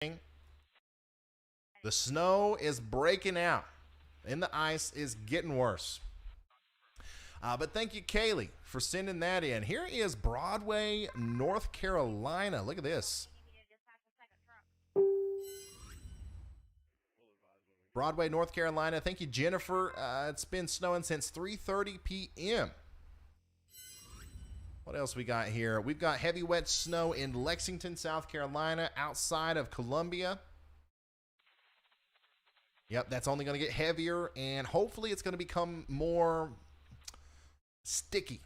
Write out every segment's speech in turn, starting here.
The snow is breaking out, and the ice is getting worse. But thank you, Kaylee, for sending that in. Here is Broadway, North Carolina. Look at this. Broadway, North Carolina. Thank you, Jennifer. It's been snowing since 3:30 p.m. What else we got here? We've got heavy wet snow in Lexington, South Carolina, outside of Columbia. Yep, that's only going to get heavier, and hopefully it's going to become more sticky.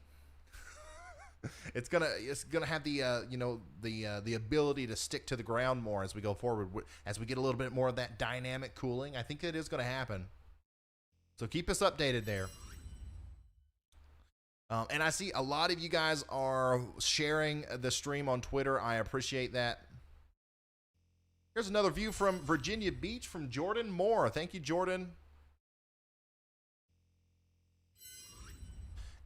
It's gonna have the the ability to stick to the ground more as we go forward, as we get a little bit more of that dynamic cooling. I think it is going to happen. So keep us updated there. And I see a lot of you guys are sharing the stream on Twitter. I appreciate that. Here's another view from Virginia Beach from Jordan Moore. Thank you, Jordan.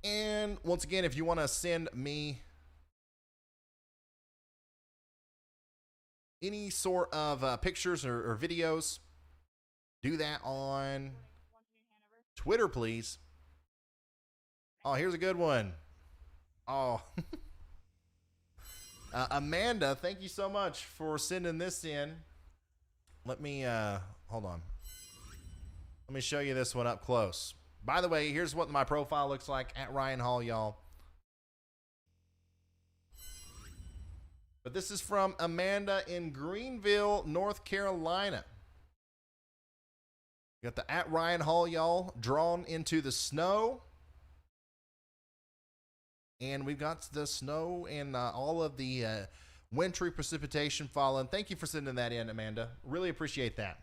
And once again, if you want to send me any sort of pictures or videos, do that on Twitter, please. Oh, here's a good one. Oh. Amanda, thank you so much for sending this in. Let me, hold on. Let me show you this one up close. By the way, here's what my profile looks like at Ryan Hall, y'all. But this is from Amanda in Greenville, North Carolina. You got the at Ryan Hall, y'all, drawn into the snow. And we've got the snow and all of the wintry precipitation falling. Thank you for sending that in, Amanda. Really appreciate that.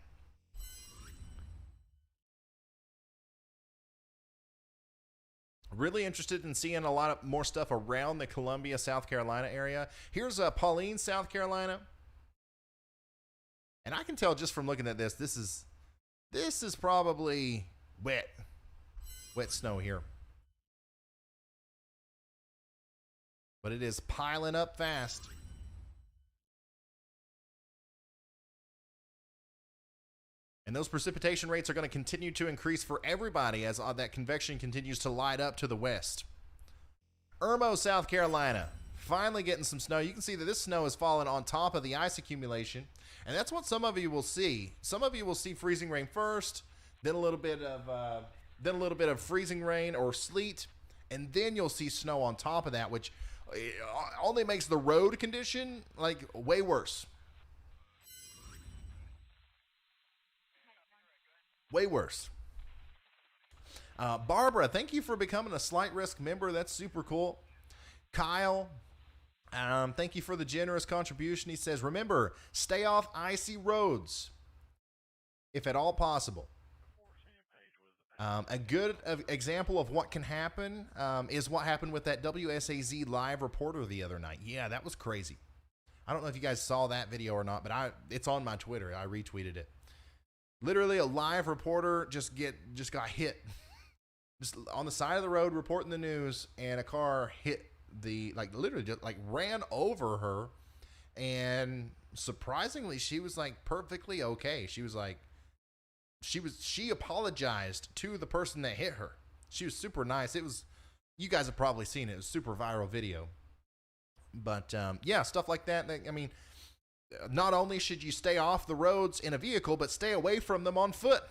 Really interested in seeing a lot of more stuff around the Columbia, South Carolina area. Here's Pauline, South Carolina. And I can tell just from looking at this, this is probably wet snow here. But it is piling up fast. And those precipitation rates are going to continue to increase for everybody as that convection continues to light up to the west. Irmo, South Carolina, finally getting some snow. You can see that this snow is falling on top of the ice accumulation, and that's what some of you will see. Some of you will see freezing rain first, then a little bit of freezing rain or sleet, and then you'll see snow on top of that, which only makes the road condition like way worse. Way worse. Barbara, thank you for becoming a Slight Risk member. That's super cool. Kyle, thank you for the generous contribution. He says, remember, stay off icy roads if at all possible. A good example of what can happen is what happened with that WSAZ live reporter the other night. Yeah, that was crazy. I don't know if you guys saw that video or not, but it's on my Twitter. I retweeted it. Literally, a live reporter just got hit, just on the side of the road reporting the news, and a car hit literally just ran over her, and surprisingly, she was perfectly okay. She was she apologized to the person that hit her. She was super nice. You guys have probably seen it. It was super viral video. But yeah, stuff like that. I mean, not only should you stay off the roads in a vehicle, but stay away from them on foot.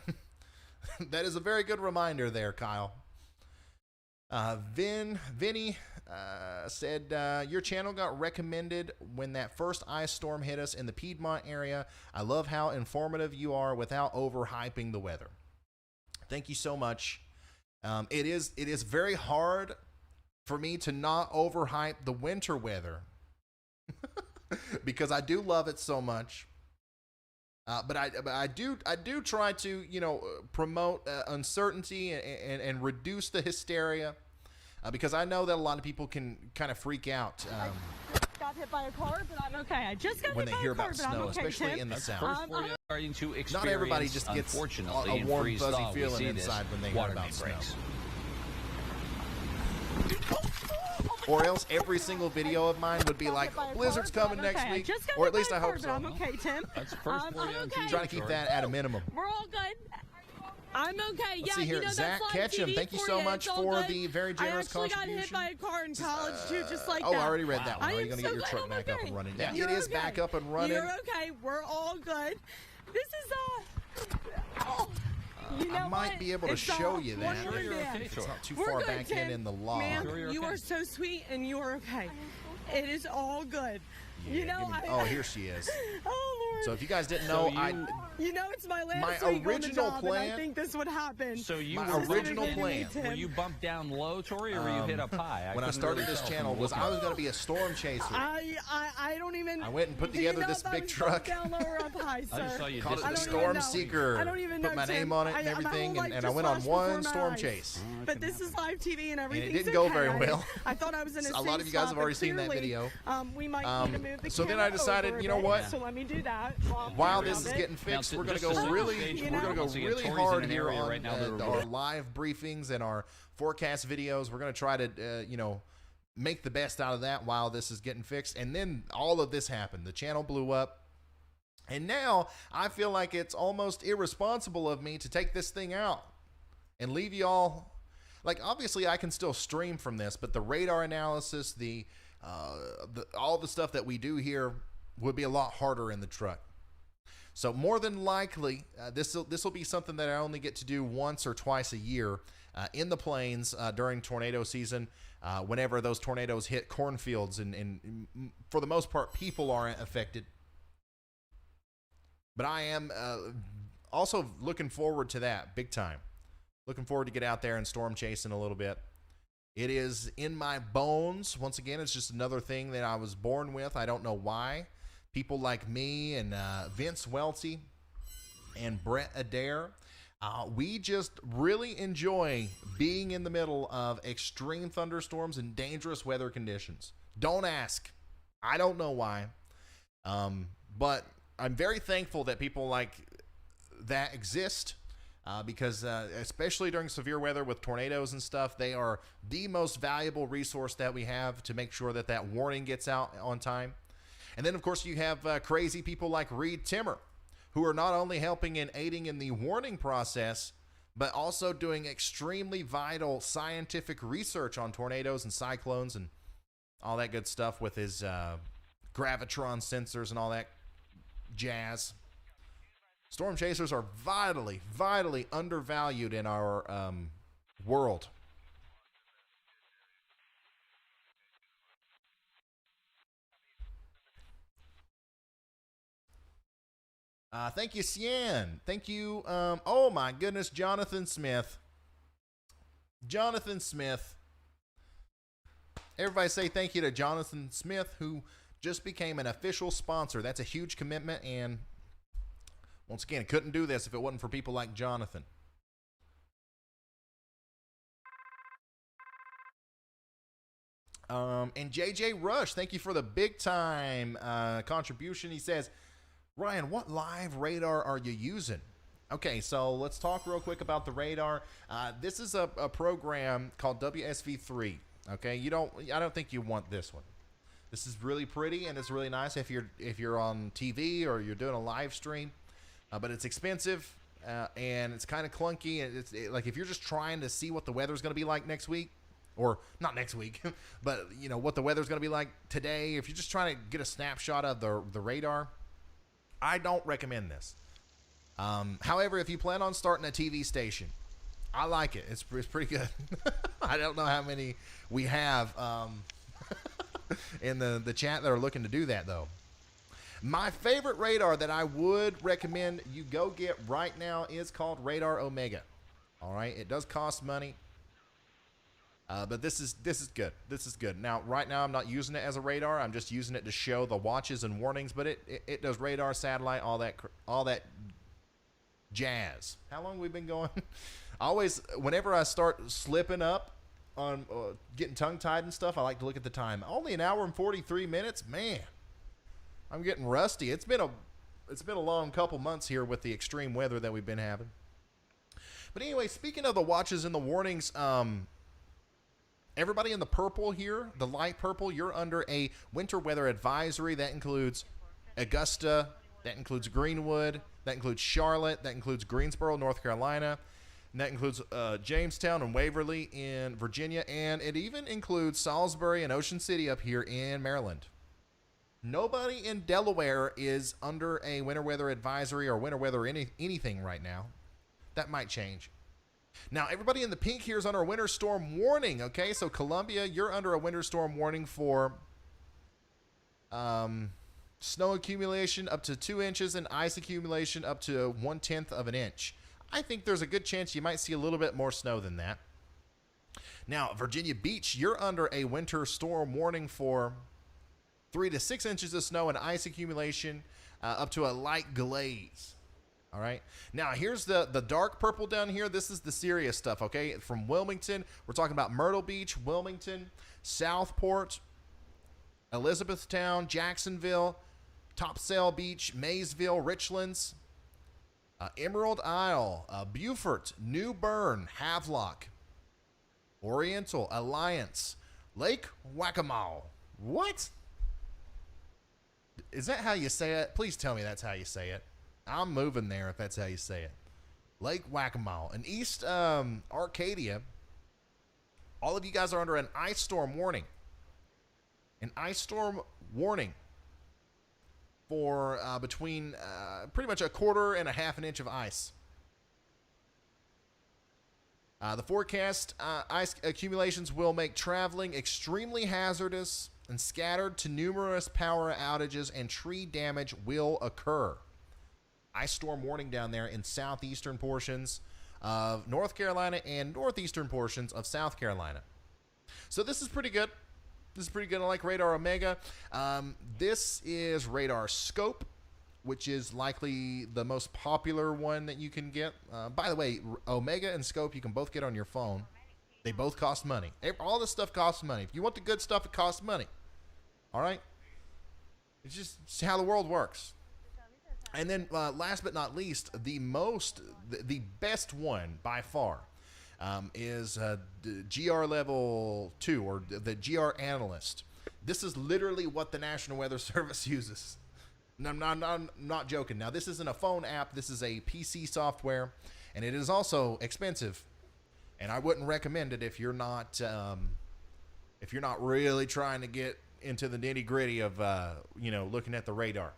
That is a very good reminder there, Kyle. Vinny said, your channel got recommended when that first ice storm hit us in the Piedmont area. I love how informative you are without overhyping the weather. Thank you so much. It is very hard for me to not overhype the winter weather because I do love it so much. But I do try to, promote uncertainty and reduce the hysteria, because I know that a lot of people can kind of freak out. Got hit by a car, but I'm okay. I just got when hit they by hear a car, about but I'm snow, okay, especially Tim. in the south. Starting to experience, Not everybody just gets a warm, fuzzy feeling inside when they hear about snow. Oh Or else every single video of mine would be like, blizzard's coming next week. or at least I hope so. I'm okay, Tim. That's the first I'm story on okay. TV. Trying to keep that at a minimum. We're all good. I'm okay. Let's see here. That's Zach live Ketchum, TV thank you for so you. much It's all for good. the very generous contribution. I actually got hit by a car in college, too, just like I that. already read that one. I Are you am going to so get your truck glad I'm back up okay. and running? Yeah, You're it is okay. back up and running. You're okay. We're all good. This is, you know I might what? be able to It's, show you that. one more You're dance. okay, It's not too We're far good, back Tim. in the log. Ma'am, Sure you're you okay. are so sweet and you are okay. It is all good. Yeah, you know, give me- oh, here she is. Oh, Lord. So if you guys didn't So know, You know, it's my last My week on the original job, plan- and I think this would happen. So you My were original plan- Were you bumped down low, Tori, or were you hit up high? when I couldn't started really this tell channel, from the was look I of was it. going to be a storm chaser. I don't even. I went and put do you together know this if I big was truck. Down low or up high, sir? I just saw you Called it I the don't disappear. even Storm know. Seeker. I don't even Put know, my Tim. name on it and My whole everything, life and I just went on flashed before one my storm eyes. chase. But this is live TV and everything's didn't go okay. very well. I thought I was in a A lot of safe you guys spot, have already but seen that clearly, video. We might need to move the So then camera I decided, over a you know bit, what? So let me do that. While this is getting fixed, Now, we're going to just go to really, stage you we're going to know? go once again, really Tori's in hard an here area on right now that our live briefings and our forecast videos. We're going to try to, make the best out of that while this is getting fixed. And then all of this happened. The channel blew up. And now I feel like it's almost irresponsible of me to take this thing out and leave y'all. Like, obviously I can still stream from this, but the radar analysis, the all the stuff that we do here would be a lot harder in the truck. So more than likely, this will be something that I only get to do once or twice a year in the plains during tornado season, whenever those tornadoes hit cornfields, and for the most part, people aren't affected. But I am also looking forward to that big time. Looking forward to get out there and storm chasing a little bit. It is in my bones. Once again, it's just another thing that I was born with. I don't know why. People like me and Vince Welty and Brett Adair, we just really enjoy being in the middle of extreme thunderstorms and dangerous weather conditions. Don't ask. I don't know why. But I'm very thankful that people like that exist. Because especially during severe weather with tornadoes and stuff, they are the most valuable resource that we have to make sure that that warning gets out on time. And then, of course, you have crazy people like Reed Timmer, who are not only helping and aiding in the warning process, but also doing extremely vital scientific research on tornadoes and cyclones and all that good stuff with his gravitron sensors and all that jazz. Storm chasers are vitally, vitally undervalued in our world. Thank you, Cian. Thank you. Oh my goodness, Jonathan Smith. Jonathan Smith. Everybody say thank you to Jonathan Smith, who just became an official sponsor. That's a huge commitment, and once again, I couldn't do this if it wasn't for people like Jonathan. And JJ Rush, thank you for the big time contribution. He says, Ryan, what live radar are you using? Okay, so let's talk real quick about the radar. This is a program called WSV3. Okay, I don't think you want this one. This is really pretty and it's really nice if you're on TV or you're doing a live stream. But it's expensive and it's kind of clunky. And like if you're just trying to see what the weather's going to be like next week, or not next week, but what the weather's going to be like today. If you're just trying to get a snapshot of the radar, I don't recommend this. However, if you plan on starting a TV station, I like it. It's pretty good. I don't know how many we have in the chat that are looking to do that though. My favorite radar that I would recommend you go get right now is called Radar Omega. All right, it does cost money, but this is good. This is good. Now, right now, I'm not using it as a radar. I'm just using it to show the watches and warnings. But it does radar, satellite, all that jazz. How long have we been going? Always, whenever I start slipping up on getting tongue tied and stuff, I like to look at the time. Only an hour and 43 minutes, man. I'm getting rusty. It's been a long couple months here with the extreme weather that we've been having. But anyway, speaking of the watches and the warnings, Everybody in the purple here, the light purple, you're under a winter weather advisory. That includes Augusta, that includes Greenwood, that includes Charlotte, that includes Greensboro, North Carolina, and that includes Jamestown and Waverly in Virginia, and it even includes Salisbury and Ocean City up here in Maryland. Nobody in Delaware is under a winter weather advisory or winter weather anything right now. That might change. Now, everybody in the pink here is under a winter storm warning, okay? So, Columbia, you're under a winter storm warning for snow accumulation up to 2 inches and ice accumulation up to 1/10 of an inch. I think there's a good chance you might see a little bit more snow than that. Now, Virginia Beach, you're under a winter storm warning for 3 to 6 inches of snow and ice accumulation up to a light glaze. All right. Now, here's the dark purple down here. This is the serious stuff, okay? From Wilmington, we're talking about Myrtle Beach, Wilmington, Southport, Elizabethtown, Jacksonville, Topsail Beach, Maysville, Richlands, Emerald Isle, Beaufort, New Bern, Havelock, Oriental, Alliance, Lake Waccamaw. What? Is that how you say it? Please tell me that's how you say it. I'm moving there if that's how you say it. Lake Waccamaw. And East Arcadia, all of you guys are under an ice storm warning. An ice storm warning for between pretty much 1/4 and 1/2 inch of ice. The forecast ice accumulations will make traveling extremely hazardous and scattered to numerous power outages, and tree damage will occur. Ice storm warning down there in southeastern portions of North Carolina and northeastern portions of South Carolina. So this is pretty good. This is pretty good. I like Radar Omega. This is Radar Scope, which is likely the most popular one that you can get. By the way, Omega and Scope you can both get on your phone. They both cost money. All this stuff costs money. If you want the good stuff, it costs money. All right? It's just how the world works. And then last but not least, the best one by far is the GR Level 2 or the GR Analyst. This is literally what the National Weather Service uses. And I'm not joking. Now, this isn't a phone app. This is a PC software, and it is also expensive. And I wouldn't recommend it if you're not really trying to get into the nitty gritty of looking at the radar.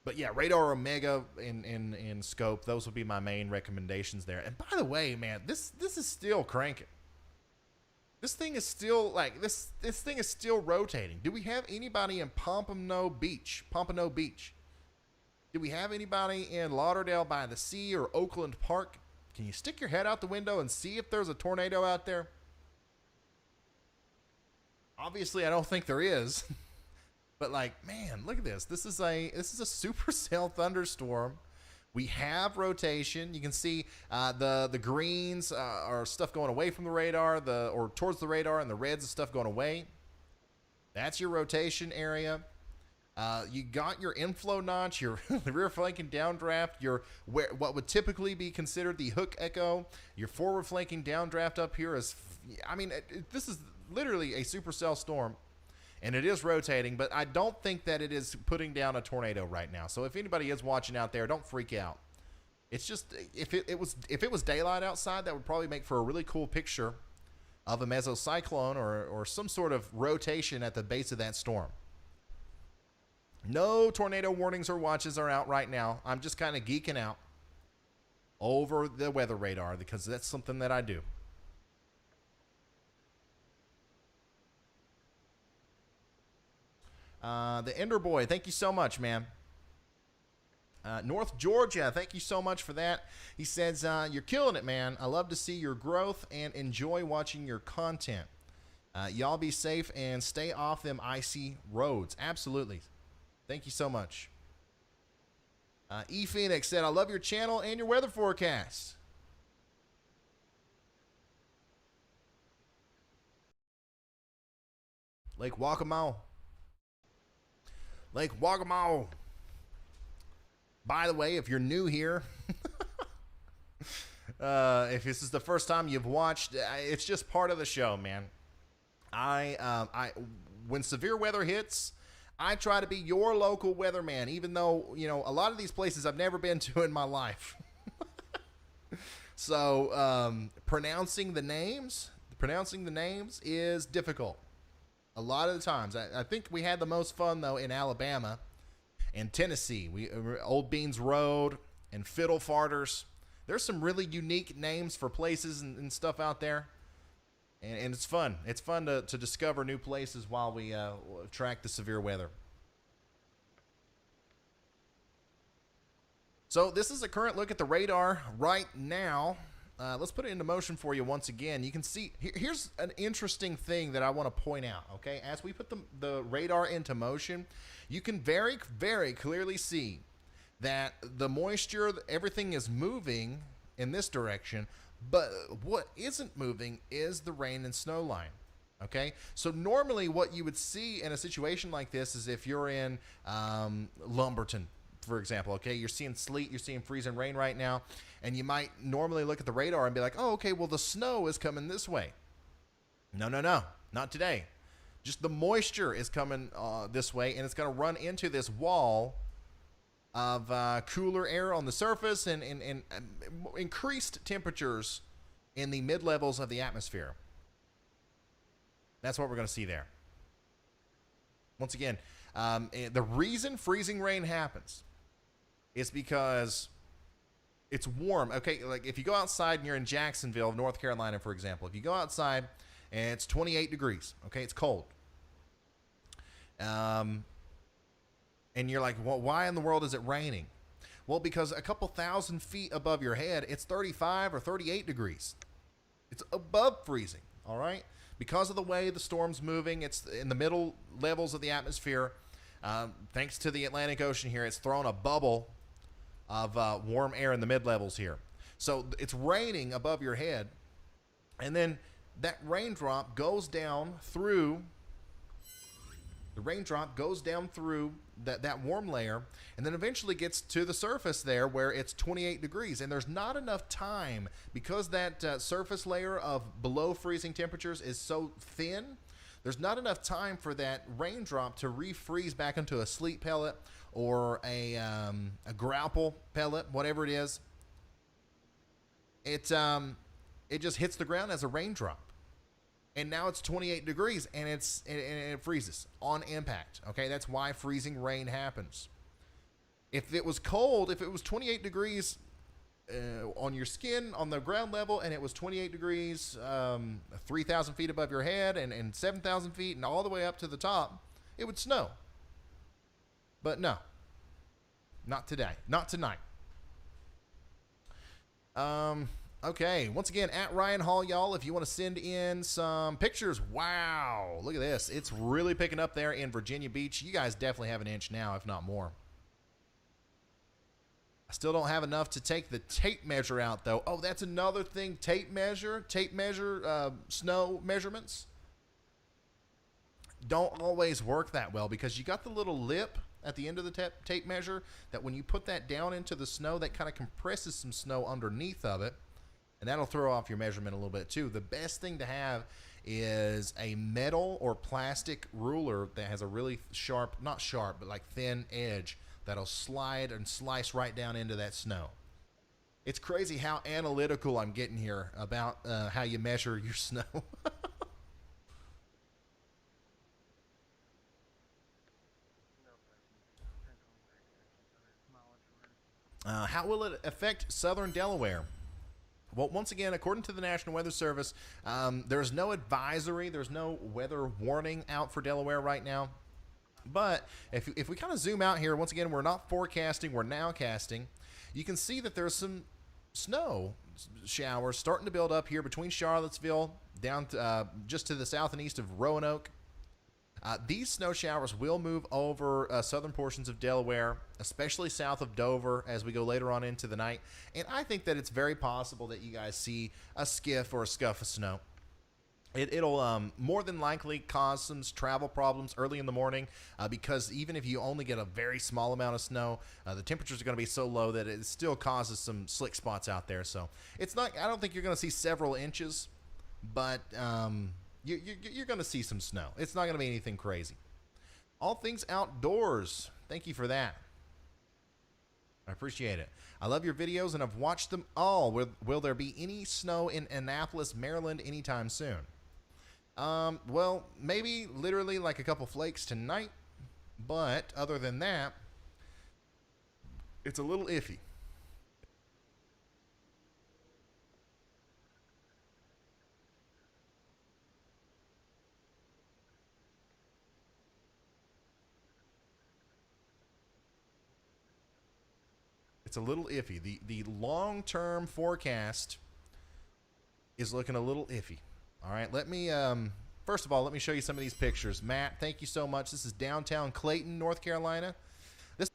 But yeah, Radar Omega in Scope, those would be my main recommendations there. And by the way, man, this is still cranking. This thing is still this thing is still rotating. Do we have anybody in Pompano Beach? Do we have anybody in Lauderdale by the Sea or Oakland Park? Can you stick your head out the window and see if there's a tornado out there? Obviously, I don't think there is. But man, look at this. This is a supercell thunderstorm. We have rotation. You can see the greens are stuff going away from the radar, or towards the radar, and the reds is stuff going away. That's your rotation area. You got your inflow notch, your rear flanking downdraft, what would typically be considered the hook echo. Your forward flanking downdraft up here is, this is literally a supercell storm, and it is rotating, but I don't think that it is putting down a tornado right now. So if anybody is watching out there, don't freak out. It's just, if it was daylight outside, that would probably make for a really cool picture of a mesocyclone or some sort of rotation at the base of that storm. No tornado warnings or watches are out right now. I'm just kind of geeking out over the weather radar because that's something that I do. The Ender Boy, thank you so much, man. North Georgia, thank you so much for that. He says, you're killing it, man. I love to see your growth and enjoy watching your content. Y'all be safe and stay off them icy roads. Absolutely. Thank you so much. E Phoenix said, I love your channel and your weather forecast. Lake Waccamaw. Lake Waccamaw. By the way, if you're new here, If this is the first time you've watched, it's just part of the show, man. When severe weather hits, I try to be your local weatherman, even though, a lot of these places I've never been to in my life. So, pronouncing the names is difficult. A lot of the times. I think we had the most fun, though, in Alabama and Tennessee. Old Beans Road and Fiddle Farters. There's some really unique names for places and stuff out there. And it's fun. It's fun to discover new places while we track the severe weather. So this is a current look at the radar right now. Let's put it into motion for you once again. You can see, here's an interesting thing that I want to point out, okay? As we put the radar into motion, you can very, very clearly see that the moisture, everything is moving in this direction, but what isn't moving is the rain and snow line. Okay, so normally what you would see in a situation like this is if you're in Lumberton, for example, okay, you're seeing sleet, you're seeing freezing rain right now, and you might normally look at the radar and be like, oh, okay, well, the snow is coming this way. No, not today. Just the moisture is coming this way, and it's going to run into this wall of cooler air on the surface and increased temperatures in the mid-levels of the atmosphere. That's what we're going to see there. Once again, the reason freezing rain happens is because it's warm. Okay, like if you go outside and you're in Jacksonville, North Carolina, for example, if you go outside and it's 28 degrees, okay, it's cold. And you're like, well, why in the world is it raining? Well, because a couple thousand feet above your head, it's 35 or 38 degrees. It's above freezing, all right? Because of the way the storm's moving, it's in the middle levels of the atmosphere. Thanks to the Atlantic Ocean here, it's thrown a bubble of warm air in the mid-levels here. So it's raining above your head, and then that raindrop goes down through that warm layer, and then eventually gets to the surface there where it's 28 degrees. And there's not enough time, because that surface layer of below freezing temperatures is so thin, there's not enough time for that raindrop to refreeze back into a sleet pellet or a grapple pellet, whatever it is. It just hits the ground as a raindrop. And now it's 28 degrees, and it freezes on impact. Okay, that's why freezing rain happens. If it was cold, if it was 28 degrees on your skin on the ground level, and it was 28 degrees 3,000 feet above your head and 7,000 feet and all the way up to the top, it would snow. But no, not today, not tonight. Okay, once again, at Ryan Hall, y'all, if you want to send in some pictures. Wow, look at this. It's really picking up there in Virginia Beach. You guys definitely have an inch now, if not more. I still don't have enough to take the tape measure out, though. Oh, that's another thing, tape measure, snow measurements. Don't always work that well, because you got the little lip at the end of the tape measure that when you put that down into the snow, that kind of compresses some snow underneath of it. And that'll throw off your measurement a little bit too. The best thing to have is a metal or plastic ruler that has a really sharp, not sharp, but like thin edge that'll slide and slice right down into that snow. It's crazy how analytical I'm getting here about how you measure your snow. How will it affect southern Delaware? Well, once again, according to the National Weather Service, there's no advisory, there's no weather warning out for Delaware right now. But if we kind of zoom out here, once again, we're not forecasting, we're nowcasting. You can see that there's some snow showers starting to build up here between Charlottesville down to, just to the south and east of Roanoke. These snow showers will move over southern portions of Delaware, especially south of Dover as we go later on into the night. And I think that it's very possible that you guys see a skiff or a scuff of snow. It'll more than likely cause some travel problems early in the morning because even if you only get a very small amount of snow, the temperatures are going to be so low that it still causes some slick spots out there. So it's not. I don't think you're going to see several inches, but you're going to see some snow. It's not going to be anything crazy. All things outdoors. Thank you for that. I appreciate it. I love your videos and I've watched them all. Will there be any snow in Annapolis, Maryland anytime soon? Well, maybe literally like a couple flakes tonight, but other than that, it's a little iffy. It's a little iffy. The long-term forecast is looking a little iffy. All right, let me first of all, let me show you some of these pictures. Matt, thank you so much. This is downtown Clayton, North Carolina. This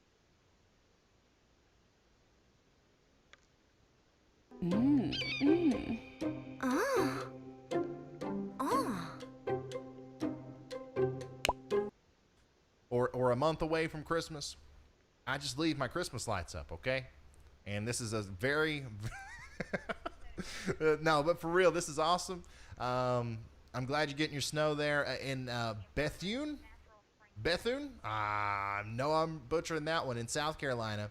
or a month away from Christmas. I just leave my Christmas lights up, okay? And this is a very no, but for real, this is awesome. I'm glad you're getting your snow there in Bethune. Bethune? No, I'm butchering that one in South Carolina.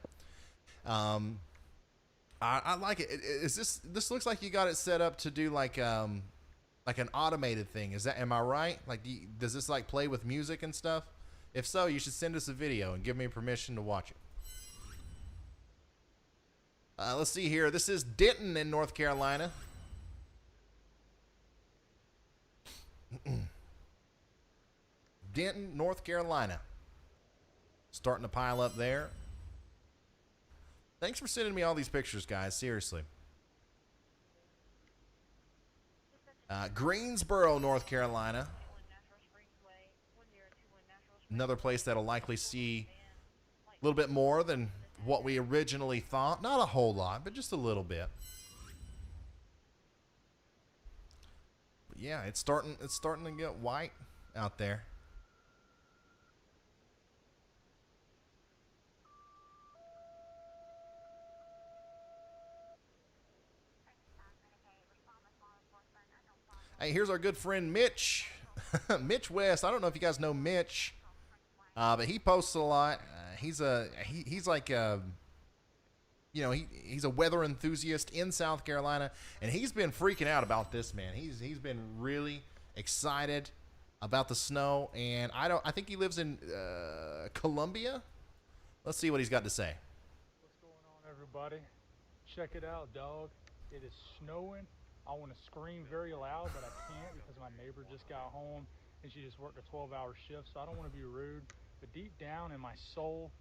I like it. This looks like you got it set up to do like an automated thing. Am I right? Like, does this like play with music and stuff? If so, you should send us a video and give me permission to watch it. Let's see here. This is Denton in North Carolina. Denton, North Carolina. Starting to pile up there. Thanks for sending me all these pictures, guys. Seriously. Greensboro, North Carolina. Another place that'll likely see a little bit more than what we originally thought. Not a whole lot, but just a little bit. But yeah, it's starting to get white out there. Hey, here's our good friend Mitch. Mitch West. I don't know if you guys know Mitch. But he posts a lot. He's like he's a weather enthusiast in South Carolina, and he's been freaking out about this, man. He's been really excited about the snow, and I think he lives in Columbia. Let's see what he's got to say. What's going on, everybody? Check it out, dog. It is snowing. I want to scream very loud, but I can't because my neighbor just got home and she just worked a 12-hour shift, so I don't want to be rude. But deep down in my soul,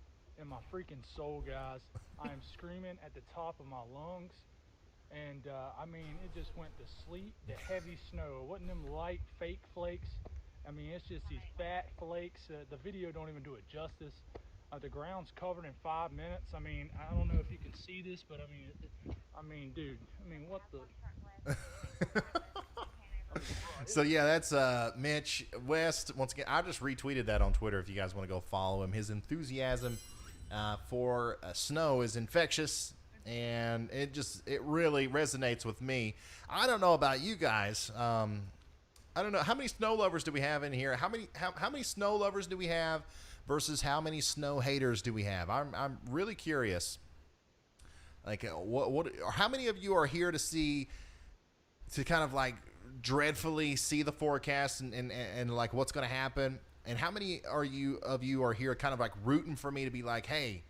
in my freaking soul, guys, I am screaming at the top of my lungs. And I mean, it just went to sleet, the heavy snow. It wasn't them light fake flakes. I mean, it's just these fat flakes. The video don't even do it justice. The ground's covered in 5 minutes. I mean, I don't know if you can see this, but I mean, dude, what the? So yeah, that's Mitch West. Once again, I just retweeted that on Twitter if you guys want to go follow him. His enthusiasm for snow is infectious, and it really resonates with me. I don't know about you guys. I don't know how many snow lovers do we have in here. How many snow lovers do we have versus how many snow haters do we have? I'm really curious. Like what or how many of you are here to kind of like dreadfully see the forecast and like what's going to happen, and how many of you are here kind of like rooting for me to be like, hey,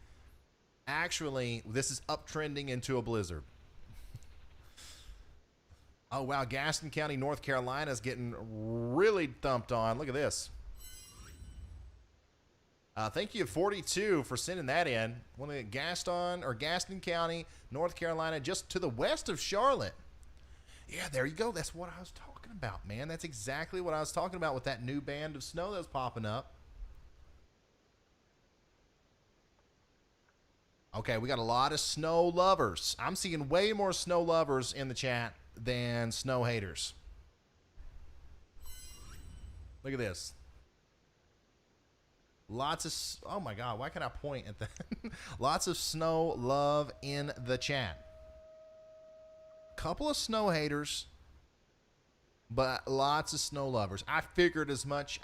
actually this is uptrending into a blizzard? Oh wow, Gaston County, North Carolina is getting really thumped on. Look at this. Thank you 42 for sending that in. One of Gaston County, North Carolina, just to the west of Charlotte. Yeah, there you go. That's what I was talking about, man. That's exactly what I was talking about with that new band of snow that was popping up. Okay, we got a lot of snow lovers. I'm seeing way more snow lovers in the chat than snow haters. Look at this. Lots of, oh my God, why can't I point at that? Lots of snow love in the chat. Couple of snow haters, but lots of snow lovers. I figured as much.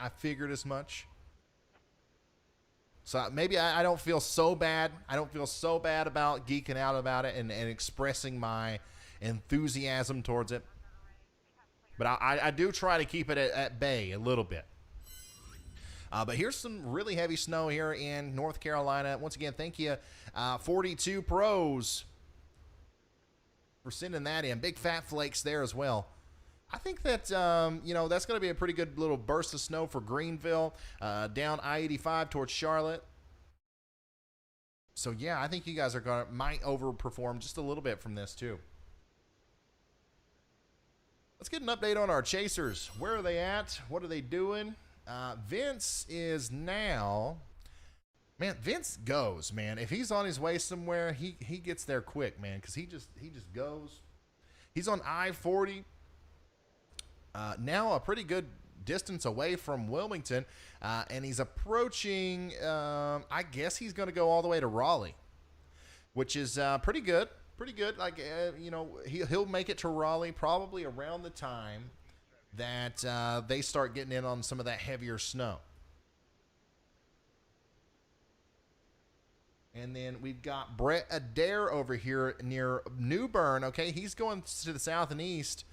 So maybe I don't feel so bad. I don't feel so bad about geeking out about it and expressing my enthusiasm towards it. But I do try to keep it at bay a little bit. But here's some really heavy snow here in North Carolina. Once again, thank you, 42 Pros, for sending that in. Big fat flakes there as well. I think that, you know, that's going to be a pretty good little burst of snow for Greenville, down I-85 towards Charlotte. So, yeah, I think you guys might overperform just a little bit from this, too. Let's get an update on our chasers. Where are they at? What are they doing? Vince is now, man, Vince goes, man. If he's on his way somewhere, he gets there quick, man, because he just goes. He's on I-40, now a pretty good distance away from Wilmington, and he's approaching, I guess he's going to go all the way to Raleigh, which is pretty good. Pretty good. Like, you know, he'll make it to Raleigh probably around the time that they start getting in on some of that heavier snow. And then we've got Brett Adair over here near New Bern. Okay, he's going to the south and east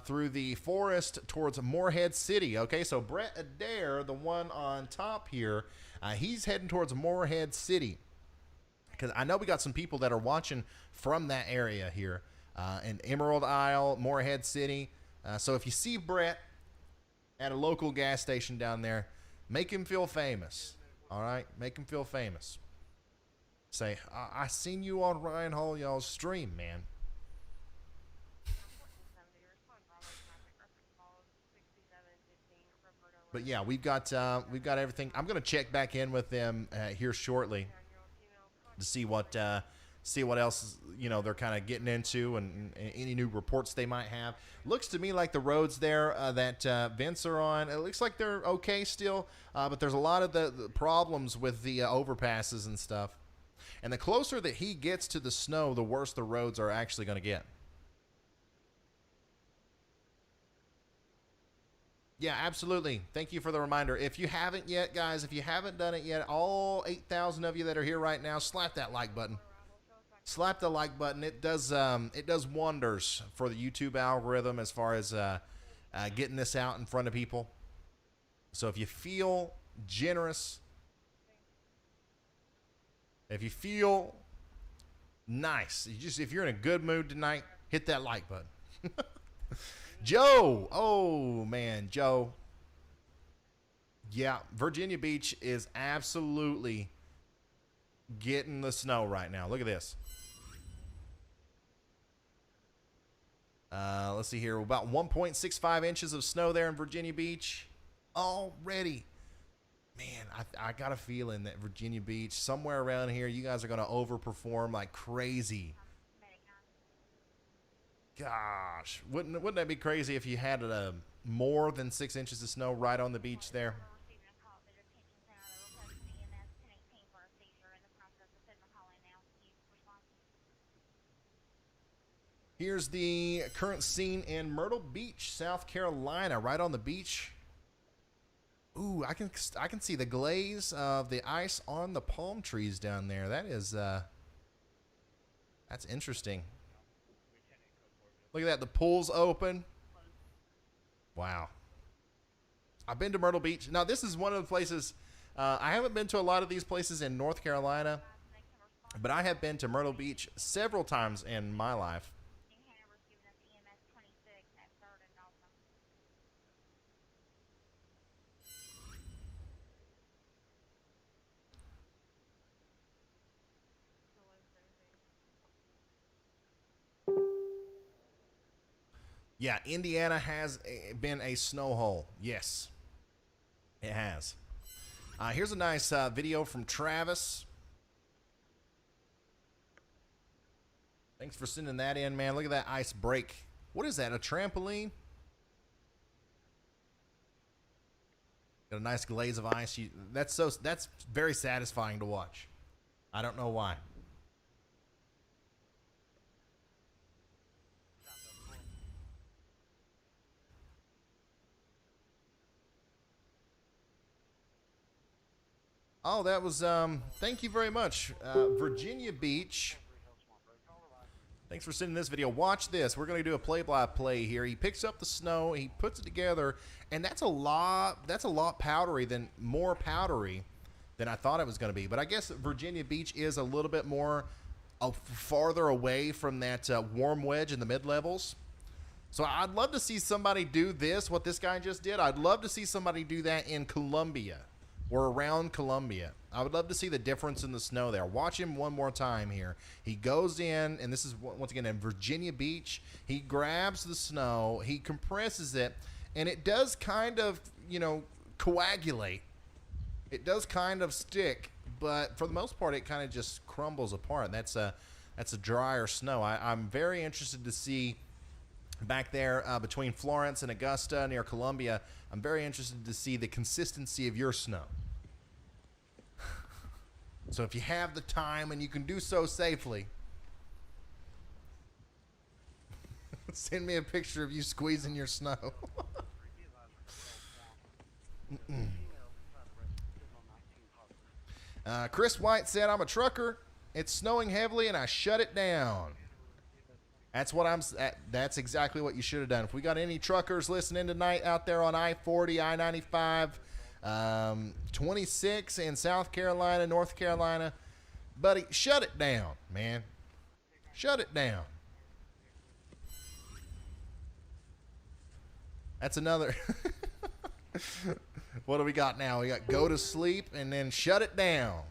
through the forest towards Morehead City. Okay, so Brett Adair, the one on top here, he's heading towards Morehead City. Because I know we got some people that are watching from that area here in Emerald Isle, Morehead City. So if you see Brett at a local gas station down there, make him feel famous. All right? Make him feel famous. Say, I seen you on Ryan Hall y'all's stream, man. But yeah, we've got everything. I'm going to check back in with them here shortly to see what else, you know, they're kind of getting into and any new reports they might have. Looks to me like the roads there that Vince are on, it looks like they're okay still, but there's a lot of the problems with the overpasses and stuff. And the closer that he gets to the snow, the worse the roads are actually going to get. Yeah, absolutely. Thank you for the reminder. If you haven't yet, guys, if you haven't done it yet, all 8,000 of you that are here right now, slap that like button. Slap the like button. It does wonders for the YouTube algorithm as far as getting this out in front of people. So if you feel generous, if you feel nice, if you're in a good mood tonight, hit that like button. Joe, oh man, Joe. Yeah, Virginia Beach is absolutely getting the snow right now. Look at this. Let's see here. About 1.65 inches of snow there in Virginia Beach already. Man, I got a feeling that Virginia Beach, somewhere around here, you guys are going to overperform like crazy. Gosh, wouldn't that be crazy if you had more than 6 inches of snow right on the beach there? Here's the current scene in Myrtle Beach, South Carolina, right on the beach. Ooh, I can see the glaze of the ice on the palm trees down there. That is that's interesting. Look at that, the pool's open. Wow. I've been to Myrtle Beach. Now, this is one of the places, I haven't been to a lot of these places in North Carolina, but I have been to Myrtle Beach several times in my life. Yeah, Indiana has been a snow hole. Yes, it has. Here's a nice video from Travis. Thanks for sending that in, man. Look at that ice break. What is that, a trampoline? Got a nice glaze of ice. That's very satisfying to watch. I don't know why. Oh, that was, thank you very much. Virginia Beach. Thanks for sending this video. Watch this. We're going to do a play-by-play here. He picks up the snow, he puts it together, and that's a lot more powdery than I thought it was going to be. But I guess Virginia Beach is a little bit more farther away from that warm wedge in the mid-levels. So I'd love to see somebody do this, what this guy just did. I'd love to see somebody do that in Columbia or around Columbia. I would love to see the difference in the snow there. Watch him one more time here. He goes in, and this is once again in Virginia Beach. He grabs the snow, he compresses it, and it does kind of, you know, coagulate. It does kind of stick, but for the most part, it kind of just crumbles apart. That's a drier snow. I'm very interested to see back there between Florence and Augusta near Columbia. I'm very interested to see the consistency of your snow. So if you have the time and you can do so safely, send me a picture of you squeezing your snow. Chris White said, I'm a trucker. It's snowing heavily and I shut it down. That's exactly what you should have done. If we got any truckers listening tonight out there on I-40, I-95, 26 in South Carolina, North Carolina, buddy, shut it down, man. Shut it down. That's another. What do we got now? We got go to sleep and then shut it down.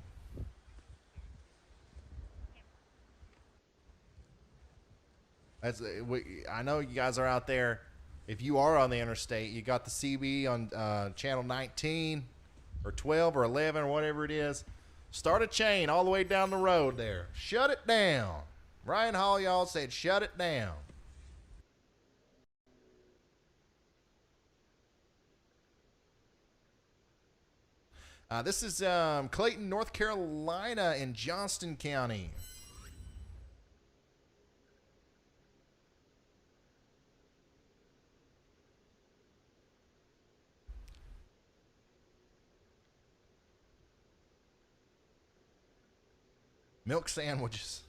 I know you guys are out there. If you are on the interstate, you got the CB on channel 19 or 12 or 11 or whatever it is. Start a chain all the way down the road there. Shut it down. Ryan Hall, y'all said shut it down. This is Clayton, North Carolina in Johnston County. Milk sandwiches.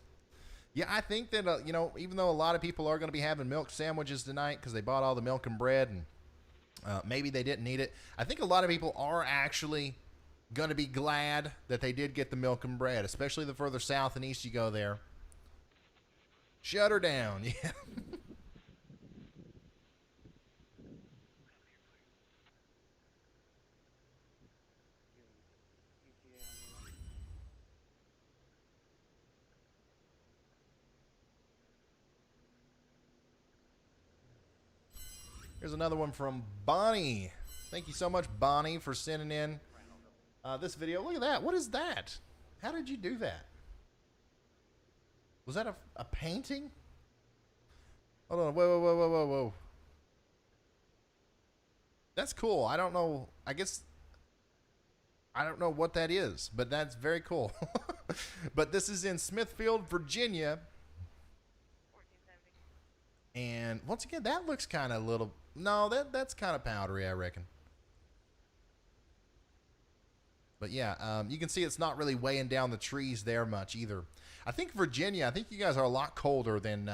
Yeah, I think that, you know, even though a lot of people are going to be having milk sandwiches tonight because they bought all the milk and bread and maybe they didn't need it, I think a lot of people are actually going to be glad that they did get the milk and bread, especially the further south and east you go there. Shut her down. Yeah. Here's another one from Bonnie. Thank you so much, Bonnie, for sending in this video. Look at that. What is that? How did you do that? Was that a painting? Hold on. Whoa. That's cool. I don't know. I guess I don't know what that is, but that's very cool. But this is in Smithfield, Virginia. And once again, that looks kind of little. No, that's kind of powdery, I reckon. But yeah, you can see it's not really weighing down the trees there much either. I think Virginia, I think you guys are a lot colder than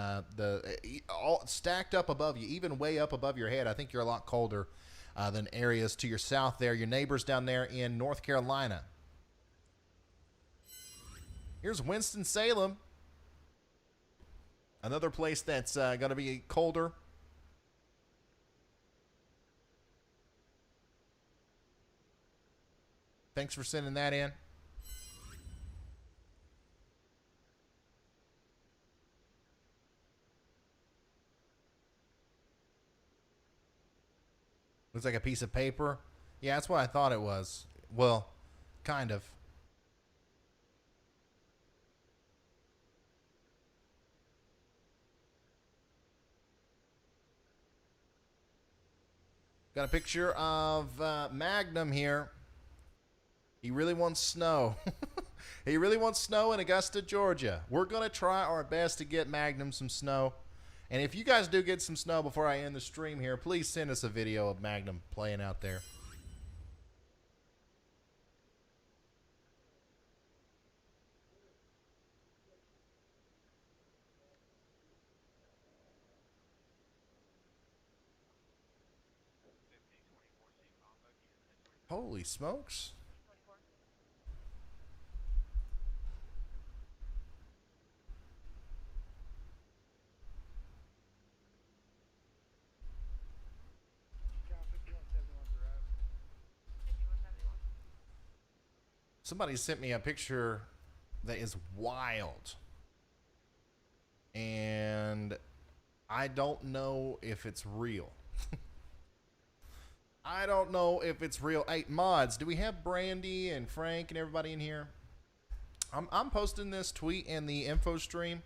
all stacked up above you, even way up above your head. I think you're a lot colder than areas to your south there, your neighbors down there in North Carolina. Here's Winston-Salem. Another place that's going to be colder. Thanks for sending that in. Looks like a piece of paper. Yeah, that's what I thought it was. Well, kind of. Got a picture of Magnum here. He really wants snow. He really wants snow in Augusta, Georgia. We're going to try our best to get Magnum some snow. And if you guys do get some snow before I end the stream here, please send us a video of Magnum playing out there. Holy smokes. Somebody sent me a picture that is wild. And I don't know if it's real. I don't know if it's real. Hey, mods, do we have Brandy and Frank and everybody in here? I'm posting this tweet in the info stream.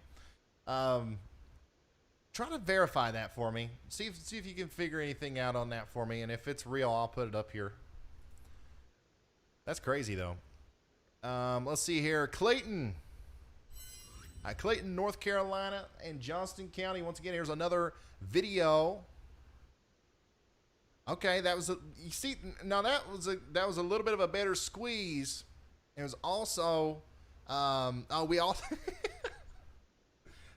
Try to verify that for me. See if you can figure anything out on that for me. And if it's real, I'll put it up here. That's crazy, though. Let's see here. Clayton. Clayton, North Carolina, and Johnston County. Once again, here's another video. Okay, that was you see now that was a little bit of a better squeeze. It was also we all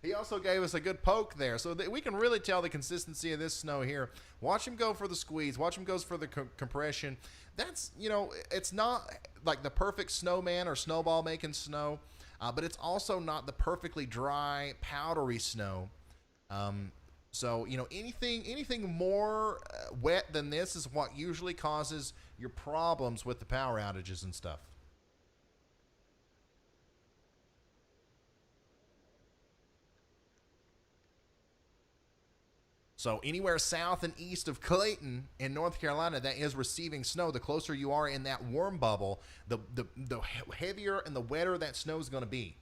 he also gave us a good poke there, so that we can really tell the consistency of this snow here. Watch him go for the squeeze. Watch him go for the compression. That's, you know, it's not like the perfect snowman or snowball making snow, but it's also not the perfectly dry powdery snow. So, you know, anything more wet than this is what usually causes your problems with the power outages and stuff. So anywhere south and east of Clayton in North Carolina that is receiving snow, the closer you are in that warm bubble, the heavier and the wetter that snow is going to be.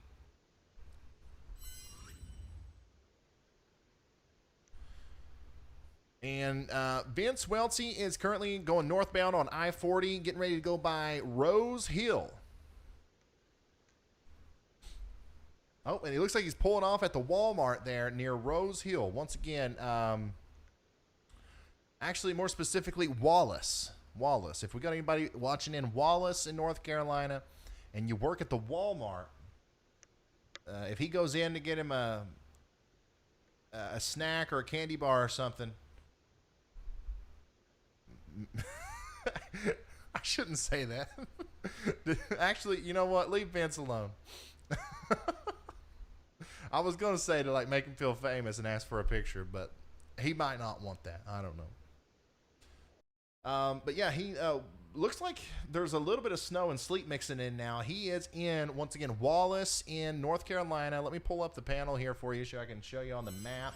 And Vince Welty is currently going northbound on I-40, getting ready to go by Rose Hill. Oh, and he looks like he's pulling off at the Walmart there near Rose Hill. Once again, actually more specifically, Wallace. Wallace. If we got anybody watching in Wallace in North Carolina and you work at the Walmart, if he goes in to get him a snack or a candy bar or something, I shouldn't say that. Actually, you know what? Leave Vince alone. I was going to say to like make him feel famous and ask for a picture, but he might not want that. I don't know. But yeah, he looks like there's a little bit of snow and sleet mixing in now. He is in, once again, Wallace in North Carolina. Let me pull up the panel here for you so I can show you on the map.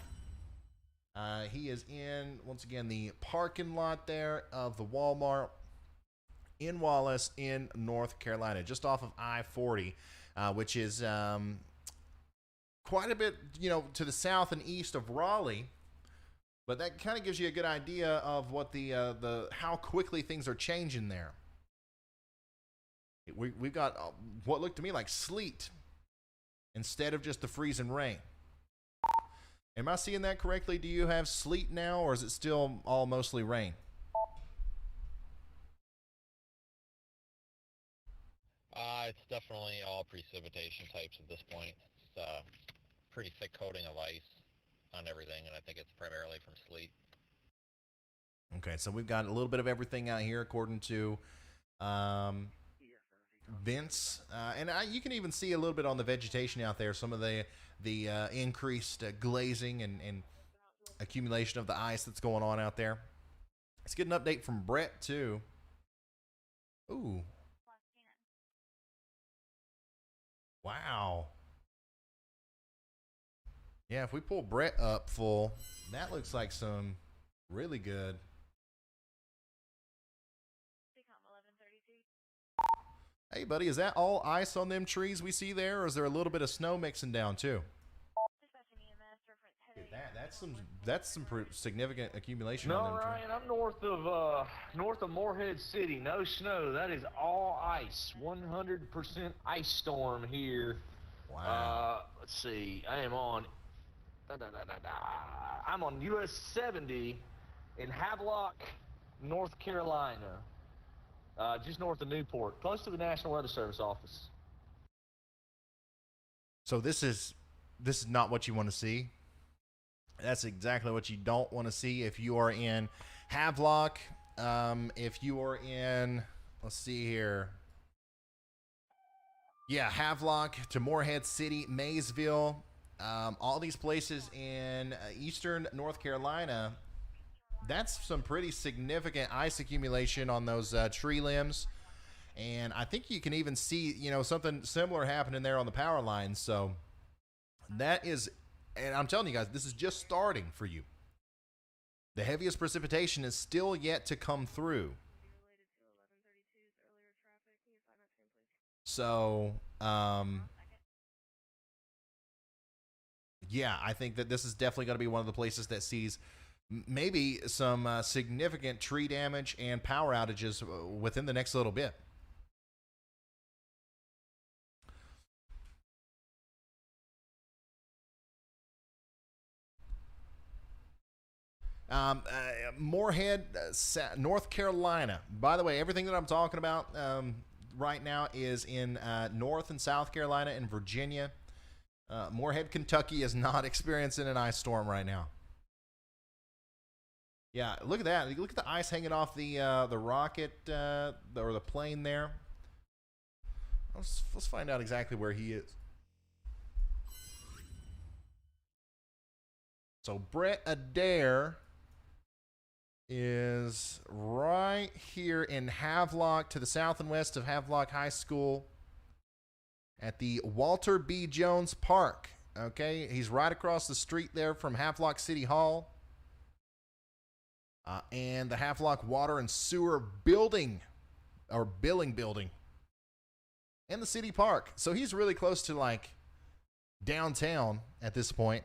He is in, once again, the parking lot there of the Walmart in Wallace in North Carolina, just off of I-40, which is quite a bit, you know, to the south and east of Raleigh. But that kind of gives you a good idea of what the how quickly things are changing there. We've got what looked to me like sleet instead of just the freezing rain. Am I seeing that correctly? Do you have sleet now, or is it still all mostly rain? It's definitely all precipitation types at this point. It's pretty thick coating of ice on everything, and I think it's primarily from sleet. Okay, so we've got a little bit of everything out here, according to Vince, and you can even see a little bit on the vegetation out there. Some of the increased glazing and accumulation of the ice that's going on out there. Let's get an update from Brett too. Ooh. Wow. Yeah, if we pull Brett up full, that looks like some really good. Hey, buddy, is that all ice on them trees we see there, or is there a little bit of snow mixing down too? That's some significant accumulation. No, on them, Ryan, I'm north of Morehead City. No snow. That is all ice. 100% ice storm here. Wow. Let's see. I am on. I'm on US 70 in Havelock, North Carolina, just north of Newport, close to the National Weather Service office. So this is not what you want to see. That's exactly what you don't want to see if you are in Havelock. If you are in, let's see here. Yeah, Havelock to Morehead City, Maysville, all these places in eastern North Carolina. That's some pretty significant ice accumulation on those tree limbs. And I think you can even see, something similar happening there on the power lines. So that is, and I'm telling you guys, this is just starting for you. The heaviest precipitation is still yet to come through. So, yeah, I think that this is definitely going to be one of the places that sees maybe some significant tree damage and power outages within the next little bit. Morehead, North Carolina. By the way, everything that I'm talking about right now is in North and South Carolina and Virginia. Morehead, Kentucky is not experiencing an ice storm right now. Yeah, look at that. Look at the ice hanging off the rocket or the plane there. Let's find out exactly where he is. So Brett Adair is right here in Havelock, to the south and west of Havelock High School, at the Walter B. Jones Park. Okay, he's right across the street there from Havelock City Hall and the Havelock Water and Sewer Building, or Billing Building, and the City Park. So he's really close to like downtown at this point.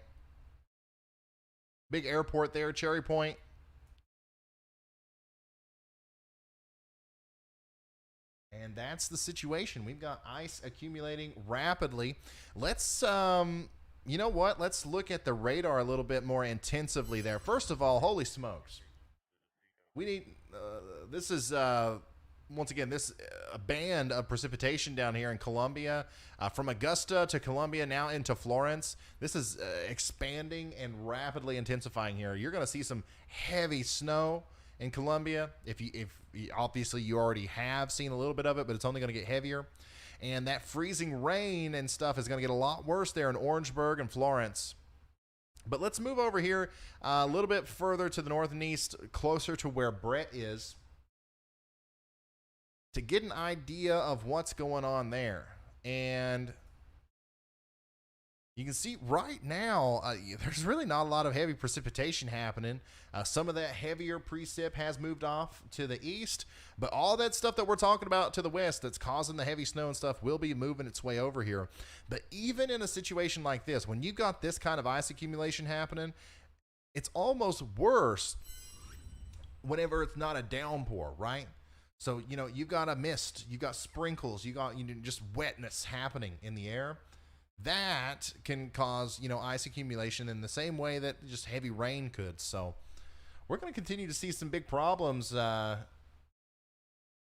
Big airport there, Cherry Point. And that's the situation. We've got ice accumulating rapidly. Let's, you know what? Let's look at the radar a little bit more intensively there. First of all, holy smokes. We need, this is, once again, this a band of precipitation down here in Columbia, from Augusta to Columbia, now into Florence. This is expanding and rapidly intensifying here. You're going to see some heavy snow in Columbia. If obviously you already have seen a little bit of it, but it's only going to get heavier. And that freezing rain and stuff is going to get a lot worse there in Orangeburg and Florence. But let's move over here a little bit further to the north and east, closer to where Brett is, to get an idea of what's going on there. And you can see right now, there's really not a lot of heavy precipitation happening. Some of that heavier precip has moved off to the east, but all that stuff that we're talking about to the west that's causing the heavy snow and stuff will be moving its way over here. But even in a situation like this, when you've got this kind of ice accumulation happening, it's almost worse whenever it's not a downpour, right? So, you've got a mist, you've got sprinkles, you got just wetness happening in the air. That can cause, ice accumulation in the same way that just heavy rain could. So we're going to continue to see some big problems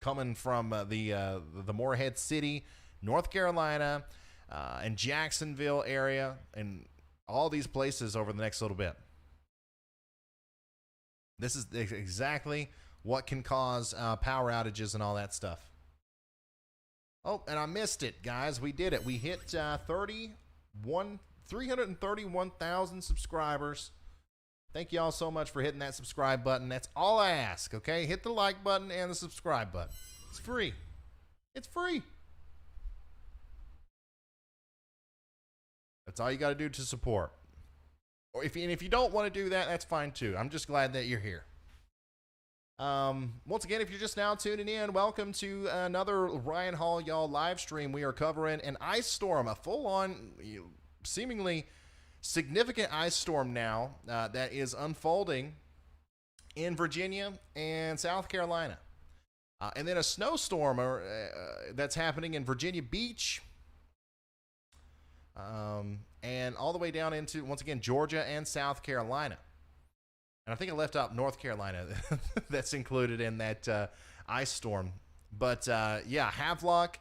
coming from the Morehead City, North Carolina, and Jacksonville area, and all these places over the next little bit. This is exactly what can cause power outages and all that stuff. Oh, and I missed it, guys. We did it. We hit 331,000 subscribers. Thank you all so much for hitting that subscribe button. That's all I ask, okay? Hit the like button and the subscribe button. It's free. It's free. That's all you got to do to support. Or if you don't want to do that, that's fine too. I'm just glad that you're here. Once again, if you're just now tuning in, welcome to another Ryan Hall Y'all live stream. We are covering an ice storm, a full-on, seemingly significant ice storm now that is unfolding in Virginia and South Carolina. And then a snowstorm that's happening in Virginia Beach, and all the way down into, once again, Georgia and South Carolina. And I think I left out North Carolina that's included in that ice storm. But, yeah, Havelock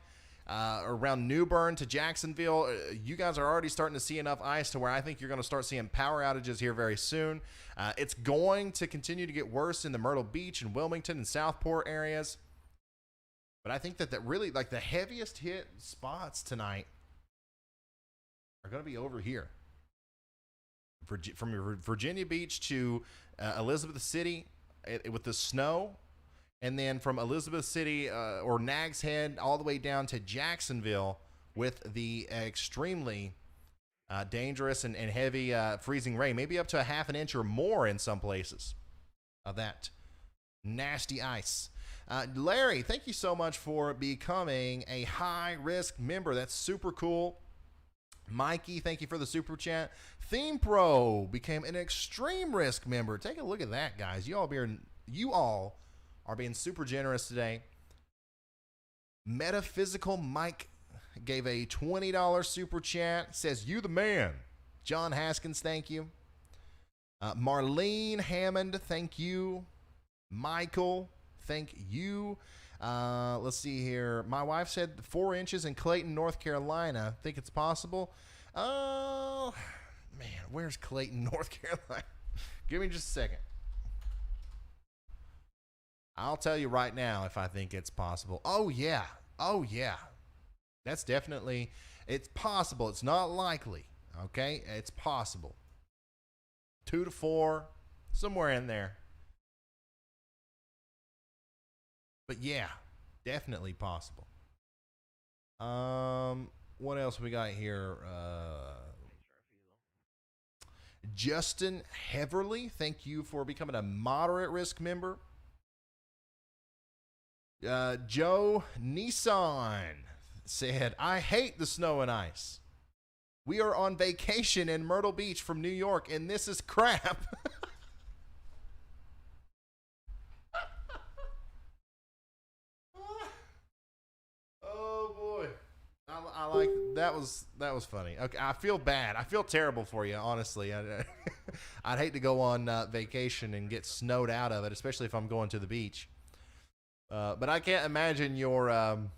around New Bern to Jacksonville, you guys are already starting to see enough ice to where I think you're going to start seeing power outages here very soon. It's going to continue to get worse in the Myrtle Beach and Wilmington and Southport areas. But I think that really, like, the heaviest hit spots tonight are going to be over here. From Virginia Beach to Elizabeth City with the snow. And then from Elizabeth City or Nags Head all the way down to Jacksonville with the extremely dangerous and heavy freezing rain. Maybe up to a half an inch or more in some places of that nasty ice. Larry, thank you so much for becoming a high-risk member. That's super cool. Mikey, thank you for the super chat. Theme Pro became an extreme risk member. Take a look at that, guys. You all are being super generous today. Metaphysical Mike gave a $20 super chat. Says, you the man. John Haskins, thank you. Marlene Hammond, thank you. Michael, thank you. Let's see here. My wife said 4 inches in Clayton, North Carolina. Think it's possible? Oh, man, where's Clayton, North Carolina? Give me just a second. I'll tell you right now if I think it's possible. Oh, yeah. Oh, yeah. That's definitely, it's possible. It's not likely, okay? It's possible. 2 to 4, somewhere in there. But yeah, definitely possible. What else we got here? Justin Heverly, thank you for becoming a moderate risk member. Joe Nissan said, I hate the snow and ice. We are on vacation in Myrtle Beach from New York, and this is crap. Oh boy, I like that was funny. Okay, I feel bad. I feel terrible for you, honestly. I'd hate to go on vacation and get snowed out of it, especially if I'm going to the beach. But I can't imagine you're on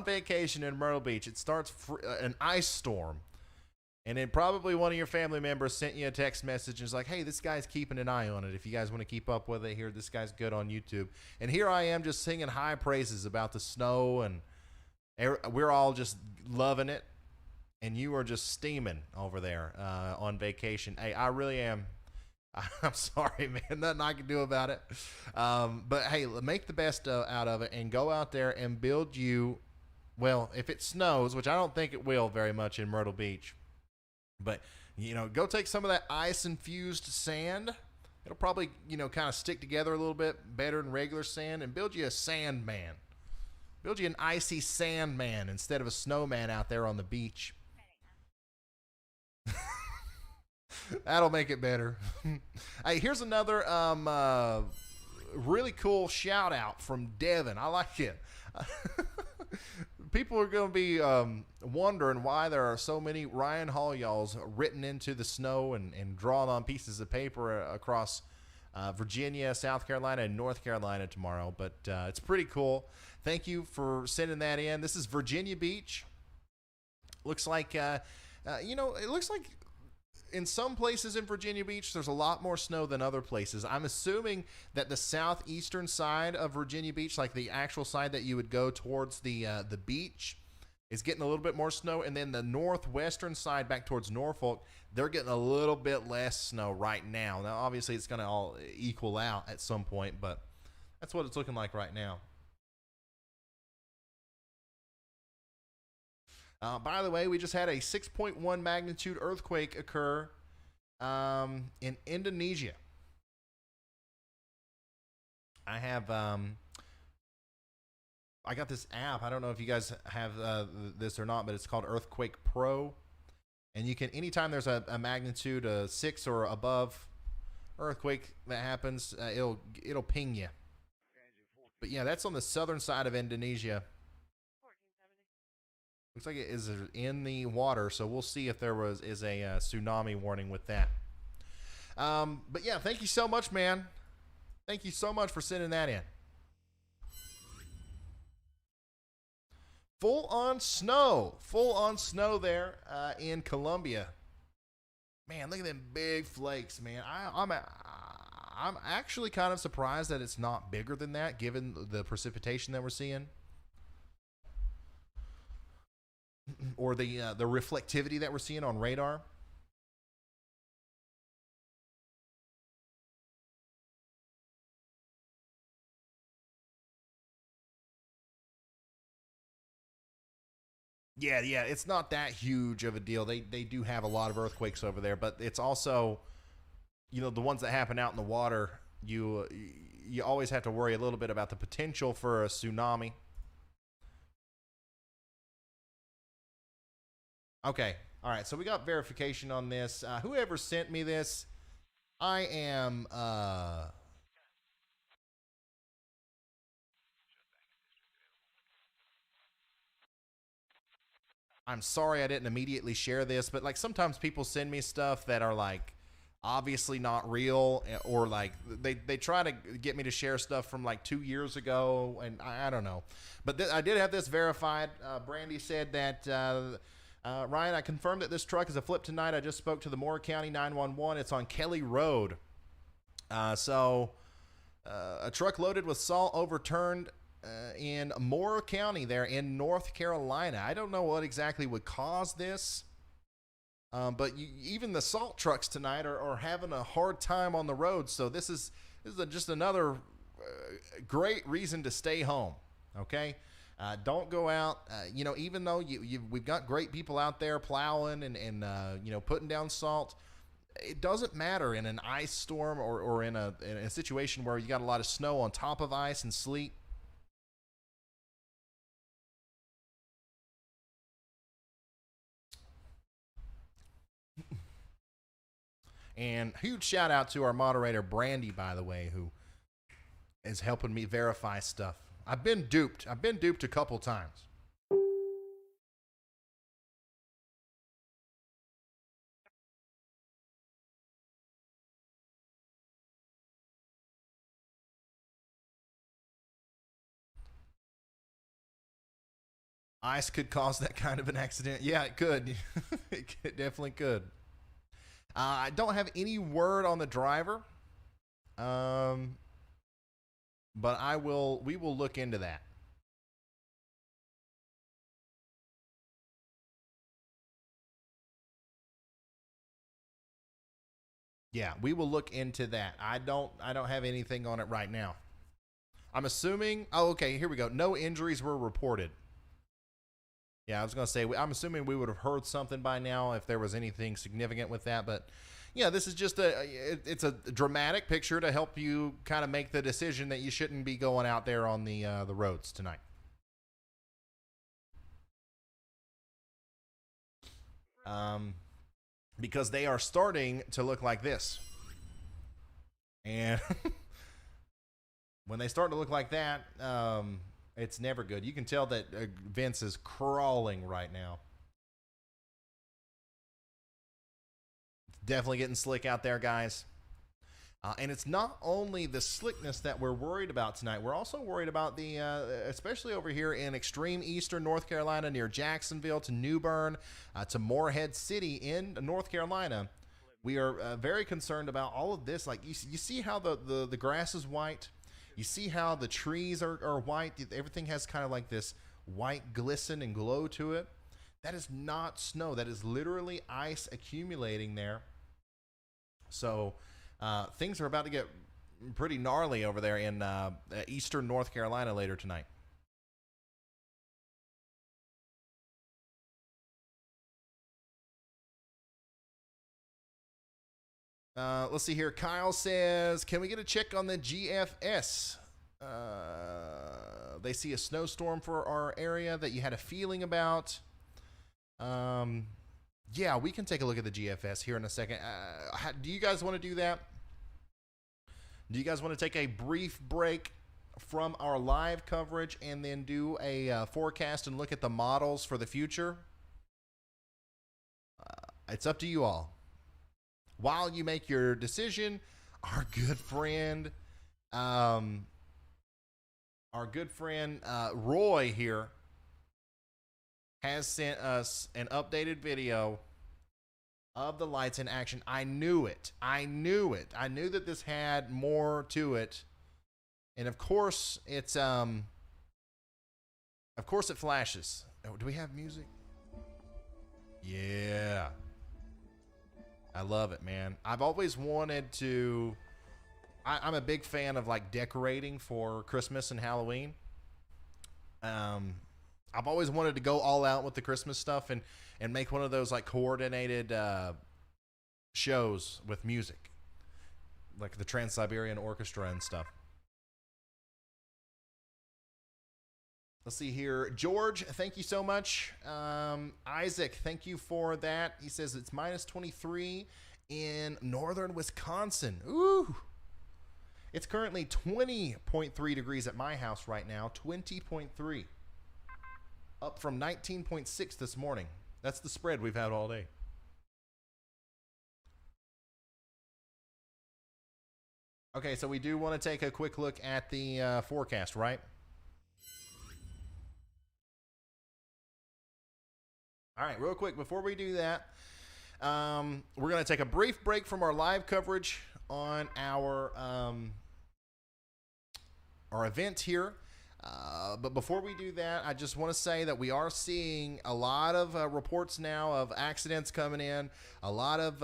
vacation in Myrtle Beach. It starts an ice storm, and then probably one of your family members sent you a text message and is like, hey, this guy's keeping an eye on it. If you guys want to keep up with it, here, this guy's good on YouTube. And here I am just singing high praises about the snow, and we're all just loving it, and you are just steaming over there on vacation. Hey, I really am. I'm sorry, man. Nothing I can do about it. But, hey, make the best out of it and go out there and build you, well, if it snows, which I don't think it will very much in Myrtle Beach, but, go take some of that ice-infused sand. It'll probably, kind of stick together a little bit better than regular sand, and build you a sand man. Build you an icy sand man instead of a snowman out there on the beach. That'll make it better. Hey, here's another really cool shout out from Devin. I like it. People are going to be wondering why there are so many Ryan Hall y'alls written into the snow and drawn on pieces of paper across Virginia, South Carolina, and North Carolina tomorrow. But it's pretty cool. Thank you for sending that in. This is Virginia Beach. Looks like, it looks like in some places in Virginia Beach, there's a lot more snow than other places. I'm assuming that the southeastern side of Virginia Beach, like the actual side that you would go towards the beach, is getting a little bit more snow. And then the northwestern side back towards Norfolk, they're getting a little bit less snow right now. Now, obviously, it's going to all equal out at some point, but that's what it's looking like right now. By the way, we just had a 6.1 magnitude earthquake occur in Indonesia. I have I got this app. I don't know if you guys have this or not, but it's called Earthquake Pro. And you can, anytime there's a magnitude 6 or above earthquake that happens, it'll ping you. But yeah, that's on the southern side of Indonesia. Looks like it is in the water, so we'll see if there is a tsunami warning with that. But yeah, thank you so much, man. Thank you so much for sending that in. Full on snow there in Colombia. Man, look at them big flakes, man. I'm actually kind of surprised that it's not bigger than that, given the precipitation that we're seeing, or the reflectivity that we're seeing on radar. Yeah, it's not that huge of a deal. They do have a lot of earthquakes over there, but it's also, the ones that happen out in the water, you always have to worry a little bit about the potential for a tsunami. Okay, all right, so we got verification on this. Whoever sent me this, I'm sorry I didn't immediately share this, but like sometimes people send me stuff that are like obviously not real, or like they try to get me to share stuff from like 2 years ago, and I don't know. But I did have this verified. Brandy said that, Ryan, I confirmed that this truck is a flip tonight. I just spoke to the Moore County 911. It's on Kelly Road. So a truck loaded with salt overturned in Moore County there in North Carolina. I don't know what exactly would cause this, but even the salt trucks tonight are having a hard time on the road. So this is just another great reason to stay home. Okay, don't go out. Even though we've got great people out there plowing and putting down salt, it doesn't matter in an ice storm or in a situation where you got a lot of snow on top of ice and sleet. And huge shout out to our moderator, Brandy, by the way, who is helping me verify stuff. I've been duped a couple times. Ice could cause that kind of an accident. Yeah, it could. It definitely could. I don't have any word on the driver, but we will look into that. Yeah, we will look into that. I don't have anything on it right now. I'm assuming, okay, here we go. No injuries were reported. Yeah, I was going to say, I'm assuming we would have heard something by now if there was anything significant with that. But, yeah, this is just it's a dramatic picture to help you kind of make the decision that you shouldn't be going out there on the roads tonight. Because they are starting to look like this. And when they start to look like that, it's never good. You can tell that Vince is crawling right now. It's definitely getting slick out there, guys. And it's not only the slickness that we're worried about tonight. We're also worried about the, especially over here in extreme eastern North Carolina, near Jacksonville to New Bern, to Morehead City in North Carolina. We are very concerned about all of this. Like you see how the grass is white. You see how the trees are white. Everything has kind of like this white glisten and glow to it. That is not snow. That is literally ice accumulating there. So things are about to get pretty gnarly over there in eastern North Carolina later tonight. Let's see here. Kyle says, can we get a check on the GFS? They see a snowstorm for our area that you had a feeling about. Yeah, we can take a look at the GFS here in a second. Do you guys want to do that? Do you guys want to take a brief break from our live coverage and then do a forecast and look at the models for the future? It's up to you all. While you make your decision, our good friend Roy here has sent us an updated video of the lights in action. I knew it. I knew that this had more to it. And of course, it flashes. Oh, do we have music? Yeah. I love it, man. I've always wanted to. I'm a big fan of like decorating for Christmas and Halloween. I've always wanted to go all out with the Christmas stuff and make one of those like coordinated shows with music, like the Trans-Siberian Orchestra and stuff. Let's see here. George, thank you so much. Isaac, thank you for that. He says it's minus 23 in northern Wisconsin. Ooh. It's currently 20.3 degrees at my house right now. 20.3. Up from 19.6 this morning. That's the spread we've had all day. Okay, so we do want to take a quick look at the forecast, right? All right, real quick, before we do that, we're going to take a brief break from our live coverage on our event here. But before we do that, I just want to say that we are seeing a lot of reports now of accidents coming in. A lot of,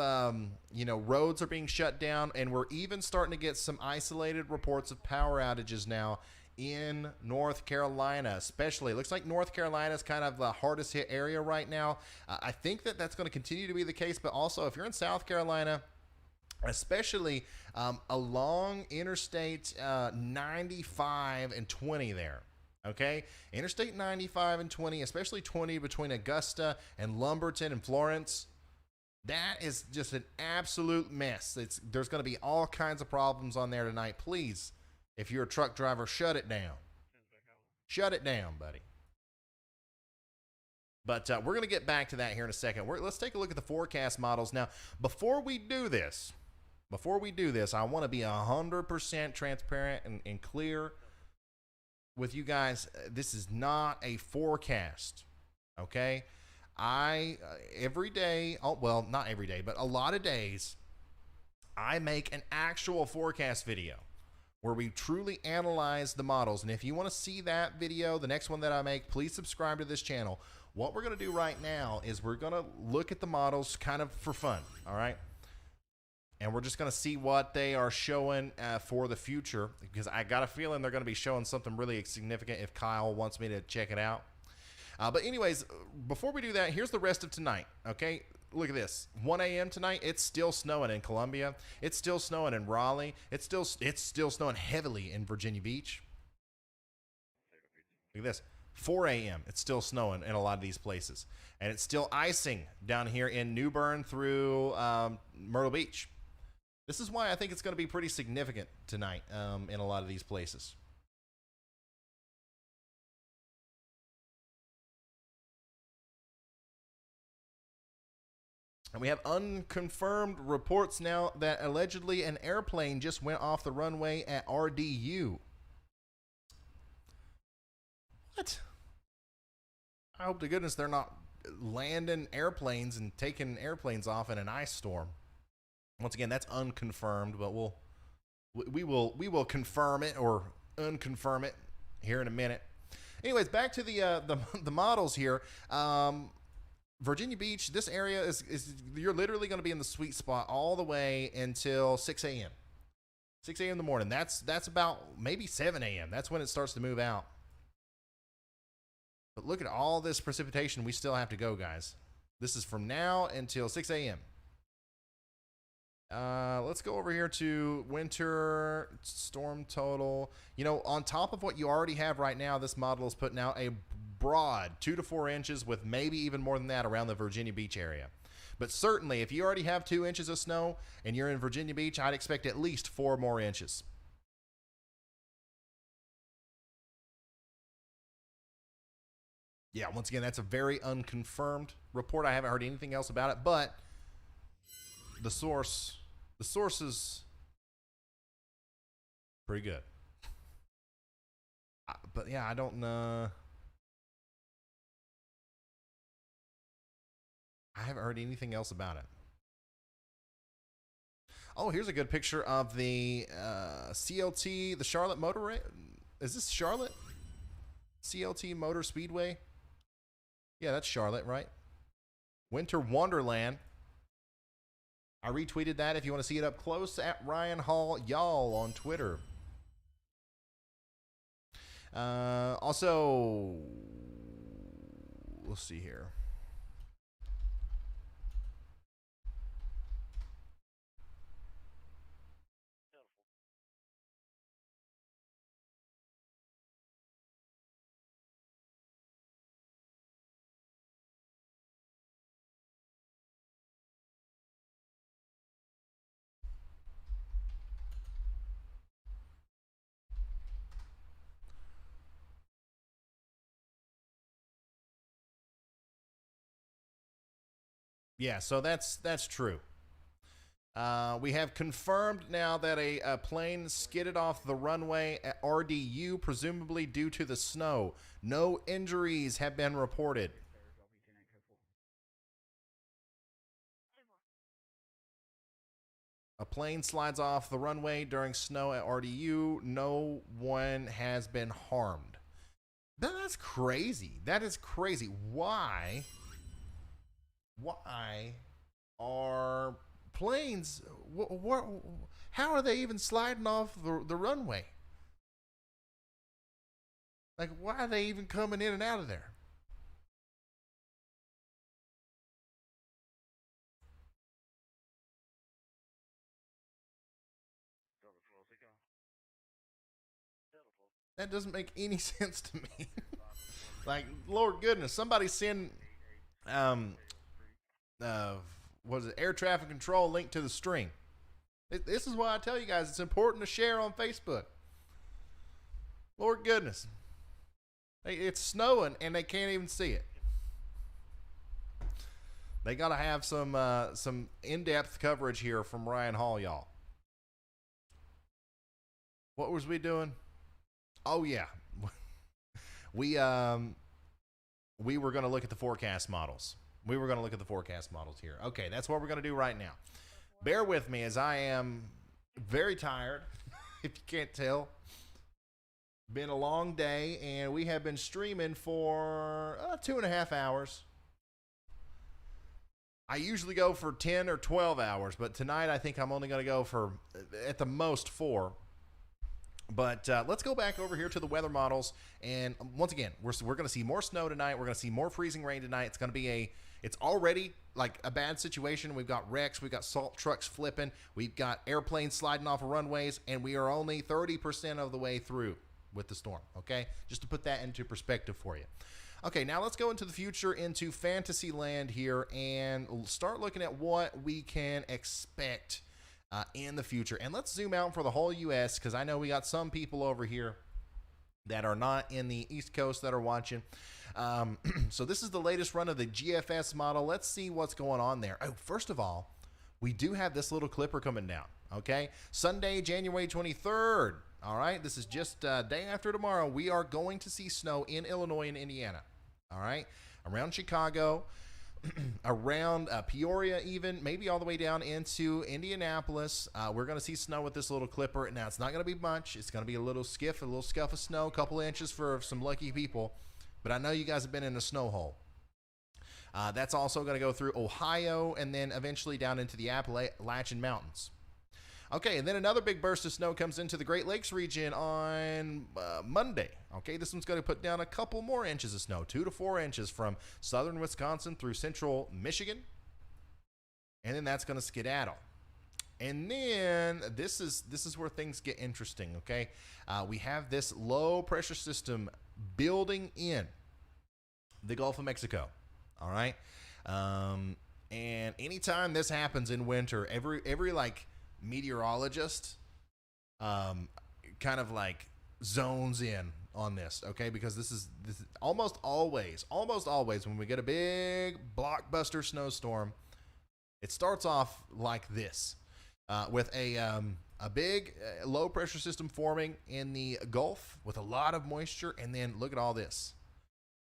roads are being shut down, and we're even starting to get some isolated reports of power outages now in North Carolina, especially. It looks like North Carolina is kind of the hardest hit area right now. I think that that's going to continue to be the case, but also if you're in South Carolina, especially along Interstate 95 and 20 there, okay? Interstate 95 and 20, especially 20 between Augusta and Lumberton and Florence, that is just an absolute mess. There's going to be all kinds of problems on there tonight. Please, if you're a truck driver, shut it down. Shut it down, buddy. But we're going to get back to that here in a second. Let's take a look at the forecast models. Now, before we do this, I want to be 100% transparent and clear with you guys. This is not a forecast, okay? Every day, well, not every day, but a lot of days, I make an actual forecast video where we truly analyze the models. And if you want to see that video, the next one that I make, please subscribe to this channel. What we're going to do right now is we're going to look at the models kind of for fun, all right? And we're just going to see what they are showing for the future, because I got a feeling they're going to be showing something really significant if Kyle wants me to check it out. But anyways, before we do that, here's the rest of tonight, okay? Look at this. 1 a.m. tonight, it's still snowing in Columbia. It's still snowing in Raleigh. It's still snowing heavily in Virginia Beach. Look at this. 4 a.m. It's still snowing in a lot of these places. And it's still icing down here in New Bern through Myrtle Beach. This is why I think it's going to be pretty significant tonight in a lot of these places. And we have unconfirmed reports now that allegedly an airplane just went off the runway at RDU. What? I hope to goodness they're not landing airplanes and taking airplanes off in an ice storm. Once again, that's unconfirmed, but we will confirm it or unconfirm it here in a minute. Anyways, back to the models here. Virginia Beach, this area is you're literally going to be in the sweet spot all the way until 6 a.m. 6 a.m. in the morning. That's about maybe 7 a.m. That's when it starts to move out. But look at all this precipitation we still have to go, guys. This is from now until 6 a.m. Let's go over here to winter storm total. You know, on top of what you already have right now, this model is putting out a broad 2 to 4 inches with maybe even more than that around the Virginia Beach area. But certainly, if you already have 2 inches of snow and you're in Virginia Beach, I'd expect at least 4 more inches. Yeah, once again, that's a very unconfirmed report. I haven't heard anything else about it, but the source is pretty good. But yeah, I don't know. I haven't heard anything else about it. Oh, here's a good picture of the CLT, the Charlotte Motor. Is this Charlotte? CLT Motor Speedway? Yeah, that's Charlotte, right? Winter Wonderland. I retweeted that if you want to see it up close at Ryan Hall Y'all on Twitter. Also, let's see here. Yeah, so that's true. We have confirmed now that a plane skidded off the runway at RDU, presumably due to the snow. No injuries have been reported. A plane slides off the runway during snow at RDU. No one has been harmed. That's crazy. That is crazy. Why are planes, how are they even sliding off the runway? Like, why are they even coming in and out of there? That doesn't make any sense to me. Like, Lord goodness, somebody send what is it, air traffic control link to the stream. This is why I tell you guys it's important to share on Facebook. Lord goodness, it's snowing and they can't even see it. They got to have some in-depth coverage here from Ryan Hall, y'all. What was we doing? Oh yeah, we were going to look at the forecast models. We were going to look at the forecast models here. Okay, that's what we're going to do right now. Bear with me as I am very tired, if you can't tell. Been a long day, and we have been streaming for 2.5 hours. I usually go for 10 or 12 hours, but tonight I think I'm only going to go for, at the most, 4. But let's go back over here to the weather models. And once again, we're going to see more snow tonight. We're going to see more freezing rain tonight. It's going to be it's already like a bad situation. We've got wrecks. We've got salt trucks flipping. We've got airplanes sliding off of runways. And we are only 30% of the way through with the storm. Okay? Just to put that into perspective for you. Okay, now let's go into the future, into fantasy land here, and start looking at what we can expect in the future. And let's zoom out for the whole U.S. because I know we got some people over here that are not in the East Coast that are watching. So this is the latest run of the GFS model. Let's see what's going on there. Oh, first of all, we do have this little clipper coming down. Okay, Sunday, January 23rd. All right, this is just day after tomorrow. We are going to see snow in Illinois and Indiana. All right, around Chicago, around Peoria, even maybe all the way down into Indianapolis. We're going to see snow with this little clipper. Now, it's not going to be much. It's going to be a little scuff of snow, a couple inches for some lucky people. But I know you guys have been in a snow hole. That's also going to go through Ohio and then eventually down into the Appalachian Mountains. Okay, and then another big burst of snow comes into the Great Lakes region on Monday. Okay, this one's going to put down a couple more inches of snow, 2 to 4 inches from southern Wisconsin through central Michigan. And then that's going to skedaddle. And then this is where things get interesting, okay? We have this low pressure system building in the Gulf of Mexico, all right? And anytime this happens in winter, every like meteorologist kind of like zones in on this, okay? Because this is almost always when we get a big blockbuster snowstorm, it starts off like this, with a big low pressure system forming in the Gulf with a lot of moisture. And then look at all this.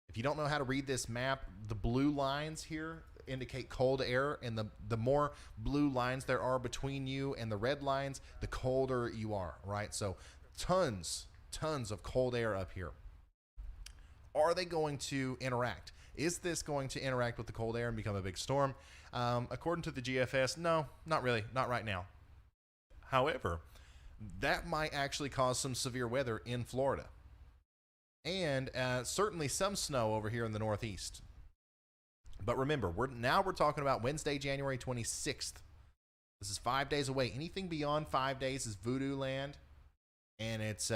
If you don't know how to read this map, the blue lines here indicate cold air, and the more blue lines there are between you and the red lines, the colder you are, right? So tons of cold air up here. Are they going to interact? Is this going to interact with the cold air and become a big storm? According to the GFS, no, not really, not right now. However, that might actually cause some severe weather in Florida, and certainly some snow over here in the Northeast. But remember, we're talking about Wednesday, January 26th. This is 5 days away. Anything beyond 5 days is voodoo land, and it's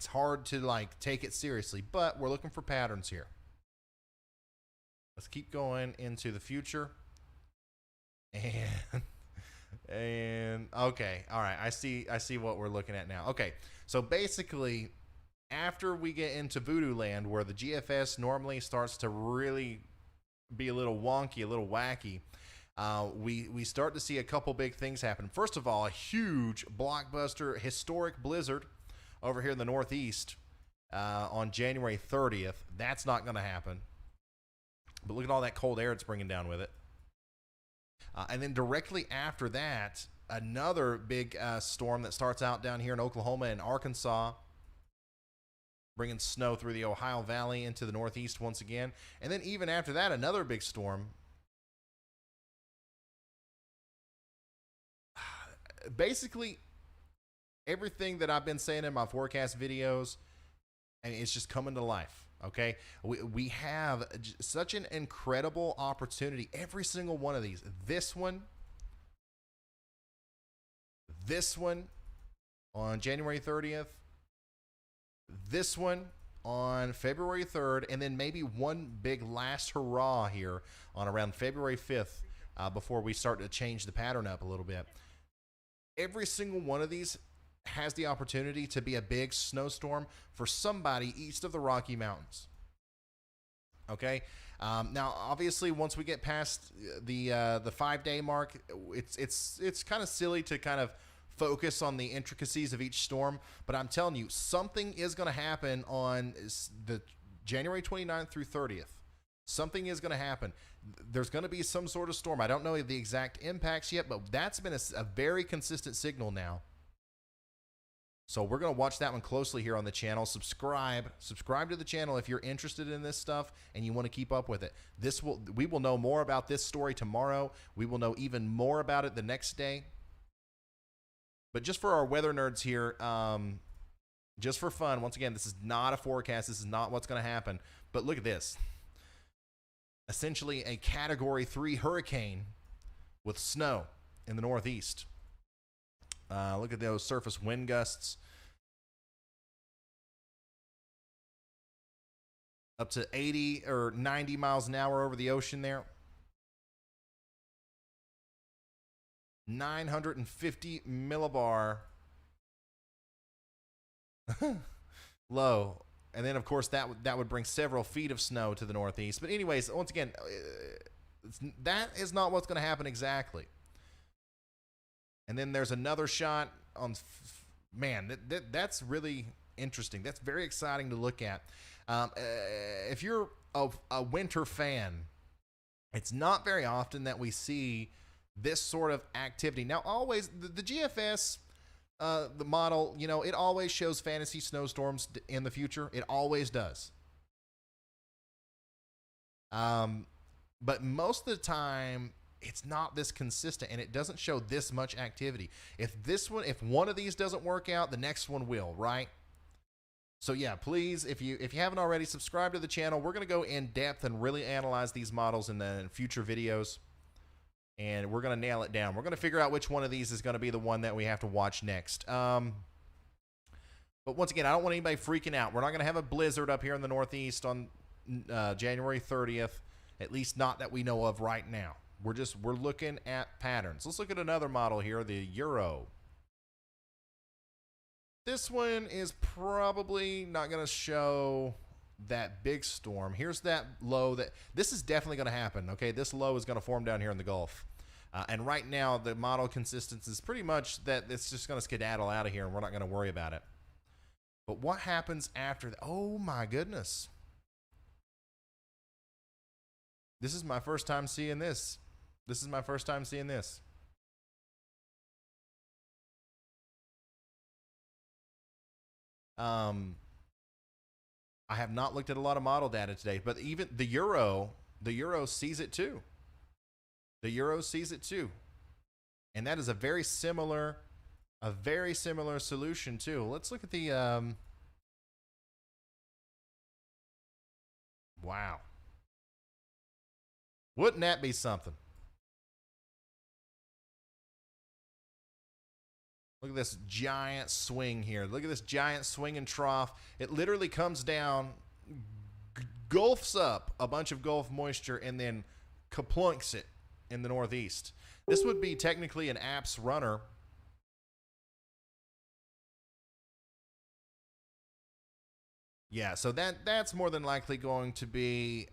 hard to like take it seriously. But we're looking for patterns here. Let's keep going into the future. And okay, all right. I see what we're looking at now. Okay, so basically, after we get into voodoo land, where the GFS normally starts to really be a little wonky, a little wacky, we start to see a couple big things happen. First of all, a huge blockbuster historic blizzard over here in the Northeast on January 30th. That's not going to happen. But look at all that cold air it's bringing down with it. And then directly after that, another big storm that starts out down here in Oklahoma and Arkansas, bringing snow through the Ohio Valley into the Northeast once again. And then even after that, another big storm. Basically, everything that I've been saying in my forecast videos, and it's just coming to life, okay? We have such an incredible opportunity. Every single one of these. This one on January 30th, this one on February 3rd, and then maybe one big last hurrah here on around February 5th before we start to change the pattern up a little bit. Every single one of these has the opportunity to be a big snowstorm for somebody east of the Rocky Mountains. Okay? Now, obviously, once we get past the 5-day mark, it's kind of silly to kind of focus on the intricacies of each storm, but I'm telling you, something is going to happen on the January 29th through 30th. Something is going to happen. There's going to be some sort of storm. I don't know the exact impacts yet, but that's been a very consistent signal now. So we're going to watch that one closely here on the channel. Subscribe to the channel if you're interested in this stuff and you want to keep up with it. We will know more about this story tomorrow. We will know even more about it the next day. But just for our weather nerds here, just for fun, once again, this is not a forecast. This is not what's going to happen. But look at this. Essentially a Category 3 hurricane with snow in the Northeast. Look at those surface wind gusts. Up to 80 or 90 miles an hour over the ocean there. 950 millibar low. And then, of course, that would bring several feet of snow to the Northeast. But anyways, once again, that is not what's going to happen exactly. And then there's another shot on, man, that's really interesting. That's very exciting to look at. If you're a winter fan, it's not very often that we see this sort of activity. Now, always, the GFS, the model, it always shows fantasy snowstorms in the future. It always does. But most of the time, it's not this consistent, and it doesn't show this much activity. If one of these doesn't work out, the next one will, right? So yeah, please, if you haven't already, subscribe to the channel. We're going to go in depth and really analyze these models in the future videos, and we're going to nail it down. We're going to figure out which one of these is going to be the one that we have to watch next. But once again, I don't want anybody freaking out. We're not going to have a blizzard up here in the Northeast on January 30th. At least not that we know of right now. We're looking at patterns. Let's look at another model here, the Euro. This one is probably not going to show that big storm. Here's that low. This is definitely going to happen. Okay, this low is going to form down here in the Gulf. And right now, the model consistency is pretty much that it's just going to skedaddle out of here, and we're not going to worry about it. But what happens after that? Oh, my goodness. This is my first time seeing this. This is my first time seeing this. I have not looked at a lot of model data today, but even the Euro sees it too. The Euro sees it too. And that is a very similar solution too. Let's look at the wow. Wouldn't that be something? Look at this giant swing here. Look at this giant swing and trough. It literally comes down, gulfs up a bunch of Gulf moisture, and then kaplunks it in the northeast. This would be technically an apps runner. Yeah, so that's more than likely going to be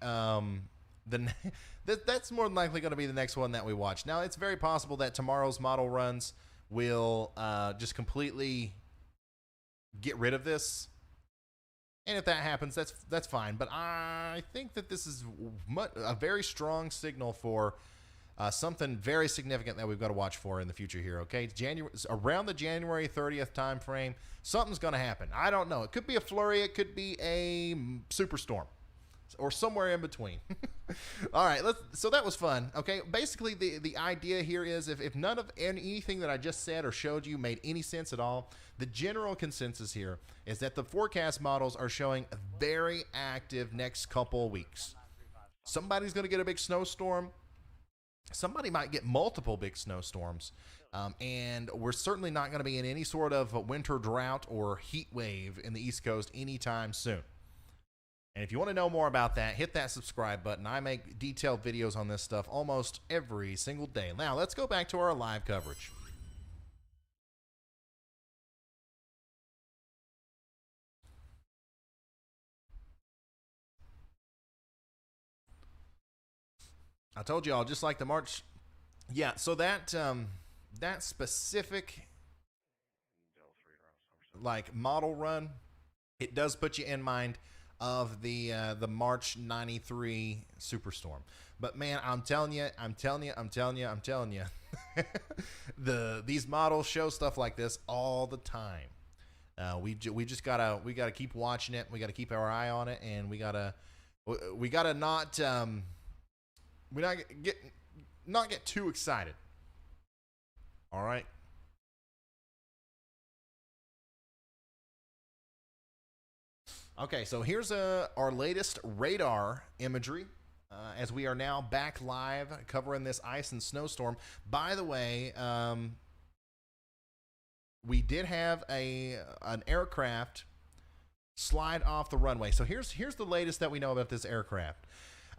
that's more than likely going to be the next one that we watch. Now, it's very possible that tomorrow's model runs will just completely get rid of this, and if that happens, that's fine. But I think that this is a very strong signal for something very significant that we've got to watch for in the future here. Okay, around the January 30th time frame, something's going to happen. I don't know. It could be a flurry. It could be a superstorm, or somewhere in between. All right, so that was fun. Okay, basically the idea here is if none of anything that I just said or showed you made any sense at all, the general consensus here is that the forecast models are showing a very active next couple of weeks. Somebody's going to get a big snowstorm. Somebody might get multiple big snowstorms. And we're certainly not going to be in any sort of a winter drought or heat wave in the East Coast anytime soon. And if you want to know more about that, hit that subscribe button. I make detailed videos on this stuff almost every single day. Now, let's go back to our live coverage. I told you all, just like the March. Yeah, so that specific like model run, it does put you in mind of the March 93 superstorm. But man, I'm telling you, these models show stuff like this all the time. We gotta keep watching it. We gotta keep our eye on it, and we gotta not get too excited. All right. Okay, so here's our latest radar imagery as we are now back live covering this ice and snowstorm. By the way, we did have an aircraft slide off the runway. So here's the latest that we know about this aircraft.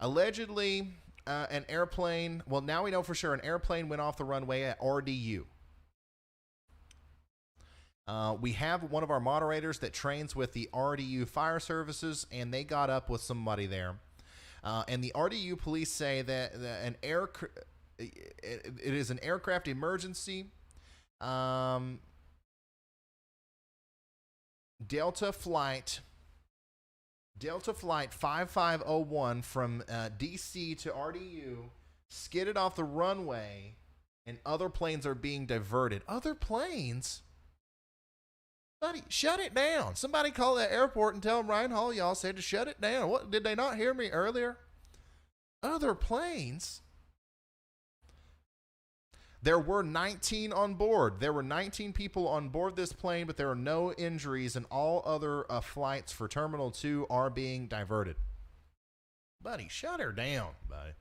Allegedly, an airplane, well, now we know for sure an airplane went off the runway at RDU. We have one of our moderators that trains with the RDU fire services, and they got up with somebody there. And the RDU police say that it is an aircraft emergency. Delta flight 5501 from DC to RDU skidded off the runway, and other planes are being diverted. Other planes? Buddy, shut it down. Somebody call that airport and tell them Ryan Hall y'all said to shut it down. What, did they not hear me earlier? Other planes? There were 19 on board. There were 19 people on board this plane, but there are no injuries, and all other flights for Terminal 2 are being diverted. Buddy, shut her down, buddy.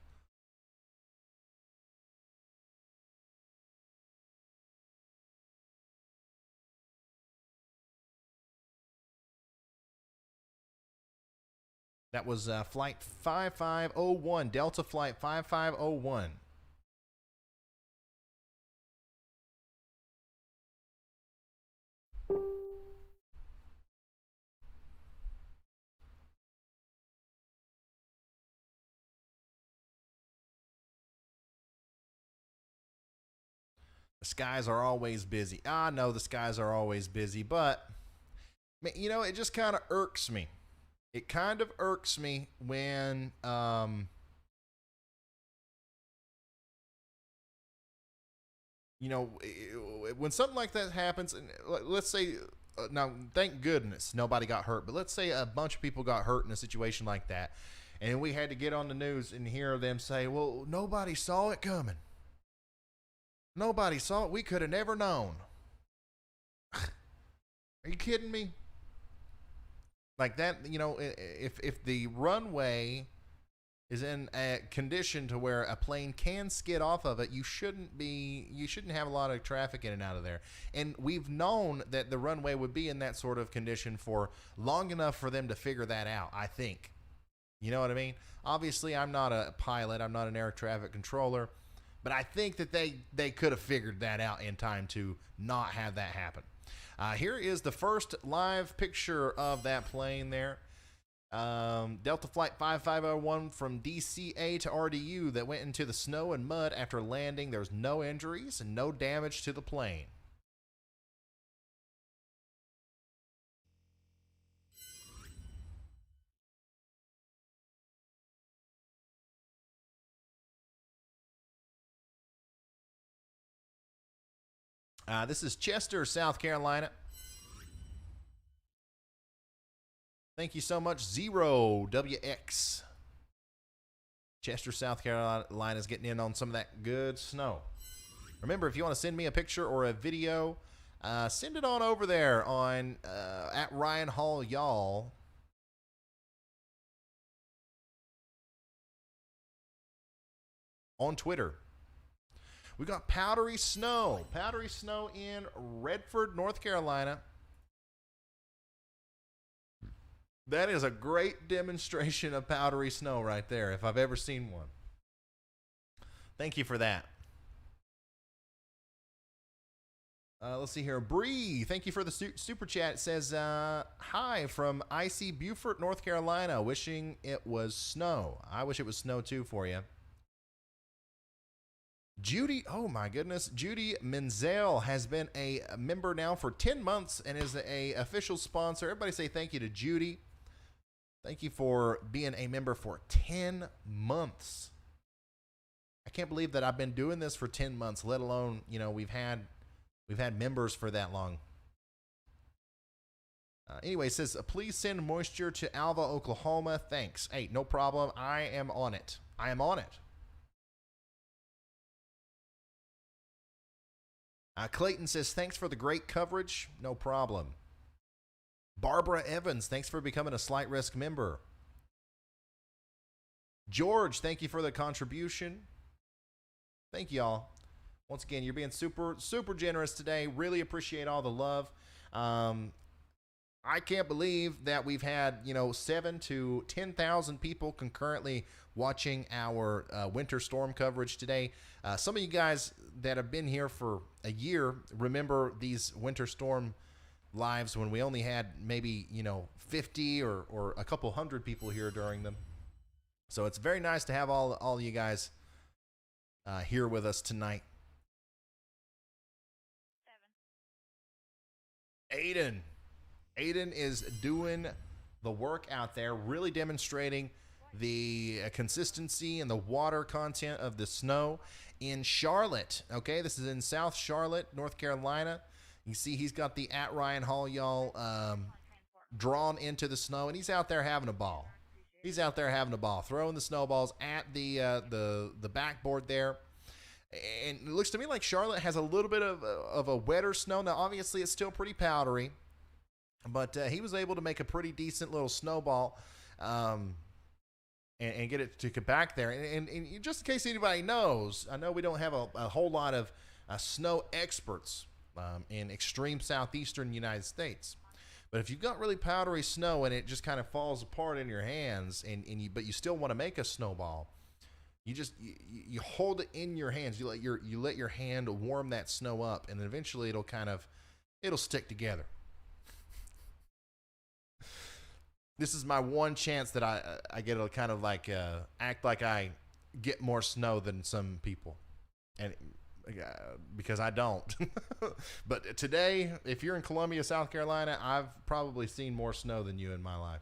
That was flight 5501, Delta flight 5501. The skies are always busy. I know the skies are always busy, but you know, it just kind of irks me. It kind of irks me when you know, when something like that happens, and let's say now, thank goodness nobody got hurt, but let's say a bunch of people got hurt in a situation like that, and we had to get on the news and hear them say, well, nobody saw it coming. Nobody saw it. We could have never known. Are you kidding me? Like that, you know, if the runway is in a condition to where a plane can skid off of it, you shouldn't have a lot of traffic in and out of there. And we've known that the runway would be in that sort of condition for long enough for them to figure that out, I think. You know what I mean? Obviously, I'm not a pilot. I'm not an air traffic controller. But I think that they could have figured that out in time to not have that happen. Here is the first live picture of that plane there. Delta Flight 5501 from DCA to RDU that went into the snow and mud after landing. There's no injuries and no damage to the plane. This is Chester, South Carolina. Thank you so much, Zero WX. Chester, South Carolina is getting in on some of that good snow. Remember, if you want to send me a picture or a video, send it on over there on at Ryan Hall Y'all. On Twitter. We got powdery snow in Redford, North Carolina. That is a great demonstration of powdery snow right there, if I've ever seen one. Thank you for that. Let's see here. Bree, thank you for the super chat. It says, hi from icy Beaufort, North Carolina. Wishing it was snow. I wish it was snow too for you. Judy, oh my goodness, Judy Menzel has been a member now for 10 months and is a official sponsor. Everybody say thank you to Judy. Thank you for being a member for 10 months. I can't believe that I've been doing this for 10 months, let alone, you know, we've had members for that long. Anyway, it says, please send moisture to Alva, Oklahoma. Thanks. Hey, no problem. I am on it. Clayton says, thanks for the great coverage. No problem. Barbara Evans, thanks for becoming a Slight Risk member. George, thank you for the contribution. Thank you all. Once again, you're being super, super generous today. Really appreciate all the love. I can't believe that we've had, 7,000 to 10,000 people concurrently watching our winter storm coverage today. Some of you guys that have been here for a year remember these winter storm lives when we only had maybe, 50 or a couple hundred people here during them. So it's very nice to have all you guys here with us tonight. 7. Aiden is doing the work out there, really demonstrating the consistency and the water content of the snow in Charlotte. Okay, this is in South Charlotte, North Carolina. You see he's got the at Ryan Hall Y'all drawn into the snow, and he's out there having a ball. Throwing the snowballs at the backboard there. And it looks to me like Charlotte has a little bit of a wetter snow. Now, obviously, it's still pretty powdery. But he was able to make a pretty decent little snowball and get it to get back there. And just in case anybody knows, I know we don't have a whole lot of snow experts in extreme southeastern United States. But if you've got really powdery snow and it just kind of falls apart in your hands, but you still want to make a snowball, you hold it in your hands. You let your hand warm that snow up, and then eventually it'll stick together. This is my one chance that I get to kind of like act like I get more snow than some people, and because I don't. But today, if you're in Columbia, South Carolina, I've probably seen more snow than you in my life.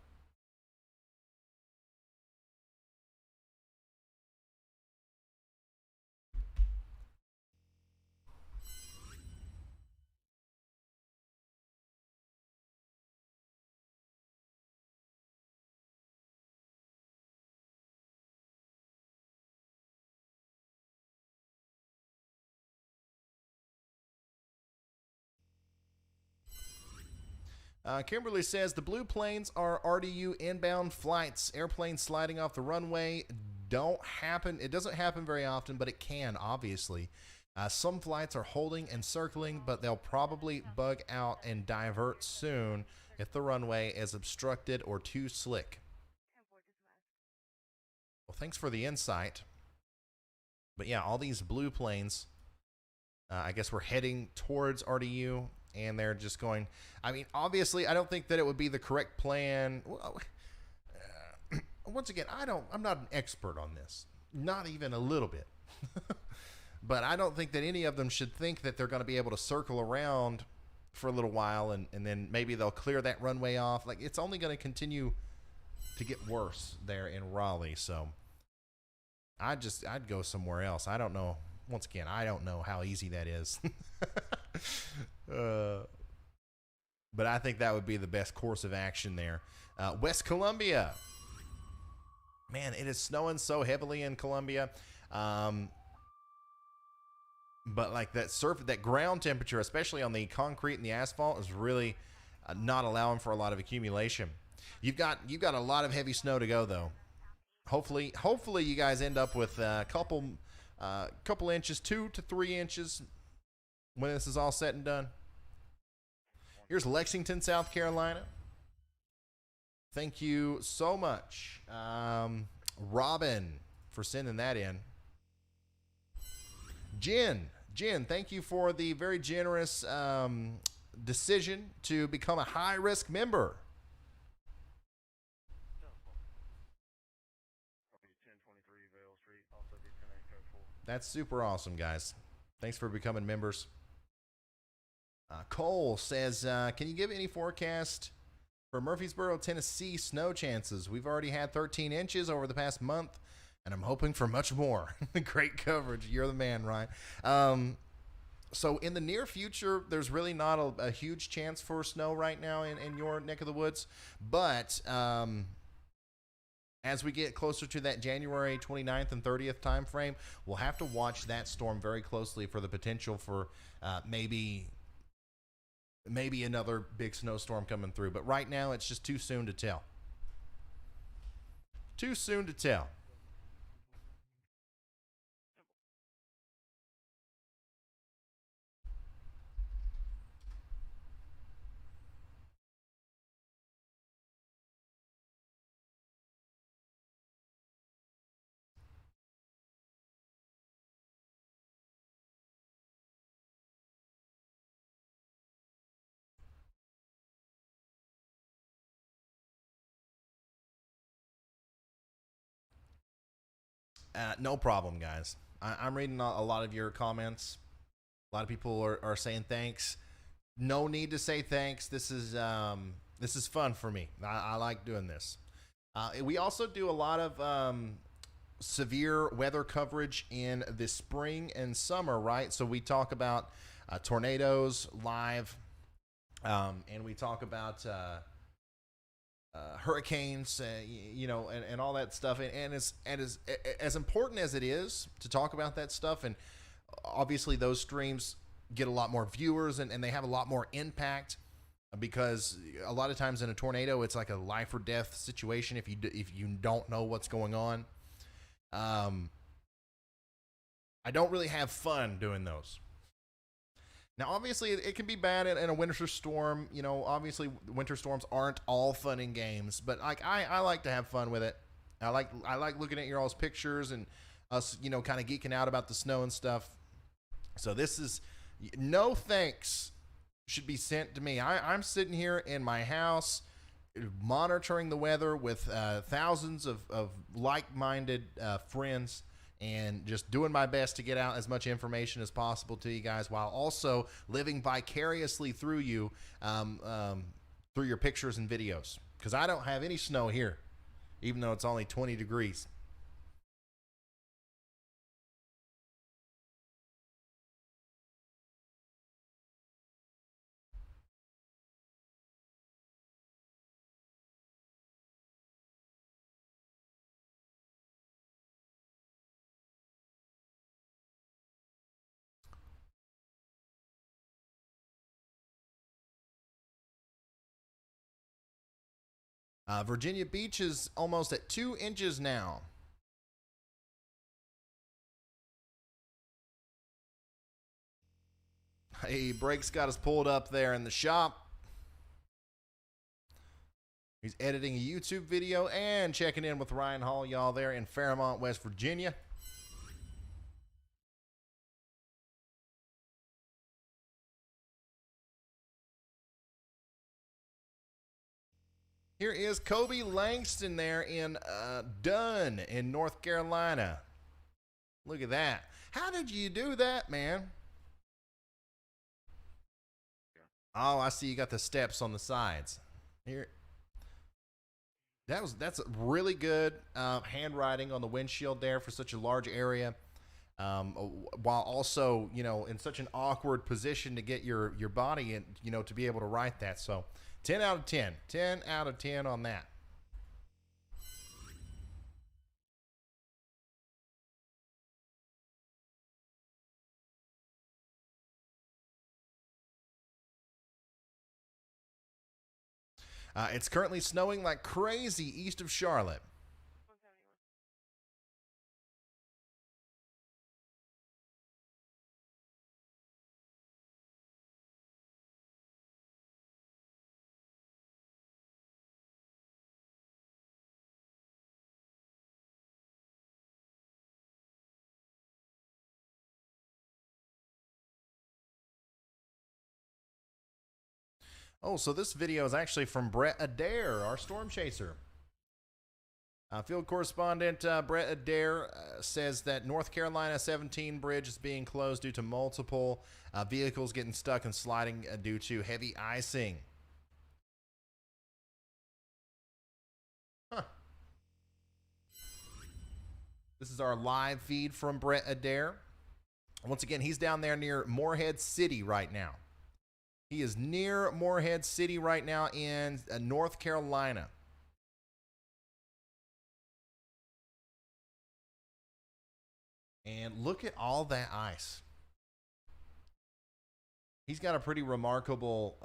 Kimberly says the blue planes are RDU inbound flights. Airplanes sliding off the runway don't happen. It doesn't happen very often, but it can, obviously. Some flights are holding and circling, but they'll probably bug out and divert soon if the runway is obstructed or too slick. Well, thanks for the insight. But yeah, all these blue planes, I guess we're heading towards RDU. And they're just going, I mean, obviously, I don't think that it would be the correct plan. Well, once again, I'm not an expert on this. Not even a little bit. But I don't think that any of them should think that they're going to be able to circle around for a little while and then maybe they'll clear that runway off. Like, it's only going to continue to get worse there in Raleigh. So I'd go somewhere else. I don't know. Once again, I don't know how easy that is. But I think that would be the best course of action there. West Columbia. Man, it is snowing so heavily in Columbia. But like that ground temperature, especially on the concrete and the asphalt, is really not allowing for a lot of accumulation. You've got a lot of heavy snow to go, though. Hopefully you guys end up with a couple inches, 2 to 3 inches when this is all said and done. Here's Lexington, South Carolina. Thank you so much, Robin, for sending that in. Jen, thank you for the very generous decision to become a high-risk member. That's super awesome, guys. Thanks for becoming members. Cole says, can you give any forecast for Murfreesboro, Tennessee snow chances? We've already had 13 inches over the past month, and I'm hoping for much more. Great coverage. You're the man, Ryan. So in the near future, there's really not a huge chance for snow right now in your neck of the woods. But as we get closer to that January 29th and 30th time frame, we'll have to watch that storm very closely for the potential for maybe another big snowstorm coming through. But right now, it's just too soon to tell. Too soon to tell. No problem, guys. I'm reading a lot of your comments. A lot of people are saying thanks. No need to say thanks. This is fun for me. I like doing this. We also do a lot of severe weather coverage in the spring and summer, right? So we talk about tornadoes live, and we talk about hurricanes, and all that stuff. And as important as it is to talk about that stuff, and obviously those streams get a lot more viewers and they have a lot more impact, because a lot of times in a tornado, it's like a life or death situation if you don't know what's going on. I don't really have fun doing those. Now, obviously, it can be bad in a winter storm. You know, obviously, winter storms aren't all fun and games, but like I like to have fun with it. I like looking at your all's pictures and us, you know, kind of geeking out about the snow and stuff. So this is no thanks should be sent to me. I'm sitting here in my house monitoring the weather with thousands of like-minded friends, and just doing my best to get out as much information as possible to you guys, while also living vicariously through you, through your pictures and videos. Because I don't have any snow here, even though it's only 20 degrees. Virginia Beach is almost at 2 inches now. Hey, Break's got us pulled up there in the shop. He's editing a YouTube video and checking in with Ryan Hall, y'all, there in Fairmont, West Virginia. Here is Kobe Langston there in Dunn in North Carolina. Look at that. How did you do that, man? Oh, I see you got the steps on the sides. Here. That's really good handwriting on the windshield there for such a large area. While also, you know, in such an awkward position to get your body in, you know, to be able to write that. So 10 out of 10. 10 out of 10 on that. It's currently snowing like crazy east of Charlotte. Oh, so this video is actually from Brett Adair, our storm chaser. Field correspondent Brett Adair says that North Carolina 17 bridge is being closed due to multiple vehicles getting stuck and sliding due to heavy icing. Huh. This is our live feed from Brett Adair. Once again, he's down there near Morehead City right now. He is near Morehead City right now in North Carolina. And look at all that ice. He's got a pretty remarkable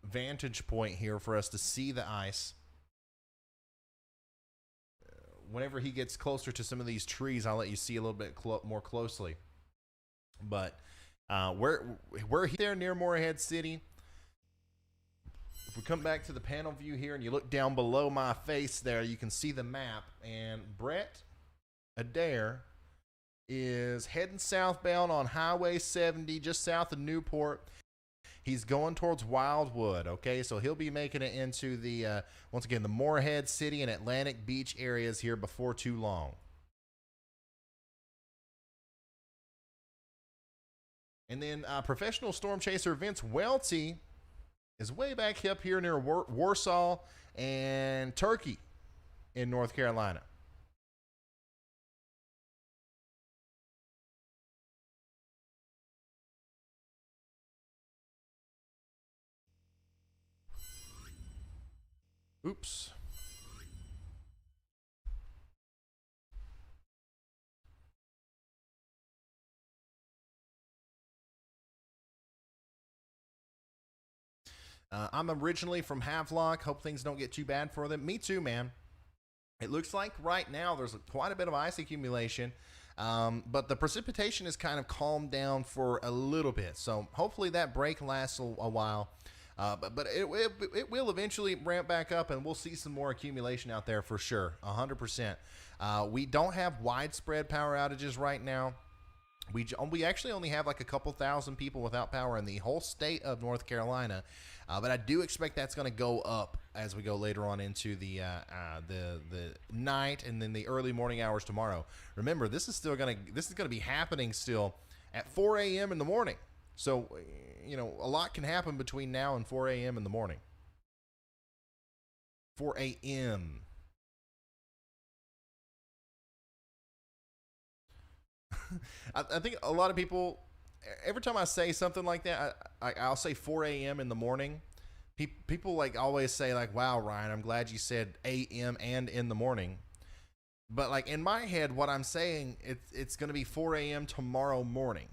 vantage point here for us to see the ice. Whenever he gets closer to some of these trees, I'll let you see a little bit more closely. But we're here near Morehead City. If we come back to the panel view here and you look down below my face there, you can see the map. And Brett Adair is heading southbound on Highway 70, just south of Newport. He's going towards Wildwood, okay? So he'll be making it into the, once again, the Morehead City and Atlantic Beach areas here before too long. And then professional storm chaser Vince Welty is way back up here near Warsaw and Turkey in North Carolina. Oops. I'm originally from Havelock. Hope things don't get too bad for them. Me too, man. It looks like right now there's quite a bit of ice accumulation But the precipitation is kind of calmed down for a little bit. So hopefully that break lasts a while. But it will eventually ramp back up, and we'll see some more accumulation out there for sure, 100%. We don't have widespread power outages right now. We actually only have like a couple thousand people without power in the whole state of North Carolina, but I do expect that's going to go up as we go later on into the night and then the early morning hours tomorrow. Remember, this is going to be happening still at 4 a.m. in the morning. So, you know, a lot can happen between now and 4 a.m. in the morning. 4 a.m. I think a lot of people, every time I say something like that, I'll say 4 a.m. in the morning. People like always say like, wow, Ryan, I'm glad you said a.m. and in the morning. But like in my head, what I'm saying, it's going to be 4 a.m. tomorrow morning,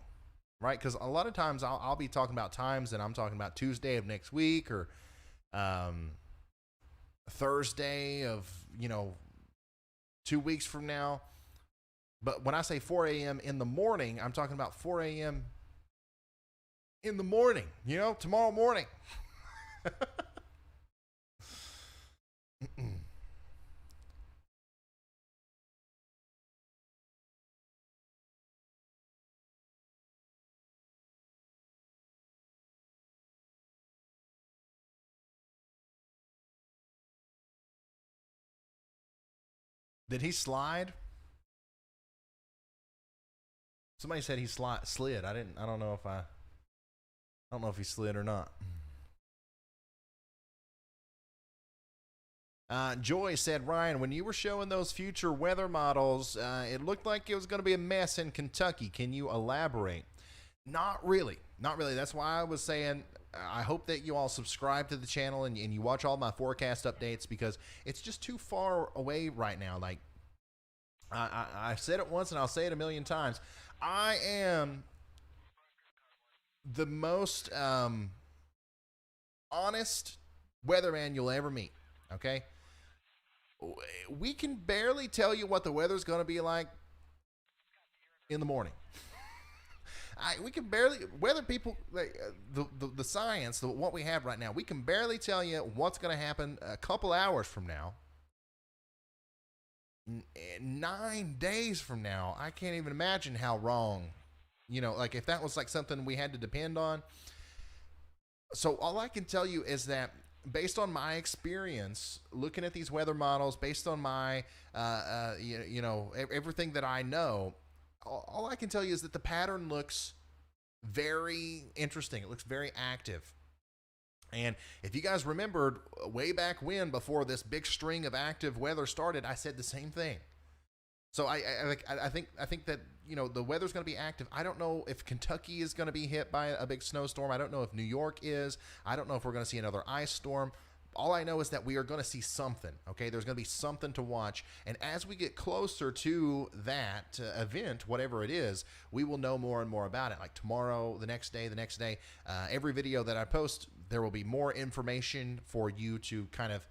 right? Because a lot of times I'll be talking about times and I'm talking about Tuesday of next week or Thursday of, 2 weeks from now. But when I say 4 a.m. in the morning, I'm talking about 4 a.m. in the morning, tomorrow morning. Did he slide? Somebody said he slid. I don't know if he slid or not. Joy said, Ryan, when you were showing those future weather models, it looked like it was going to be a mess in Kentucky. Can you elaborate? Not really. That's why I was saying I hope that you all subscribe to the channel and you watch all my forecast updates, because it's just too far away right now. Like I've said it once and I'll say it a million times. I am the most honest weatherman you'll ever meet, okay? We can barely tell you what the weather's going to be like in the morning. We can barely, weather people, the science, what we have right now, we can barely tell you what's going to happen a couple hours from now. 9 days from now, I can't even imagine how wrong, like if that was like something we had to depend on. So all I can tell you is that based on my experience looking at these weather models, based on my, everything that I know, all I can tell you is that the pattern looks very interesting. It looks very active. And if you guys remembered way back when, before this big string of active weather started, I said the same thing. So I think that, the weather's going to be active. I don't know if Kentucky is going to be hit by a big snowstorm. I don't know if New York is. I don't know if we're going to see another ice storm. All I know is that we are going to see something, okay? There's going to be something to watch. And as we get closer to that event, whatever it is, we will know more and more about it. Like tomorrow, the next day, every video that I post, there will be more information for you to kind of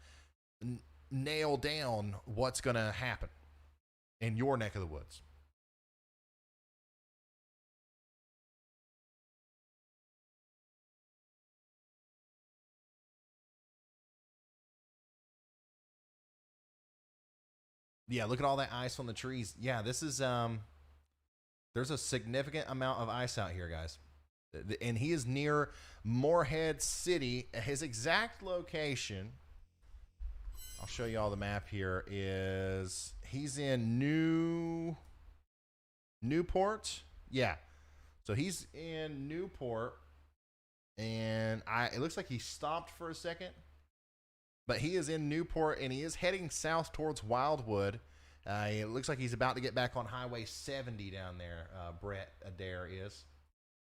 nail down what's going to happen in your neck of the woods. Yeah, look at all that ice on the trees. Yeah, this is there's a significant amount of ice out here, guys. And he is near Morehead City. His exact location, I'll show you all the map here, is he's in Newport. Yeah. So he's in Newport, and it looks like he stopped for a second. But he is in Newport, and he is heading south towards Wildwood. It looks like he's about to get back on Highway 70 down there, Brett Adair is.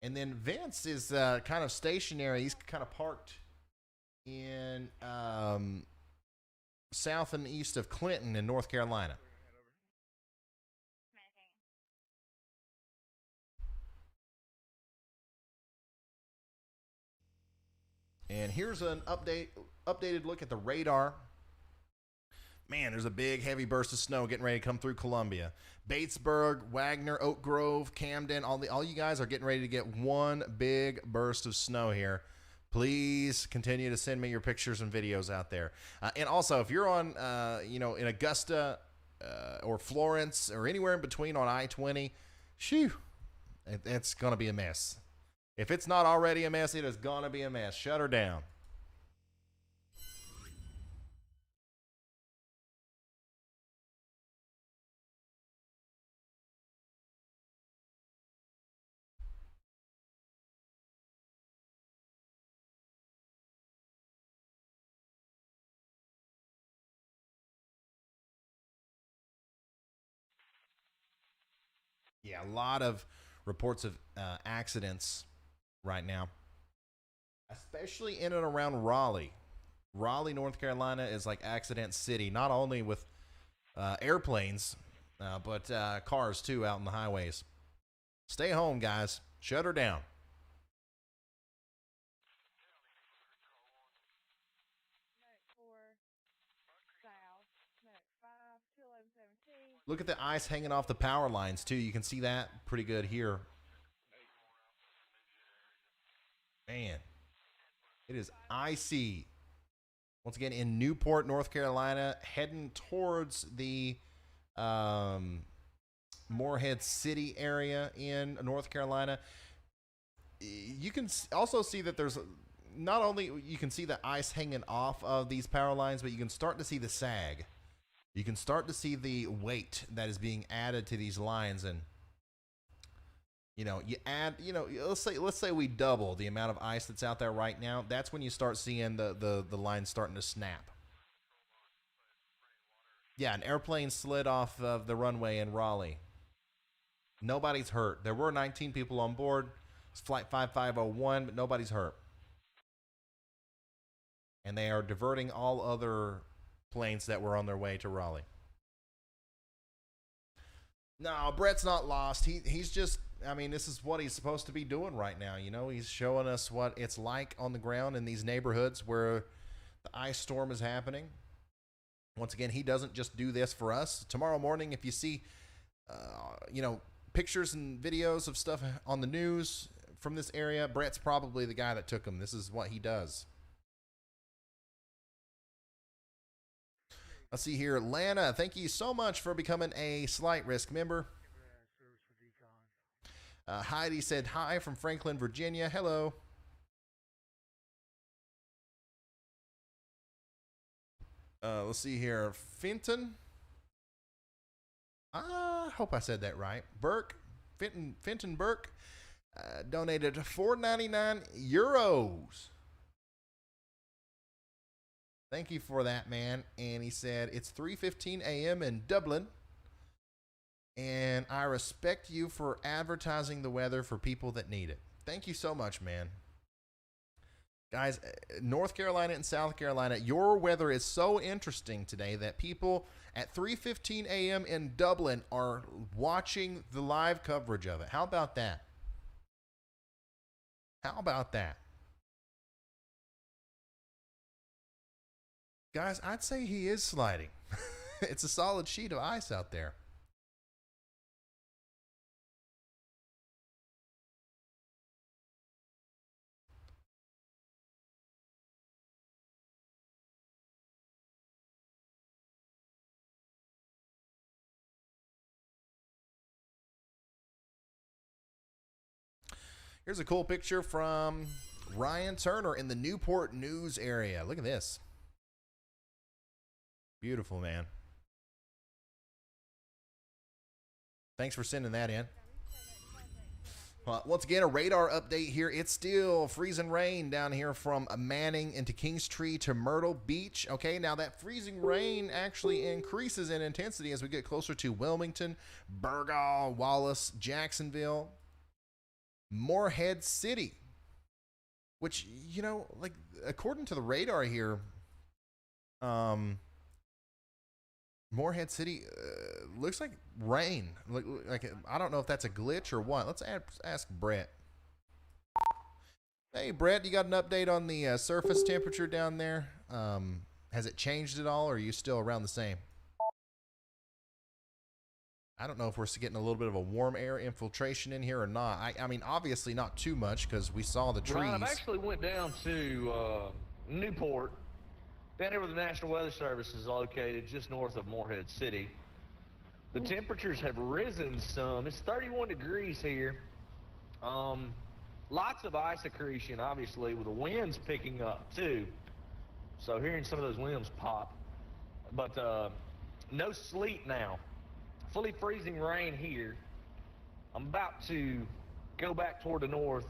And then Vince is kind of stationary. He's kind of parked in south and east of Clinton in North Carolina. And here's an updated look at the radar. Man, there's a big, heavy burst of snow getting ready to come through Columbia. Batesburg, Wagner, Oak Grove, Camden, all you guys are getting ready to get one big burst of snow here. Please continue to send me your pictures and videos out there. And also, if you're on, in Augusta or Florence or anywhere in between on I-20, it's going to be a mess. If it's not already a mess, it is going to be a mess. Shut her down. Yeah, a lot of reports of accidents right now, especially in and around Raleigh. Raleigh, North Carolina is like accident city, not only with airplanes, but cars too out on the highways. Stay home, guys. Shut her down. Look at the ice hanging off the power lines, too. You can see that pretty good here. Man, it is icy. Once again, in Newport, North Carolina, heading towards the Morehead City area in North Carolina. You can also see that there's not only you can see the ice hanging off of these power lines, but you can start to see the sag. You can start to see the weight that is being added to these lines, and you add, let's say we double the amount of ice that's out there right now. That's when you start seeing the lines starting to snap. Yeah, an airplane slid off of the runway in Raleigh. Nobody's hurt. There were 19 people on board. It's Flight 5501, but nobody's hurt. And they are diverting all other planes that were on their way to Raleigh. No, Brett's not lost. He's just, this is what he's supposed to be doing right now. He's showing us what it's like on the ground in these neighborhoods where the ice storm is happening. Once again, he doesn't just do this for us. Tomorrow morning, if you see, pictures and videos of stuff on the news from this area, Brett's probably the guy that took them. This is what he does. Let's see here. Lana, thank you so much for becoming a Slight Risk member. Heidi said hi from Franklin, Virginia. Hello. Let's see here. Fenton. I hope I said that right. Burke. Fenton Burke donated €4.99. Thank you for that, man. And he said, it's 3:15 a.m. in Dublin. And I respect you for advertising the weather for people that need it. Thank you so much, man. Guys, North Carolina and South Carolina, your weather is so interesting today that people at 3:15 a.m. in Dublin are watching the live coverage of it. How about that? How about that? Guys, I'd say he is sliding. It's a solid sheet of ice out there. Here's a cool picture from Ryan Turner in the Newport News area. Look at this. Beautiful, man. Thanks for sending that in. Once again, a radar update here. It's still freezing rain down here from Manning into Kingstree to Myrtle Beach. Okay, now that freezing rain actually increases in intensity as we get closer to Wilmington, Burgaw, Wallace, Jacksonville, Morehead City, which, according to the radar here, Morehead City looks like rain. Like I don't know if that's a glitch or what. Let's ask Brett. Hey, Brett, you got an update on the surface temperature down there? Has it changed at all, or are you still around the same? I don't know if we're getting a little bit of a warm air infiltration in here or not. I mean, obviously not too much because we saw the trees. Brian, I've actually went down to Newport, down there where the National Weather Service is located, just north of Morehead City. The temperatures have risen some. It's 31 degrees here. Lots of ice accretion, obviously, with the winds picking up, too. So hearing some of those winds pop. But no sleet now. Fully freezing rain here. I'm about to go back toward the north,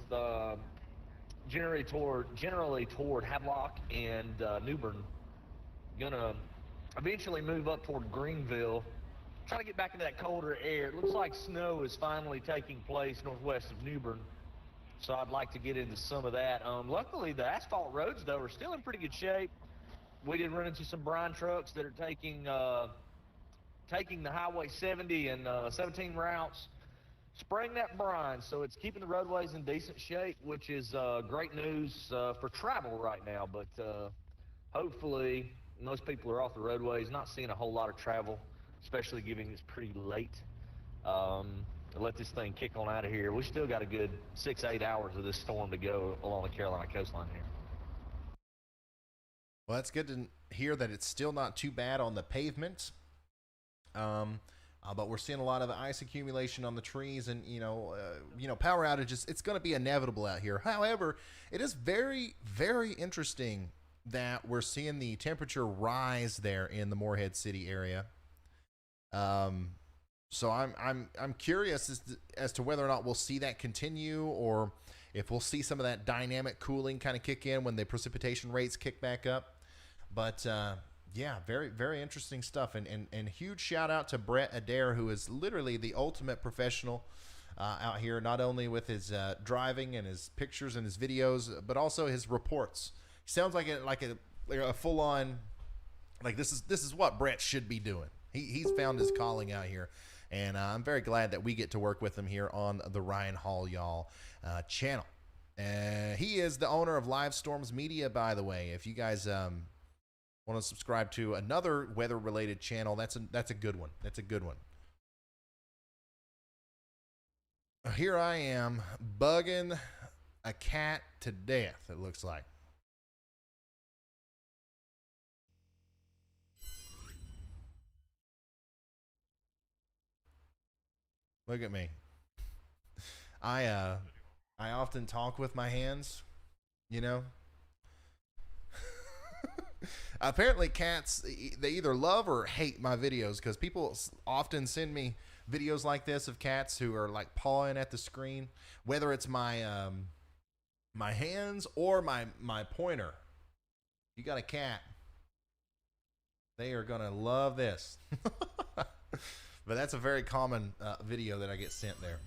generally toward Havelock and Newbern. Gonna eventually move up toward Greenville. Try to get back into that colder air. It looks like snow is finally taking place northwest of Newbern. So I'd like to get into some of that. Luckily, the asphalt roads, though, are still in pretty good shape. We did run into some brine trucks that are taking the Highway 70 and 17 routes, spraying that brine. So it's keeping the roadways in decent shape, which is great news for travel right now. But hopefully most people are off the roadways, not seeing a whole lot of travel, especially given it's pretty late. Let this thing kick on out of here. We still got a good 6-8 hours of this storm to go along the Carolina coastline here. Well, that's good to hear that it's still not too bad on the pavement. But we're seeing a lot of ice accumulation on the trees, and power outages. It's going to be inevitable out here. However, it is very, very interesting that we're seeing the temperature rise there in the Morehead City area. So I'm curious as to whether or not we'll see that continue, or if we'll see some of that dynamic cooling kind of kick in when the precipitation rates kick back up. But yeah, very, very interesting stuff. And huge shout out to Brett Adair, who is literally the ultimate professional out here, not only with his driving and his pictures and his videos, but also his reports. He sounds like a full on, like this is what Brett should be doing. He's found his calling out here. And I'm very glad that we get to work with him here on the Ryan Hall Y'all channel. He is the owner of Live Storms Media, by the way. If you guys want to subscribe to another weather-related channel, that's a good one. That's a good one. Here I am bugging a cat to death, it looks like. Look at me. I often talk with my hands, you know. Apparently cats, they either love or hate my videos, because people often send me videos like this of cats who are like pawing at the screen, whether it's my my hands or my pointer. You got a cat, they are gonna love this. But that's a very common video that I get sent there.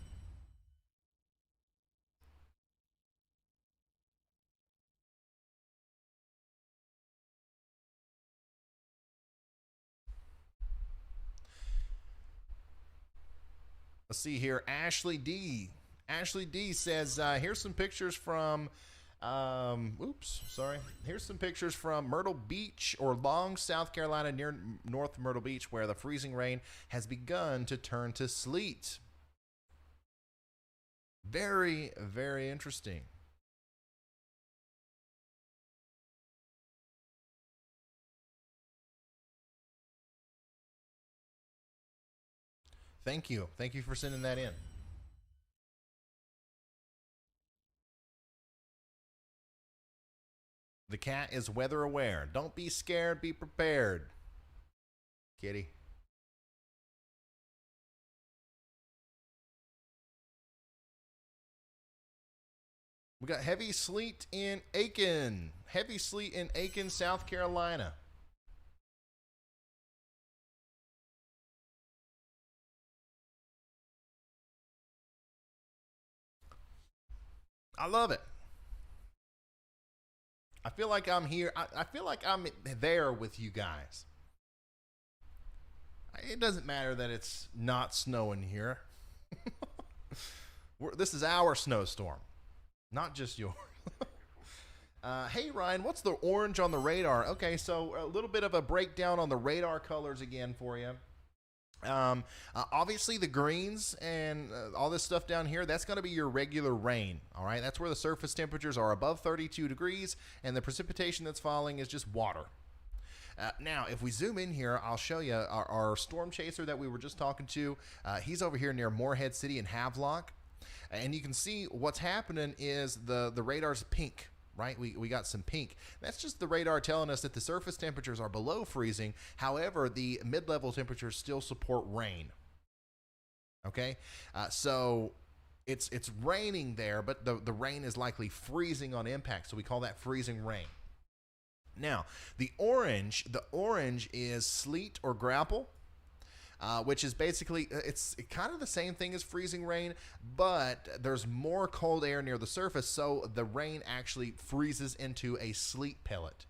Let's see here. Ashley D. Ashley D says, here's some pictures from, Here's some pictures from Myrtle Beach, or Long, South Carolina, near North Myrtle Beach, where the freezing rain has begun to turn to sleet. Very, very interesting. Thank you. Thank you for sending that in. The cat is weather aware. Don't be scared, be prepared. Kitty. We got heavy sleet in Aiken. Heavy sleet in Aiken, South Carolina. I love it. I feel like I'm here. I feel like I'm there with you guys. It doesn't matter that it's not snowing here. This is our snowstorm, not just yours. Hey, Ryan, what's the orange on the radar? Okay, so a little bit of a breakdown on the radar colors again for you. Obviously the greens and all this stuff down here, that's going to be your regular rain. All right, that's where the surface temperatures are above 32 degrees and the precipitation that's falling is just water. Now, if we zoom in here, I'll show you our storm chaser that we were just talking to. He's over here near Morehead City in Havelock, and you can see what's happening is the radar's pink. Right, we got some pink. That's just the radar telling us that the surface temperatures are below freezing. However, the mid-level temperatures still support rain. Okay, so it's raining there, but the rain is likely freezing on impact. So we call that freezing rain. Now, the orange is sleet or grapple. Which is basically, it's kind of the same thing as freezing rain, but there's more cold air near the surface, so the rain actually freezes into a sleet pellet.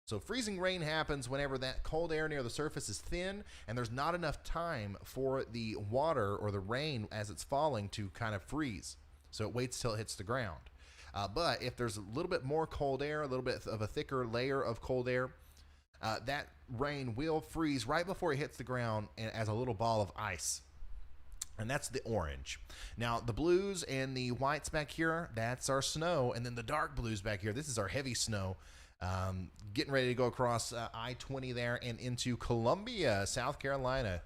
So freezing rain happens whenever that cold air near the surface is thin, and there's not enough time for the water or the rain as it's falling to kind of freeze. So it waits till it hits the ground. But if there's a little bit more cold air, a little bit of a thicker layer of cold air, that rain will freeze right before it hits the ground and as a little ball of ice. And that's the orange. Now, the blues and the whites back here, that's our snow. And then the dark blues back here, this is our heavy snow. Getting ready to go across I-20 there and into Columbia, South Carolina.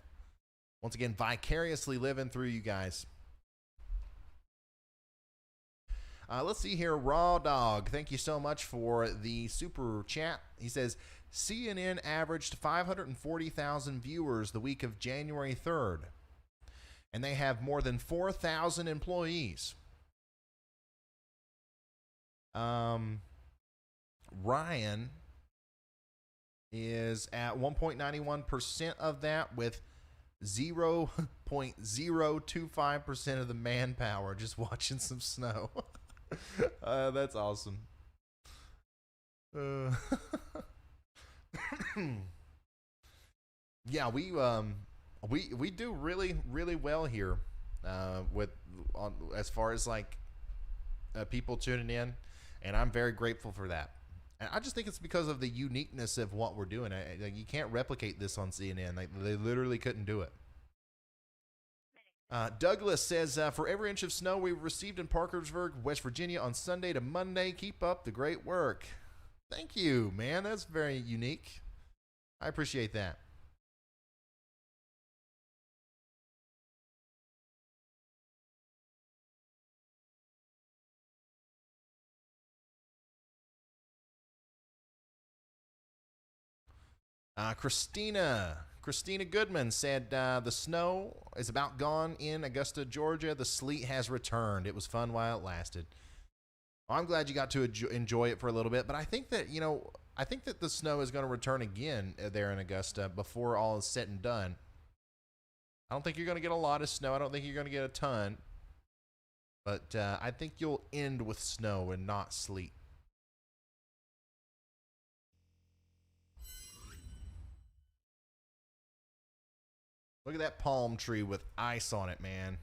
Once again, vicariously living through you guys. Let's see here. Raw Dog, thank you so much for the super chat. He says, CNN averaged 540,000 viewers the week of January 3rd, and they have more than 4,000 employees. Ryan is at 1.91% of that with 0.025% of the manpower just watching some snow. That's awesome. Yeah, we do really well here as far as like people tuning in, and I'm very grateful for that. And I just think it's because of the uniqueness of what we're doing. You can't replicate this on CNN. They literally couldn't do it. Douglas says, for every inch of snow we've received in Parkersburg, West Virginia on Sunday to Monday, keep up the great work. Thank you, man. That's very unique. I appreciate that. Christina Goodman said the snow is about gone in Augusta, Georgia. The sleet has returned. It was fun while it lasted. Well, I'm glad you got to enjoy it for a little bit, but I think that, I think that the snow is going to return again there in Augusta before all is said and done. I don't think you're going to get a lot of snow. I don't think you're going to get a ton, but I think you'll end with snow and not sleet. Look at that palm tree with ice on it, man.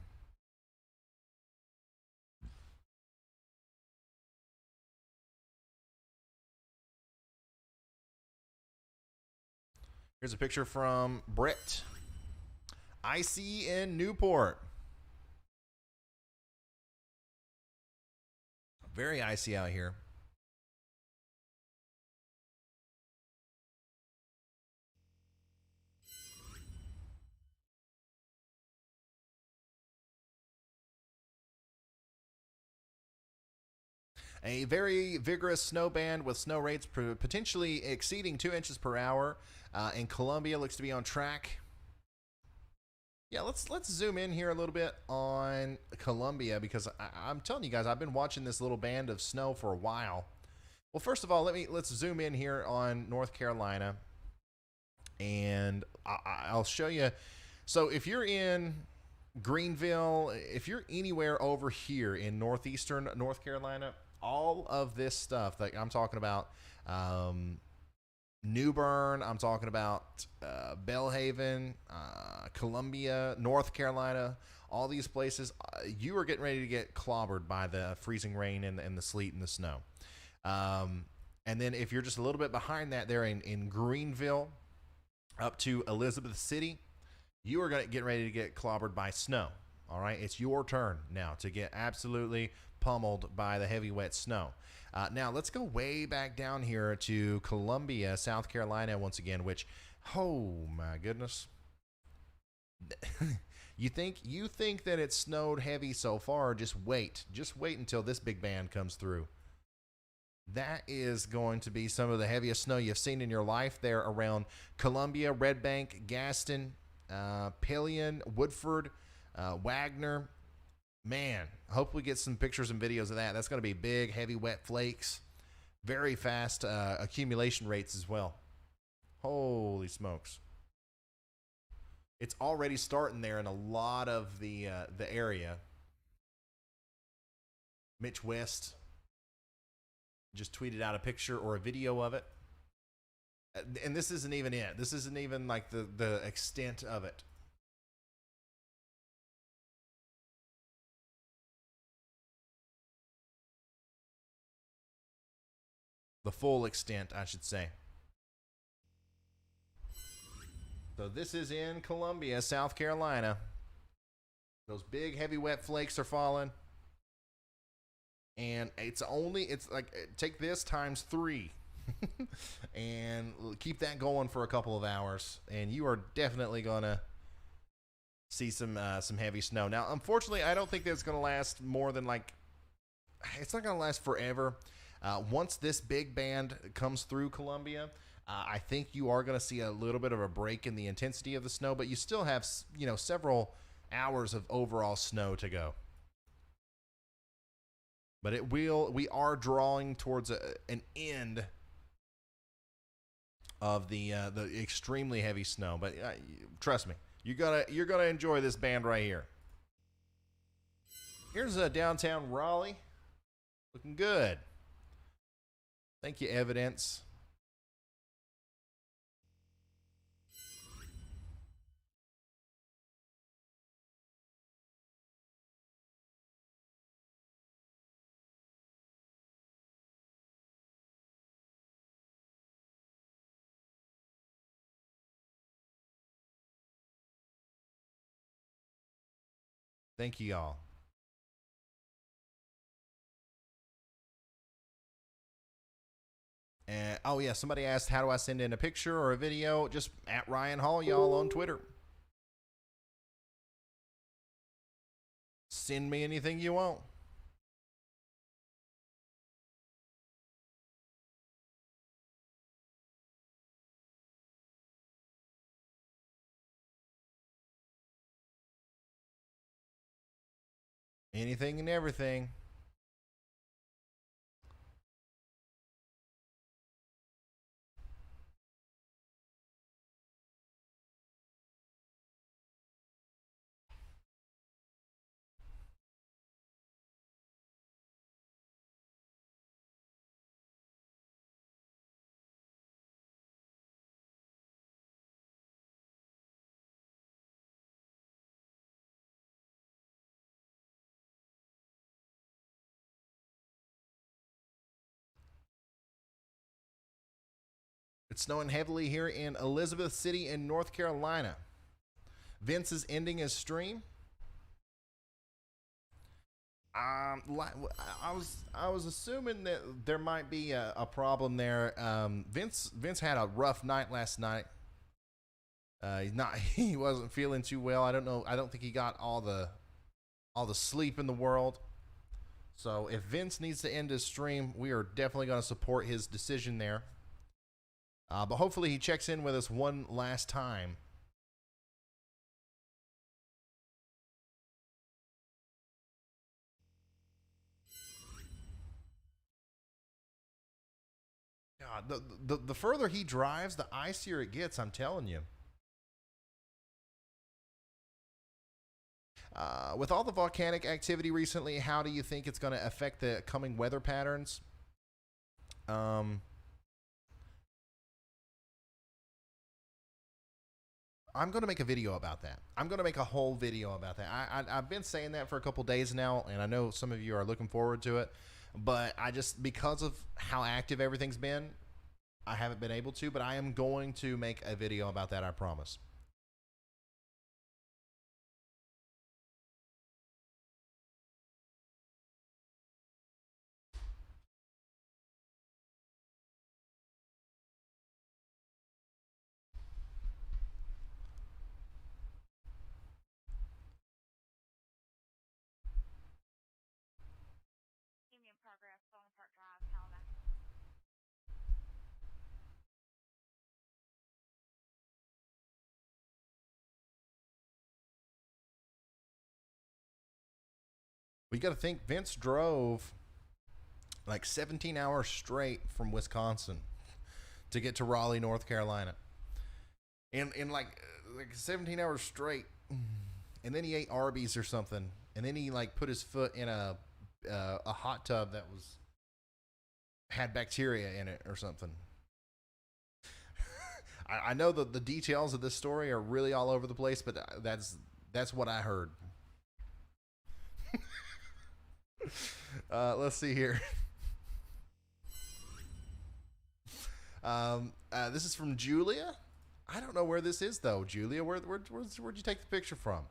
Here's a picture from Brett. Icy in Newport. Very icy out here. A very vigorous snow band with snow rates potentially exceeding 2 inches per hour. And Columbia looks to be on track. Yeah, let's zoom in here a little bit on Columbia, because I'm telling you guys, I've been watching this little band of snow for a while. Well, first of all, let's zoom in here on North Carolina, and I'll show you. So if you're in Greenville, if you're anywhere over here in northeastern North Carolina, all of this stuff that I'm talking about, New Bern, I'm talking about Belhaven, Columbia, North Carolina, all these places, you are getting ready to get clobbered by the freezing rain and the sleet and the snow. And then if you're just a little bit behind that there in Greenville up to Elizabeth City, you are going to get ready to get clobbered by snow. All right, it's your turn now to get absolutely pummeled by the heavy, wet snow. Now, let's go way back down here to Columbia, South Carolina once again, which, oh, my goodness. You think that it snowed heavy so far? Just wait until this big band comes through. That is going to be some of the heaviest snow you've seen in your life there around Columbia, Red Bank, Gaston, Pillion, Woodford, Wagner. Man, hope we get some pictures and videos of that. That's going to be big, heavy, wet flakes. Very fast accumulation rates as well. Holy smokes. It's already starting there in a lot of the area. Mitch West just tweeted out a picture or a video of it. And this isn't even it. This isn't even like the extent of it. The full extent, I should say. So this is in Columbia, South Carolina. Those big, heavy, wet flakes are falling. And it's like, take this times 3. And keep that going for a couple of hours. And you are definitely going to see some heavy snow. Now, unfortunately, I don't think that's going to last more than it's not going to last forever. Once this big band comes through Columbia, I think you are going to see a little bit of a break in the intensity of the snow, but you still have, several hours of overall snow to go. But we are drawing towards an end of the extremely heavy snow. But trust me, you're gonna enjoy this band right here. Here's downtown Raleigh, looking good. Thank you, Evidence. Thank you, y'all. And oh yeah, somebody asked, how do I send in a picture or a video? Just at Ryan Hall, y'all, on Twitter. Send me anything you want. Anything and everything. It's snowing heavily here in Elizabeth City in North Carolina. Vince is ending his stream. I was assuming that there might be a problem there. Vince had a rough night last night. He wasn't feeling too well. I don't know. I don't think he got all the sleep in the world. So if Vince needs to end his stream, we are definitely going to support his decision there. But hopefully he checks in with us one last time. God, the further he drives, the icier it gets, I'm telling you. With all the volcanic activity recently, how do you think it's going to affect the coming weather patterns? I'm going to make a video about that. I'm going to make a whole video about that. I've been saying that for a couple days now, and I know some of you are looking forward to it. but I just, because of how active everything's been, I haven't been able to, but I am going to make a video about that, I promise. We got to think Vince drove like 17 hours straight from Wisconsin to get to Raleigh, North Carolina. In like 17 hours straight. And then he ate Arby's or something. And then he like put his foot in a hot tub that had bacteria in it or something. I know that the details of this story are really all over the place, but that's what I heard. Let's see here. This is from Julia. I don't know where this is though, Julia. Where'd you take the picture from?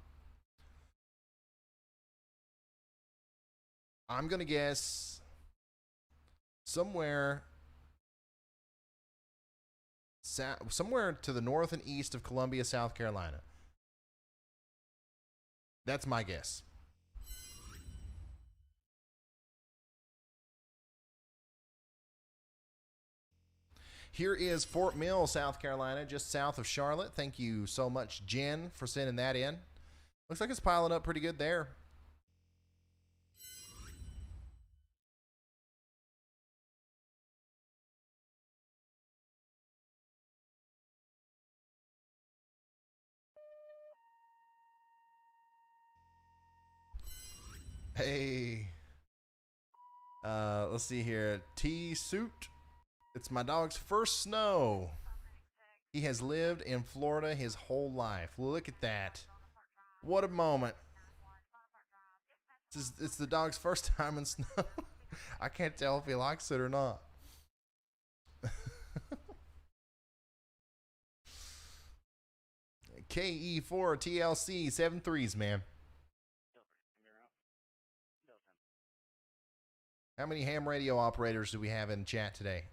I'm gonna guess somewhere to the north and east of Columbia, South Carolina. That's my guess. Here is Fort Mill, South Carolina, just south of Charlotte. Thank you so much, Jen, for sending that in. Looks like it's piling up pretty good there. Hey. Let's see here. T-Suit. It's my dog's first snow. He has lived in Florida his whole life. Look at that. What a moment. It's the dog's first time in snow. I can't tell if he likes it or not. KE4 TLC 73s, man. How many ham radio operators do we have in chat today?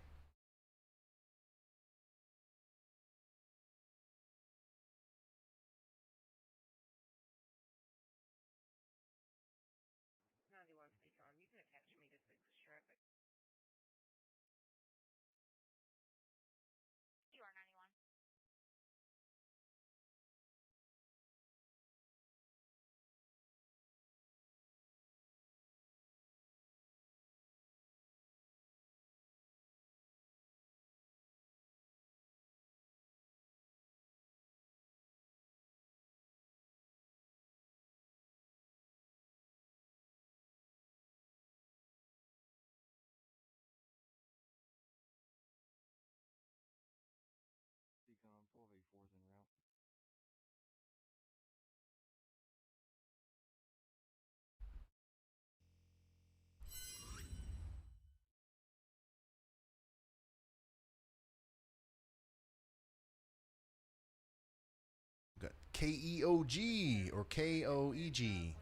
KEOG or KOEG.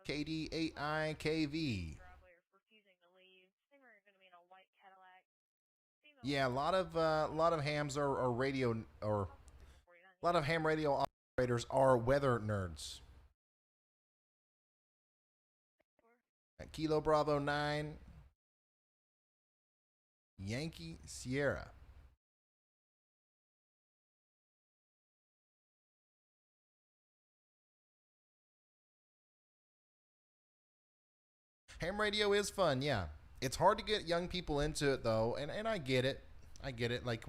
KD8IKV. Yeah, a lot of hams are radio, or a lot of ham radio operators are weather nerds. Kilo Bravo 9, Yankee Sierra. Ham radio is fun, yeah. It's hard to get young people into it though, and I get it. I get it. Like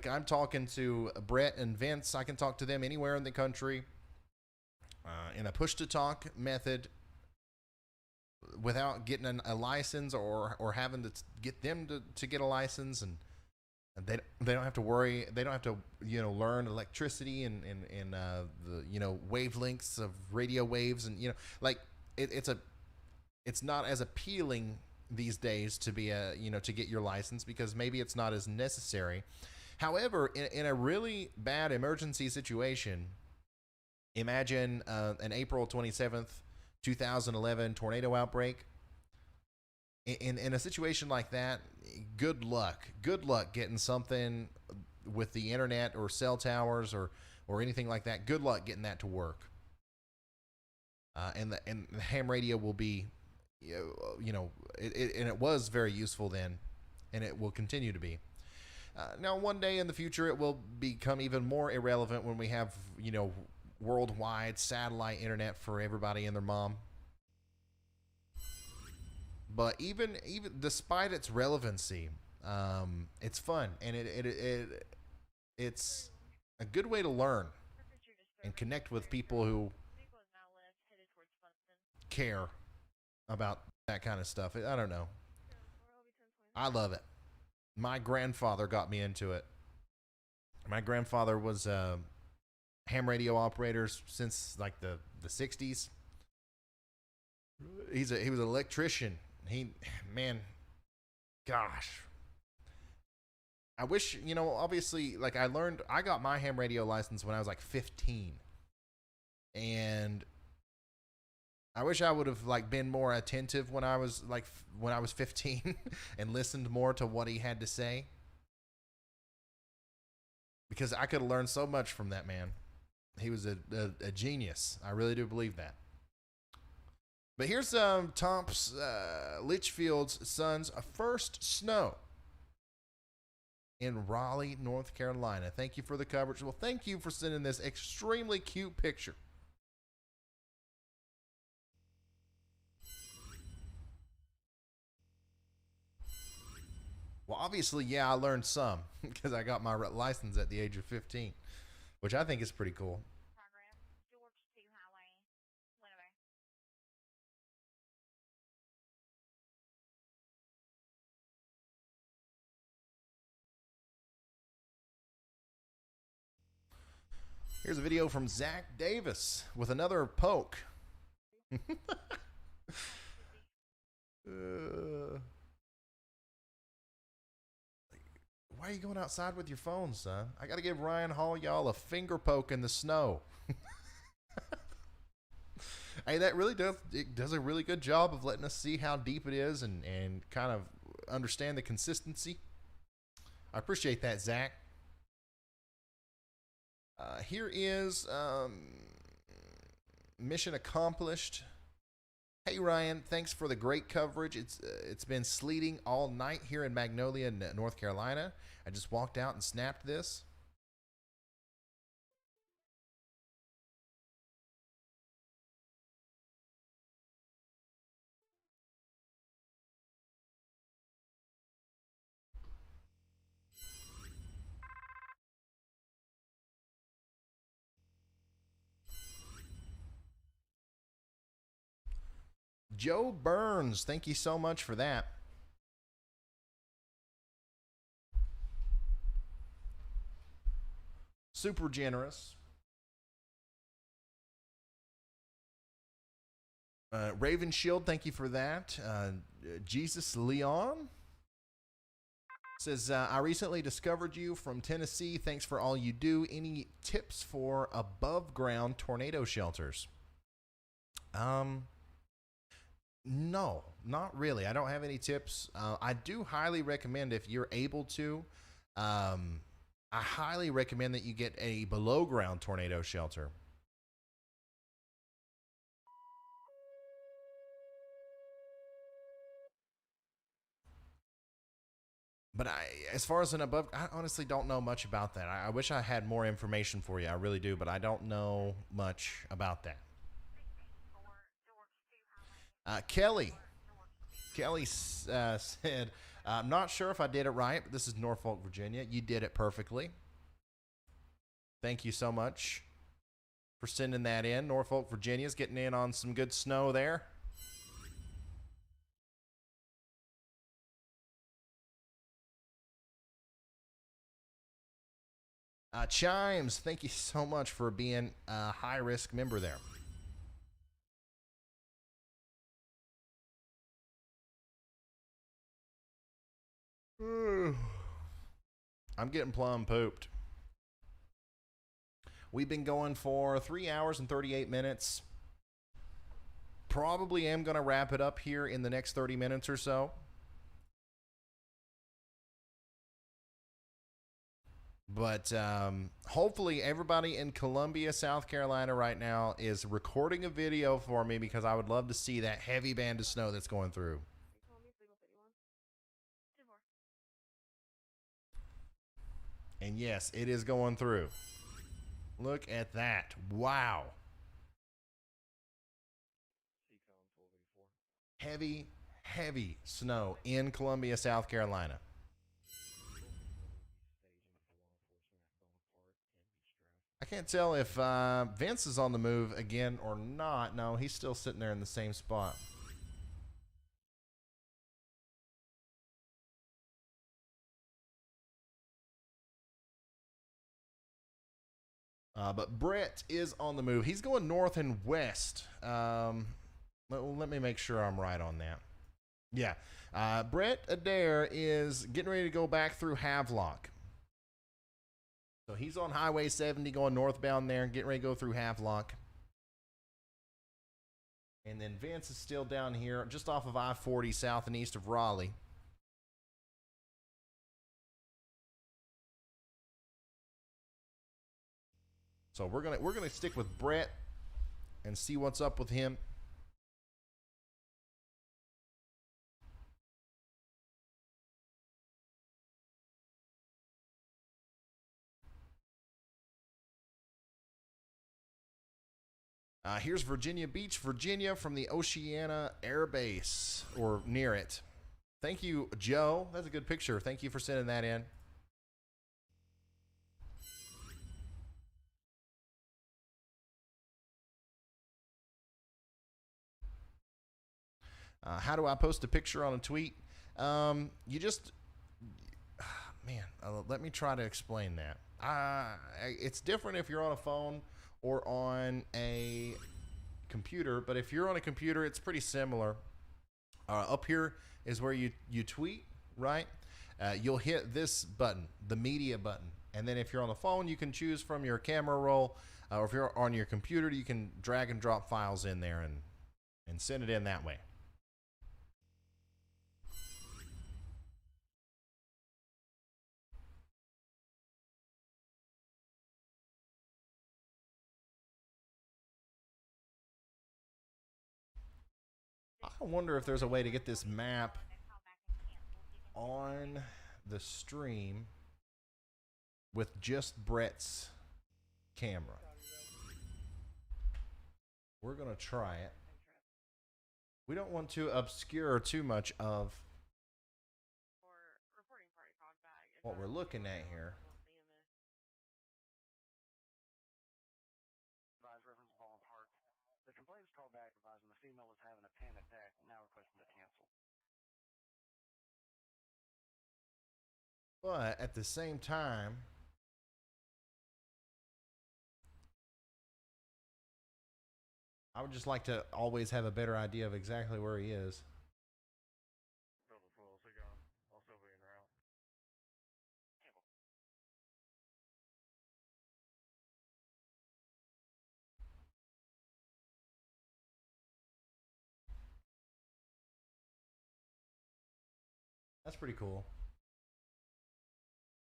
I'm talking to Brett and Vince. I can talk to them anywhere in the country in a push to talk method without getting a license or having to get them to get a license, and they don't have to worry. They don't have to learn electricity and the wavelengths of radio waves, and it's a it's not as appealing these days to be to get your license, because maybe it's not as necessary. However, in a really bad emergency situation, imagine an April 27th, 2011 tornado outbreak. In a situation like that, good luck getting something with the internet or cell towers or anything like that. Good luck getting that to work. And the ham radio will be, it was very useful then, and it will continue to be. Now, one day in the future, it will become even more irrelevant when we have, worldwide satellite internet for everybody and their mom. But even despite its relevancy, it's fun, and it's a good way to learn and connect with people who care about that kind of stuff. I don't know. I love it. My grandfather got me into it. My grandfather was ham radio operators since like the 60s. He was an electrician. Gosh. I wish, obviously, like I got my ham radio license when I was like 15. And I wish I would have like been more attentive when I was 15 and listened more to what he had to say, because I could have learned so much from that man. He was a genius. I really do believe that. But here's Tom's Litchfield's son's first snow in Raleigh, North Carolina. Thank you for the coverage. Well, thank you for sending this extremely cute picture. Well, obviously, yeah, I learned some because I got my license at the age of 15, which I think is pretty cool. Here's a video from Zach Davis with another poke. Why are you going outside with your phone, son? I got to give Ryan Hall y'all a finger poke in the snow. Hey, that really does a really good job of letting us see how deep it is and kind of understand the consistency. I appreciate that, Zach. Here is mission accomplished. Hey Ryan, thanks for the great coverage. It's been sleeting all night here in Magnolia, North Carolina. I just walked out and snapped this. Joe Burns, thank you so much for that. Super generous. Raven Shield, thank you for that. Jesus Leon says, I recently discovered you from Tennessee. Thanks for all you do. Any tips for above ground tornado shelters? No, not really. I don't have any tips. I do highly recommend, if you're able to, I highly recommend that you get a below ground tornado shelter. But as far as an above, I honestly don't know much about that. I wish I had more information for you. I really do, but I don't know much about that. Kelly said, I'm not sure if I did it right, but this is Norfolk, Virginia. You did it perfectly. Thank you so much for sending that in. Norfolk, Virginia's getting in on some good snow there. Chimes, thank you so much for being a high-risk member there. I'm getting plumb pooped. We've been going for 3 hours and 38 minutes. Probably am going to wrap it up here in the next 30 minutes or so. But hopefully everybody in Columbia, South Carolina right now is recording a video for me, because I would love to see that heavy band of snow that's going through. And yes, it is going through. Look at that. Wow. Heavy, heavy snow in Columbia, South Carolina. I can't tell if Vince is on the move again or not. No, he's still sitting there in the same spot. But Brett is on the move. He's going north and west. Let me make sure I'm right on that. Yeah. Brett Adair is getting ready to go back through Havelock. So he's on Highway 70 going northbound there, getting ready to go through Havelock. And then Vince is still down here just off of I-40 south and east of Raleigh. So we're gonna stick with Brett and see what's up with him. Here's Virginia Beach, Virginia, from the Oceana Air Base, or near it. Thank you, Joe. That's a good picture. Thank you for sending that in. How do I post a picture on a tweet? You just, man, let me try to explain that. It's different if you're on a phone or on a computer, but if you're on a computer, it's pretty similar. Up here is where you tweet, right? You'll hit this button, the media button. And then if you're on the phone, you can choose from your camera roll, or if you're on your computer, you can drag and drop files in there and send it in that way. I wonder if there's a way to get this map on the stream with just Brett's camera. We're going to try it. We don't want to obscure too much of what we're looking at here. But at the same time, I would just like to always have a better idea of exactly where he is. That's pretty cool.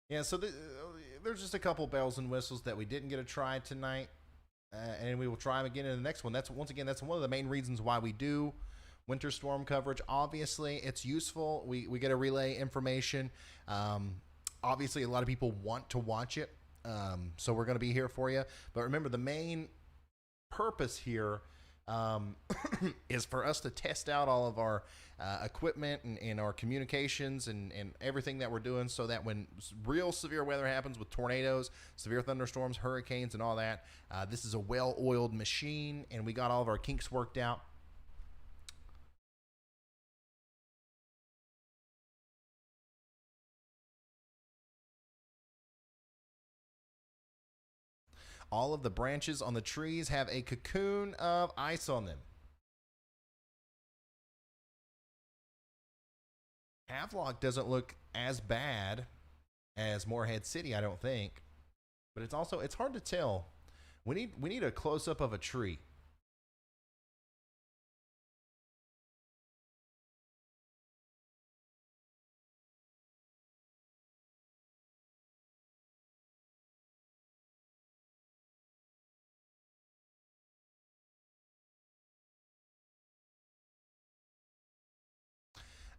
Yeah, so there's just a couple bells and whistles that we didn't get to try tonight, and we will try them again in the next one. That's one of the main reasons why we do winter storm coverage. Obviously, it's useful. We get to relay information. Obviously, a lot of people want to watch it, so we're going to be here for you. But remember, the main purpose here is for us to test out all of our equipment and our communications and everything that we're doing, so that when real severe weather happens with tornadoes, severe thunderstorms, hurricanes, and all that, this is a well-oiled machine, and we got all of our kinks worked out. All of the branches on the trees have a cocoon of ice on them. Havelock doesn't look as bad as Morehead City, I don't think. But it's hard to tell. We need a close up of a tree.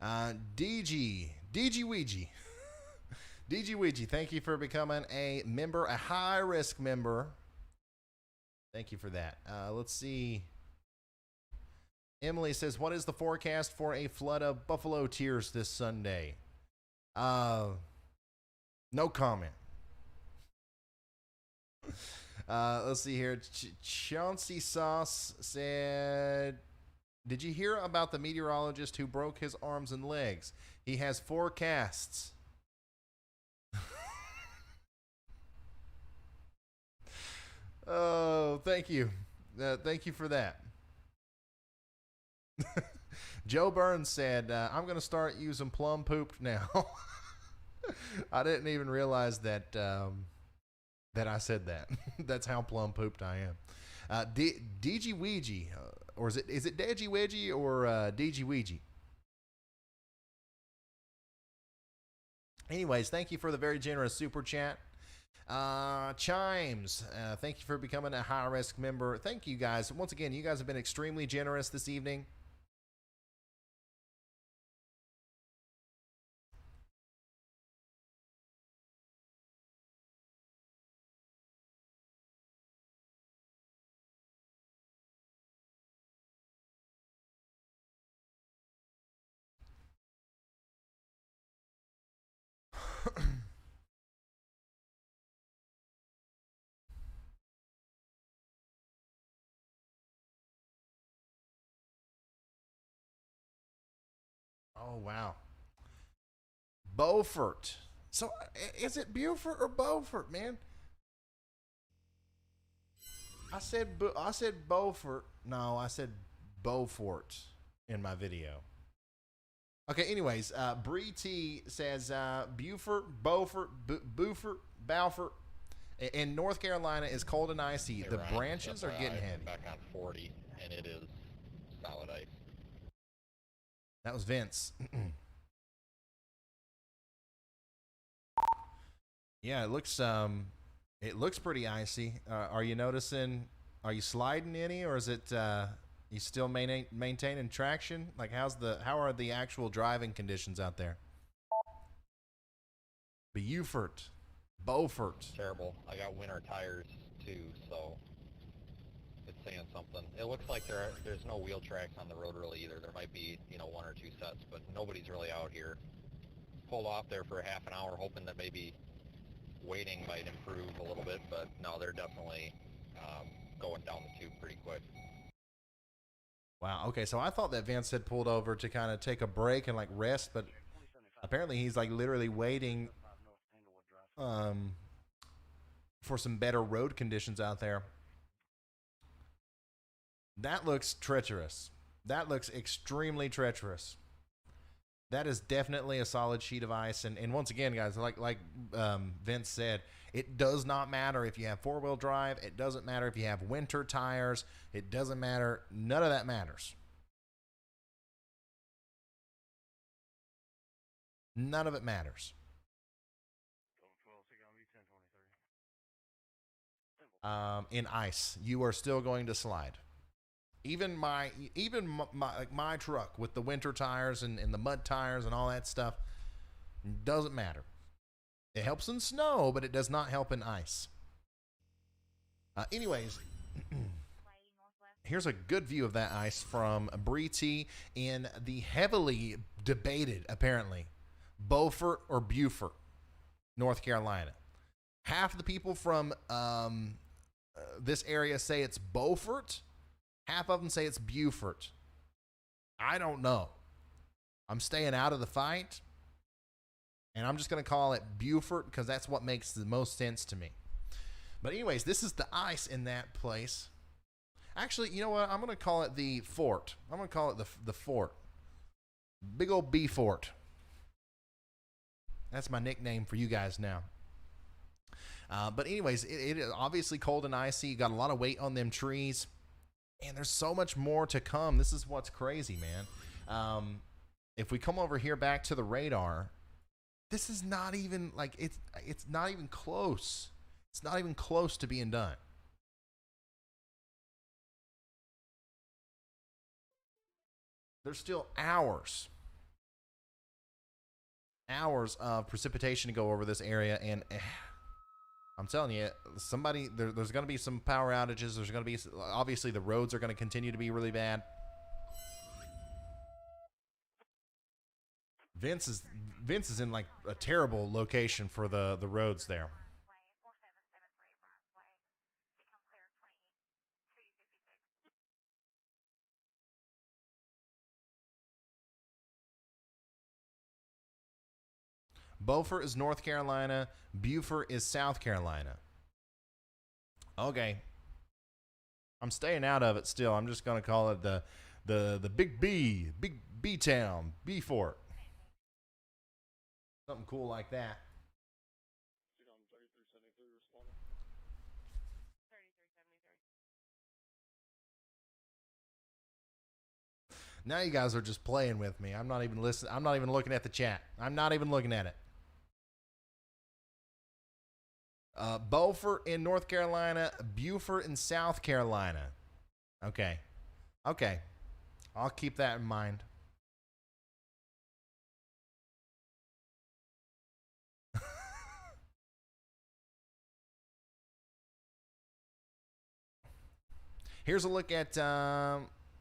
DG Ouija. DG Ouija, thank you for becoming a member, a high risk member. Thank you for that. Let's see. Emily says, what is the forecast for a flood of buffalo tears this Sunday? No comment. Let's see here. Chauncey Sauce said, did you hear about the meteorologist who broke his arms and legs? He has forecasts. Oh, thank you. Thank you for that. Joe Burns said, I'm going to start using plum poop now. I didn't even realize that that I said that. That's how plum pooped I am. DG Ouija, or is it Digi Ouija or DG Ouija? Anyways, thank you for the very generous super chat. Chimes, thank you for becoming a high risk member. Thank you guys. Once again, you guys have been extremely generous this evening. Oh, wow. Beaufort. So, is it Beaufort or Beaufort, man? I said Beaufort. No, I said Beaufort in my video. Okay, anyways, Bree T says Beaufort, Beaufort, Beaufort. In North Carolina is cold and icy. The branches are getting heavy. Back on 40, and it is solid ice. That was Vince. Yeah, it looks pretty icy. Are you noticing? Are you sliding any, or is it you still maintaining traction? Like, how are the actual driving conditions out there? Beaufort. Terrible. I got winter tires too, so it's saying something. It looks like there's no wheel tracks on the road really either. There might be, one or two sets, but nobody's really out here. Pulled off there for a half an hour, hoping that maybe waiting might improve a little bit, but no, they're definitely going down the tube pretty quick. Wow. Okay, so I thought that Vince had pulled over to kind of take a break and like rest, but apparently he's like literally waiting for some better road conditions out there. That looks treacherous. That looks extremely treacherous. That is definitely a solid sheet of ice. And once again, guys, like Vince said, it does not matter if you have four-wheel drive. It doesn't matter if you have winter tires. It doesn't matter. None of that matters. None of it matters. In ice, you are still going to slide. Even my truck with the winter tires and the mud tires and all that stuff doesn't matter. It helps in snow, but it does not help in ice. Anyways, here's a good view of that ice from Bree T in the heavily debated, apparently, Beaufort or Beaufort, North Carolina. Half the people from this area say it's Beaufort. Half of them say it's Beaufort. I don't know. I'm staying out of the fight, and I'm just going to call it Beaufort because that's what makes the most sense to me. But anyways, this is the ice in that place. Actually, you know what? I'm going to call it the fort. I'm going to call it the fort. Big old B fort. That's my nickname for you guys now. But anyways, it is obviously cold and icy. You got a lot of weight on them trees. And there's so much more to come. This is what's crazy, man. If we come over here back to the radar, this is not even like it's not even close. It's not even close to being done. There's still hours of precipitation to go over this area, and I'm telling you, there's going to be some power outages. There's going to be, obviously, the roads are going to continue to be really bad. Vince is in like a terrible location for the roads there. Beaufort is North Carolina. Beaufort is South Carolina. Okay. I'm staying out of it still. I'm just going to call it the Big B town, Beaufort. Something cool like that. Now you guys are just playing with me. I'm not even listening. I'm not even looking at the chat. I'm not even looking at it. Beaufort in North Carolina, Beaufort in South Carolina. Okay. I'll keep that in mind. Here's a look at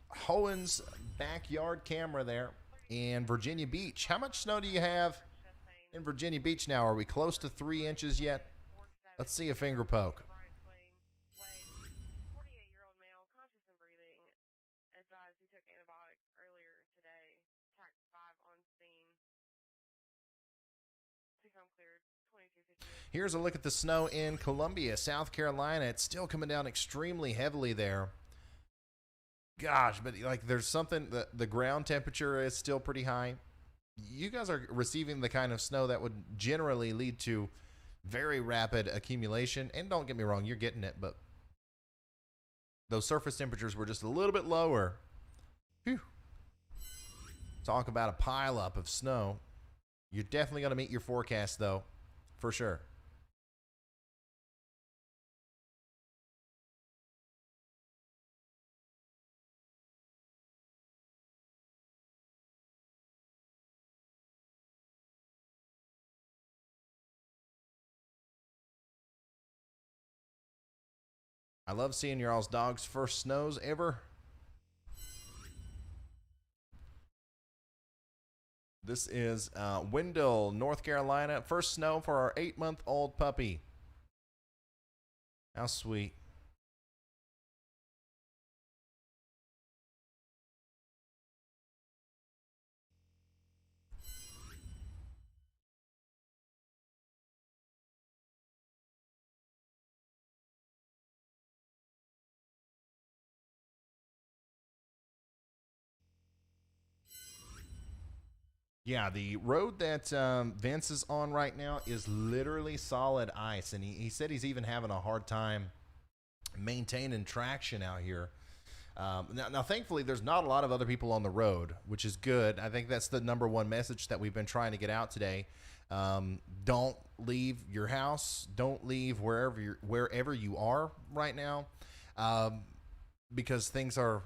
Hohen's backyard camera there in Virginia Beach. How much snow do you have in Virginia Beach now? Are we close to 3 inches yet? Let's see a finger poke. 48-year-old male, conscious and breathing, advised he took antibiotics earlier today. TAC 5 on scene. To come cleared, 2258. Here's a look at the snow in Columbia, South Carolina. It's still coming down extremely heavily there. Gosh, but like there's something, the ground temperature is still pretty high. You guys are receiving the kind of snow that would generally lead to very rapid accumulation. And don't get me wrong, you're getting it, but those surface temperatures were just a little bit lower. Whew. Talk about a pile up of snow. You're definitely going to meet your forecast, though, for sure. I love seeing your all's dogs' first snows ever. This is Wendell, North Carolina. First snow for our 8-month-old puppy. How sweet. Yeah, the road that Vince is on right now is literally solid ice. And he said he's even having a hard time maintaining traction out here. Now, thankfully, there's not a lot of other people on the road, which is good. I think that's the number one message that we've been trying to get out today. Don't leave your house. Don't leave wherever you are right now, because things are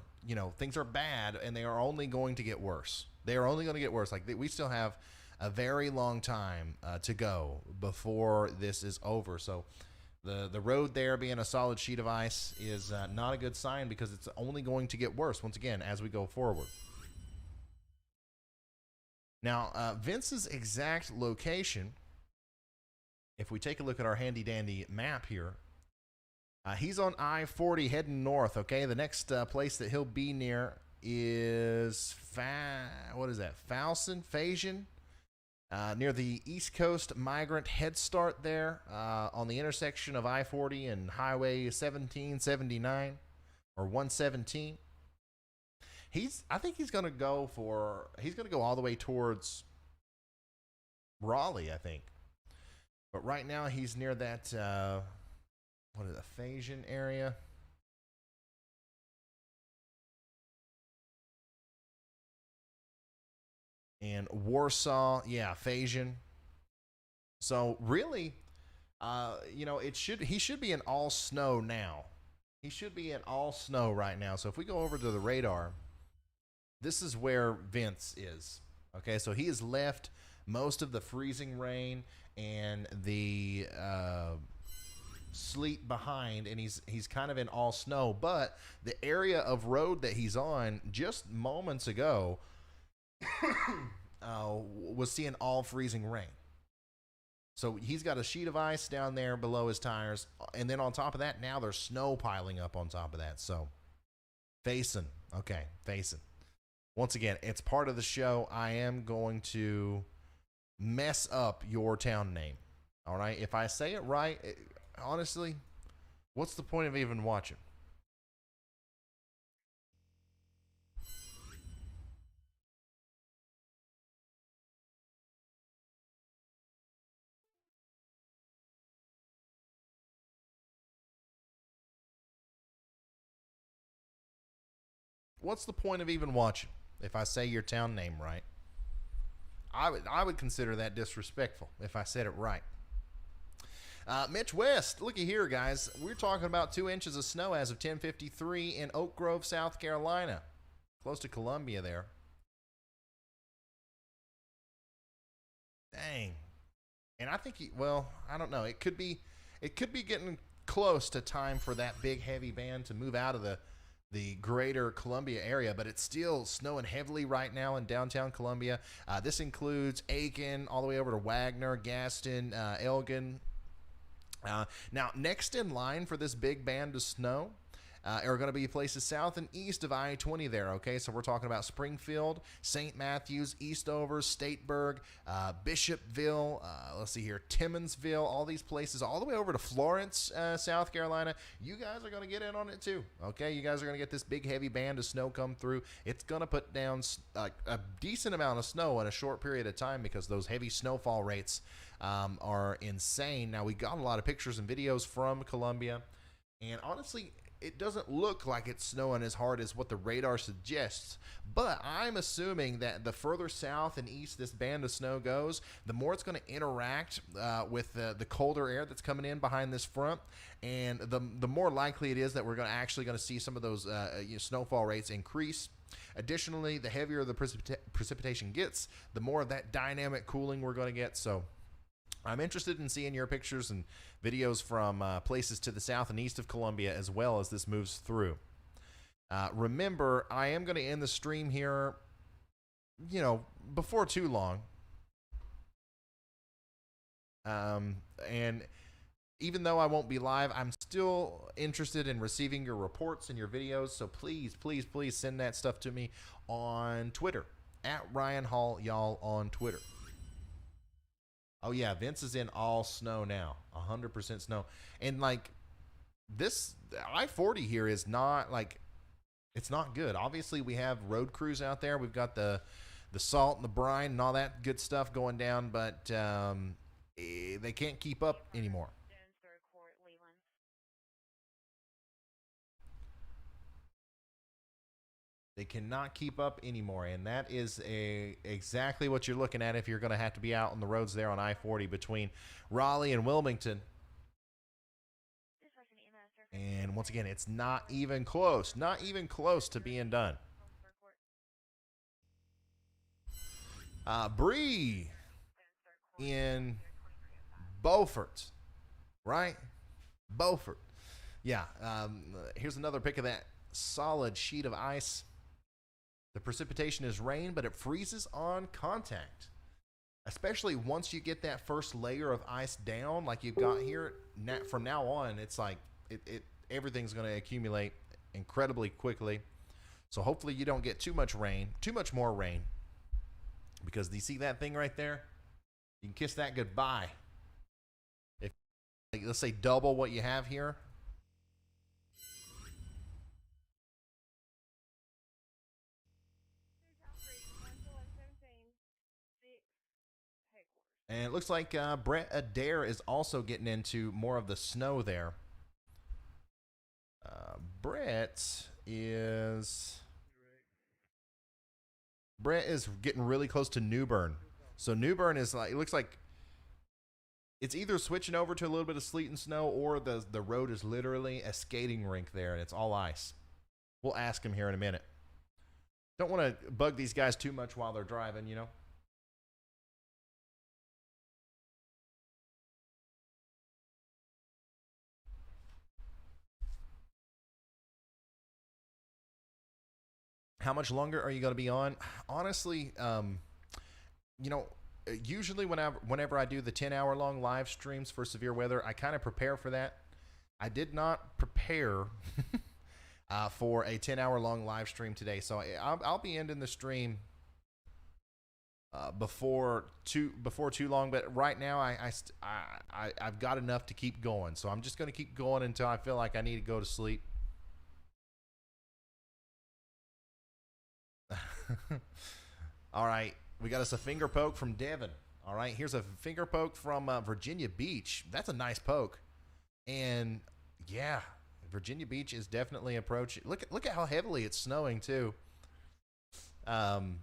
bad, and they are only going to get worse. They are only going to get worse. Like we still have a very long time to go before this is over. So the road there being a solid sheet of ice is not a good sign, because it's only going to get worse once again as we go forward. Now, Vince's exact location, if we take a look at our handy dandy map here, he's on I-40 heading north. Okay, the next place that he'll be near is Fawson, near the East Coast Migrant Head Start there, on the intersection of I-40 and Highway 1779 or 117. I think he's going to go all the way towards Raleigh, I think. But right now he's near that, what is it, Phasian area? And Warsaw, yeah, Phasian. So really, you know, he should be in all snow now. He should be in all snow right now. So if we go over to the radar, this is where Vince is. Okay, so he has left most of the freezing rain and the sleet behind, and he's kind of in all snow. But the area of road that he's on just moments ago was seeing all freezing rain. So he's got a sheet of ice down there below his tires, and then on top of that, now there's snow piling up on top of that. So facing. Once again, it's part of the show. I am going to mess up your town name. All right? If I say it right, honestly, what's the point of even watching? What's the point of even watching if I say your town name right? I would consider that disrespectful if I said it right. Mitch West, looky here, guys. We're talking about 2 inches of snow as of 10:53 in Oak Grove, South Carolina, close to Columbia there. Dang. And I think I don't know. It could be getting close to time for that big heavy band to move out of the greater Columbia area, but it's still snowing heavily right now in downtown Columbia. This includes Aiken, all the way over to Wagner, Gaston, Elgin. Now, next in line for this big band of snow are going to be places south and east of I-20 there, okay? So we're talking about Springfield, St. Matthews, Eastover, Stateburg, Bishopville, let's see here, Timmonsville, all these places, all the way over to Florence, South Carolina. You guys are going to get in on it too, okay? You guys are going to get this big heavy band of snow come through. It's going to put down a decent amount of snow in a short period of time because those heavy snowfall rates are insane. Now, we got a lot of pictures and videos from Columbia, and honestly, it doesn't look like it's snowing as hard as what the radar suggests, but I'm assuming that the further south and east this band of snow goes, the more it's going to interact with the colder air that's coming in behind this front, and the more likely it is that we're actually going to see some of those snowfall rates increase. Additionally, the heavier the precipitation gets, the more of that dynamic cooling we're going to get. So I'm interested in seeing your pictures and videos from places to the south and east of Columbia as well as this moves through. Remember, I am going to end the stream here, before too long. And even though I won't be live, I'm still interested in receiving your reports and your videos. So please, please, please send that stuff to me on Twitter, at Ryan Hall, y'all, on Twitter. Oh, yeah, Vince is in all snow now, 100% snow. And, this I-40 here is not, it's not good. Obviously, we have road crews out there. We've got the salt and the brine and all that good stuff going down, but they can't keep up anymore. They cannot keep up anymore, and that is exactly what you're looking at if you're going to have to be out on the roads there on I-40 between Raleigh and Wilmington. And once again, it's not even close to being done. Bree in Beaufort, right? Beaufort. Yeah, here's another pic of that solid sheet of ice. The precipitation is rain, but it freezes on contact. Especially once you get that first layer of ice down, like you've got here. From now on, it's like everything's going to accumulate incredibly quickly. So hopefully you don't get too much more rain. Because do you see that thing right there? You can kiss that goodbye. If, let's say, double what you have here. And it looks like Brett Adair is also getting into more of the snow there. Brett is getting really close to New Bern. So New Bern is like, it looks like it's either switching over to a little bit of sleet and snow, or the road is literally a skating rink there and it's all ice. We'll ask him here in a minute. Don't want to bug these guys too much while they're driving, you know. How much longer are you going to be on? Honestly, you know, usually whenever I do the 10-hour long live streams for severe weather, I kind of prepare for that. I did not prepare for a 10-hour long live stream today, so I'll be ending the stream before too long. But right now, I've got enough to keep going, so I'm just going to keep going until I feel like I need to go to sleep. All right, we got us a finger poke from Devin. All right, here's a finger poke from Virginia Beach. That's a nice poke. And yeah, Virginia Beach is definitely approaching. Look at how heavily it's snowing too. I'm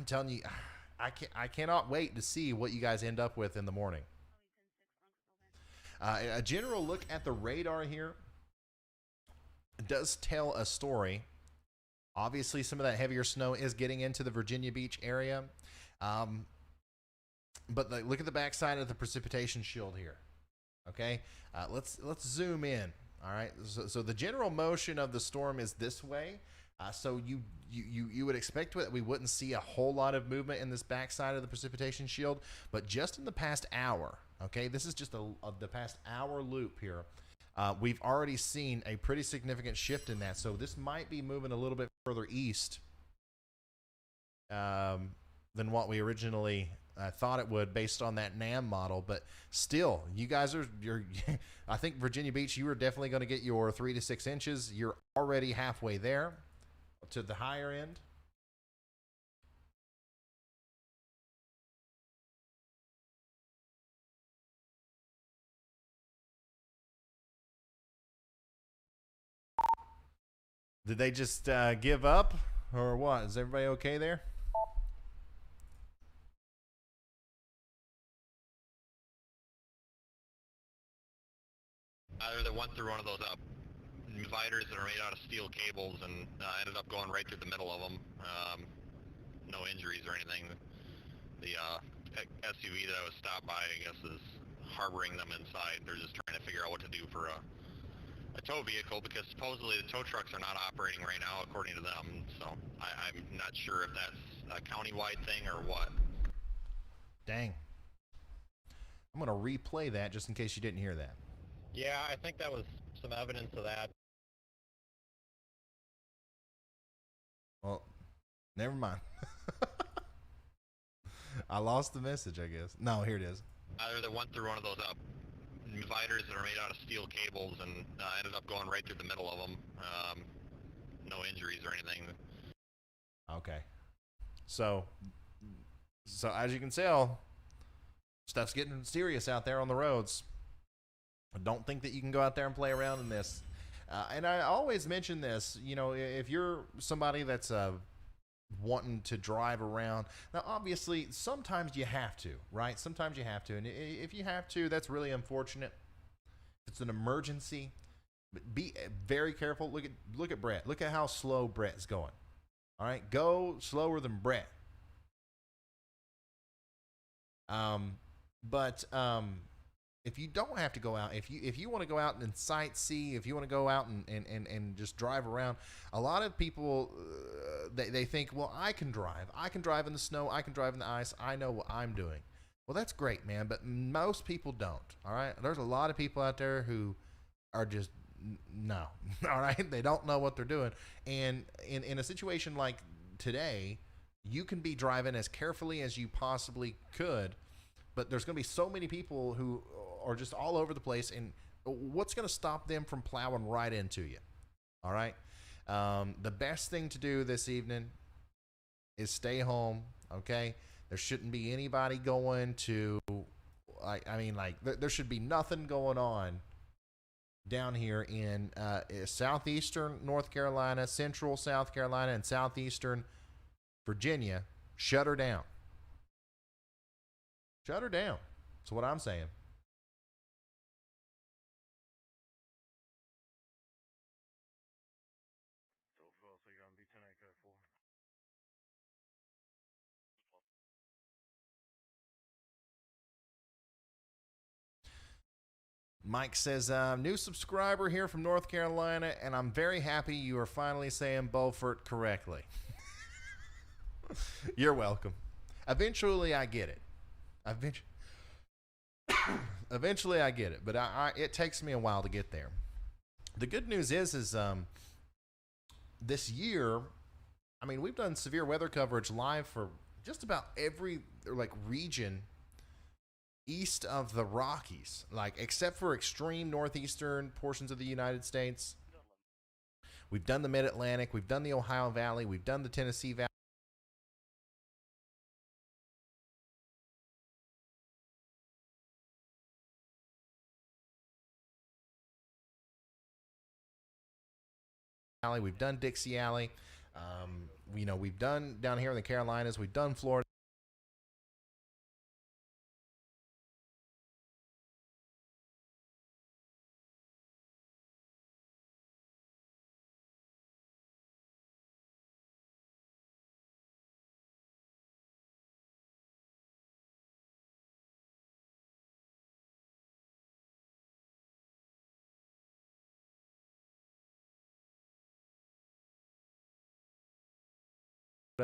telling you, I cannot wait to see what you guys end up with in the morning. A general look at the radar here does tell a story. Obviously, some of that heavier snow is getting into the Virginia Beach area. But look at the backside of the precipitation shield here. Okay, let's zoom in. All right, so the general motion of the storm is this way. So you would expect that we wouldn't see a whole lot of movement in this backside of the precipitation shield, but just in the past hour, okay, this is just the past hour loop here. We've already seen a pretty significant shift in that, so this might be moving a little bit further east than what we originally thought it would based on that NAM model. But still, you guys you're I think Virginia Beach, you are definitely going to get your 3 to 6 inches. You're already halfway there to the higher end. Did they just give up or what? Is everybody okay there? Either went through one of those dividers that are made out of steel cables and ended up going right through the middle of them. No injuries or anything. The SUV that I was stopped by, I guess, is harboring them inside. They're just trying to figure out what to do for a tow vehicle, because supposedly the tow trucks are not operating right now, according to them. So I'm not sure if that's a county-wide thing or what. Dang. I'm going to replay that just in case you didn't hear that. Yeah, I think that was some evidence of that. Well, never mind. I lost the message, I guess. No, here it is. Either they went through one of those dividers that are made out of steel cables and ended up going right through the middle of them. No injuries or anything. Okay. So as you can tell, stuff's getting serious out there on the roads. Don't think that you can go out there and play around in this. And I always mention this, you know, if you're somebody that's wanting to drive around. Now, obviously, sometimes you have to, right? Sometimes you have to. And if you have to, that's really unfortunate. If it's an emergency, but be very careful. Look at Brett. Look at how slow Brett's going. All right, go slower than Brett. If you don't have to go out, if you want to go out and sightsee, if you want to go out and just drive around, a lot of people, they think, well, I can drive in the snow, I can drive in the ice, I know what I'm doing. Well, that's great, man, but most people don't, all right? There's a lot of people out there who are just, no, all right? They don't know what they're doing. And in a situation like today, you can be driving as carefully as you possibly could, but there's going to be so many people who are just all over the place, and what's going to stop them from plowing right into you? All right. The best thing to do this evening is stay home. Okay. There shouldn't be anybody going to, there should be nothing going on down here in southeastern North Carolina, central South Carolina, and southeastern Virginia. Shut her down. Shut her down. That's what I'm saying. Mike says, new subscriber here from North Carolina, and I'm very happy you are finally saying Beaufort correctly. You're welcome. Eventually, I get it. Eventually, I get it, but it takes me a while to get there. The good news is this year, I mean, we've done severe weather coverage live for just about every region east of the Rockies, except for extreme northeastern portions of the United States. We've done the Mid-Atlantic, we've done the Ohio Valley, we've done the Tennessee Valley. We've done Dixie Alley. We've done down here in the Carolinas, we've done Florida.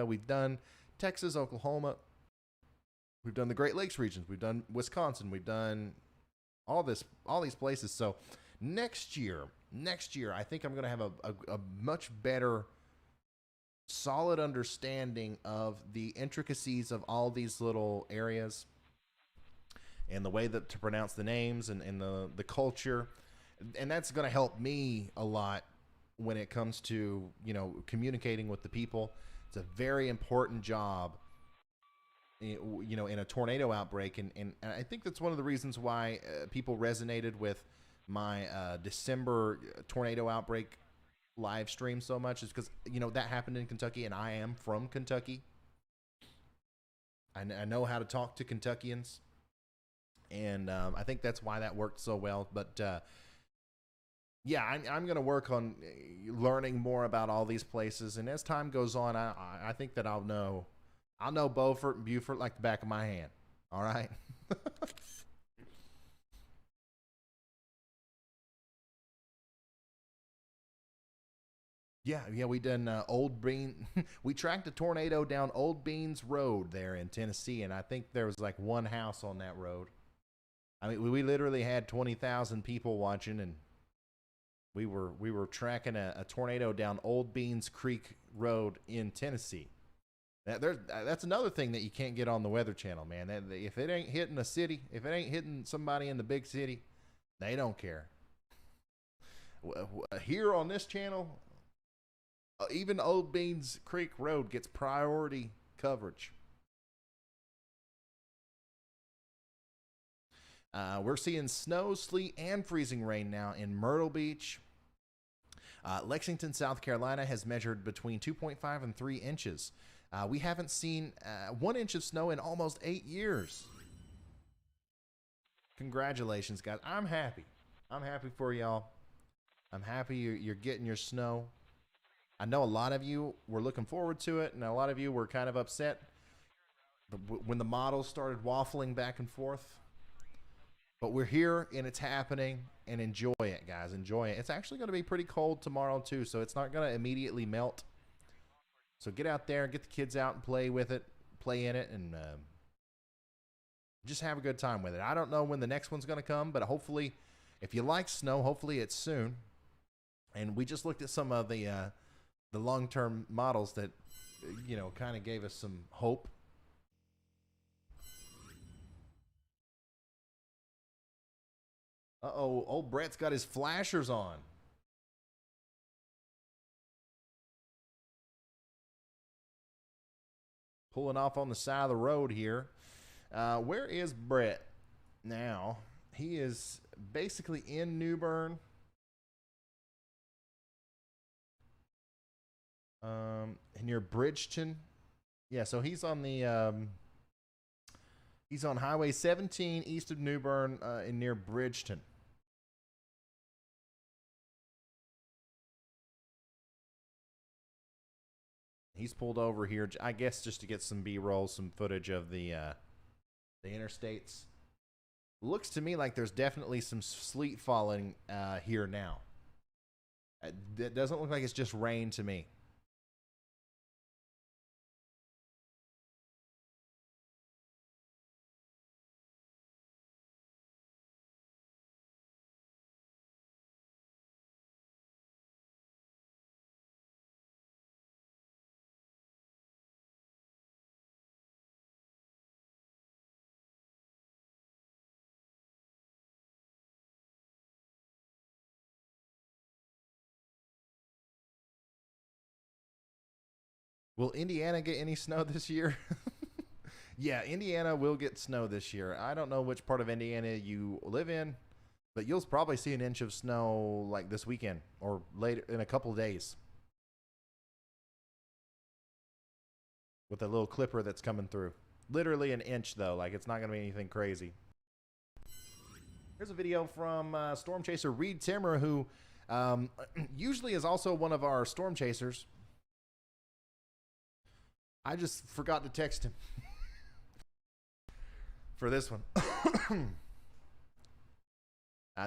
We've done Texas, Oklahoma. We've done the Great Lakes regions. We've done Wisconsin. We've done all these places. So next year, I think I'm going to have a much better, solid understanding of the intricacies of all these little areas and the way that to pronounce the names and the culture. And that's going to help me a lot when it comes to, communicating with the people. It's a very important job, in a tornado outbreak. And I think that's one of the reasons why people resonated with my December tornado outbreak live stream so much, is because, that happened in Kentucky, and I am from Kentucky. I know how to talk to Kentuckians, and I think that's why that worked so well. But yeah, I'm going to work on learning more about all these places, and as time goes on, I think that I'll know Beaufort and Beaufort like the back of my hand. All right. Yeah, we done Old Bean. We tracked a tornado down Old Beans Road there in Tennessee, and I think there was one house on that road. I mean, we literally had 20,000 people watching, and we were tracking a tornado down Old Beans Creek Road in Tennessee. That's another thing that you can't get on the Weather Channel, man. If it ain't hitting a city, if it ain't hitting somebody in the big city, they don't care. Here on this channel, even Old Beans Creek Road gets priority coverage. We're seeing snow, sleet, and freezing rain now in Myrtle Beach. Lexington, South Carolina has measured between 2.5 and 3 inches. We haven't seen 1 inch of snow in almost 8 years. Congratulations, guys. I'm happy. I'm happy for y'all. I'm happy you're getting your snow. I know a lot of you were looking forward to it, and a lot of you were kind of upset when the models started waffling back and forth. But we're here, and it's happening, and enjoy it, guys. Enjoy it. It's actually going to be pretty cold tomorrow, too, so it's not going to immediately melt. So get out there, get the kids out and play with it, play in it, and just have a good time with it. I don't know when the next one's going to come, but hopefully, if you like snow, hopefully it's soon. And we just looked at some of the long-term models that, kind of gave us some hope. Uh-oh, old Brett's got his flashers on. pulling off on the side of the road here. Where is Brett now? He is basically in New Bern, near Bridgeton. Yeah, so he's on the he's on Highway 17 east of New Bern, and near Bridgeton. He's pulled over here, I guess, just to get some B-roll, some footage of the interstates. Looks to me like there's definitely some sleet falling here now. It doesn't look like it's just rain to me. Will Indiana get any snow this year? Yeah, Indiana will get snow this year. I don't know which part of Indiana you live in, but you'll probably see an inch of snow like this weekend or later in a couple of days. With a little clipper that's coming through. Literally an inch, though. Like, it's not going to be anything crazy. Here's a video from storm chaser Reed Timmer, who usually is also one of our storm chasers. I just forgot to text him for this one.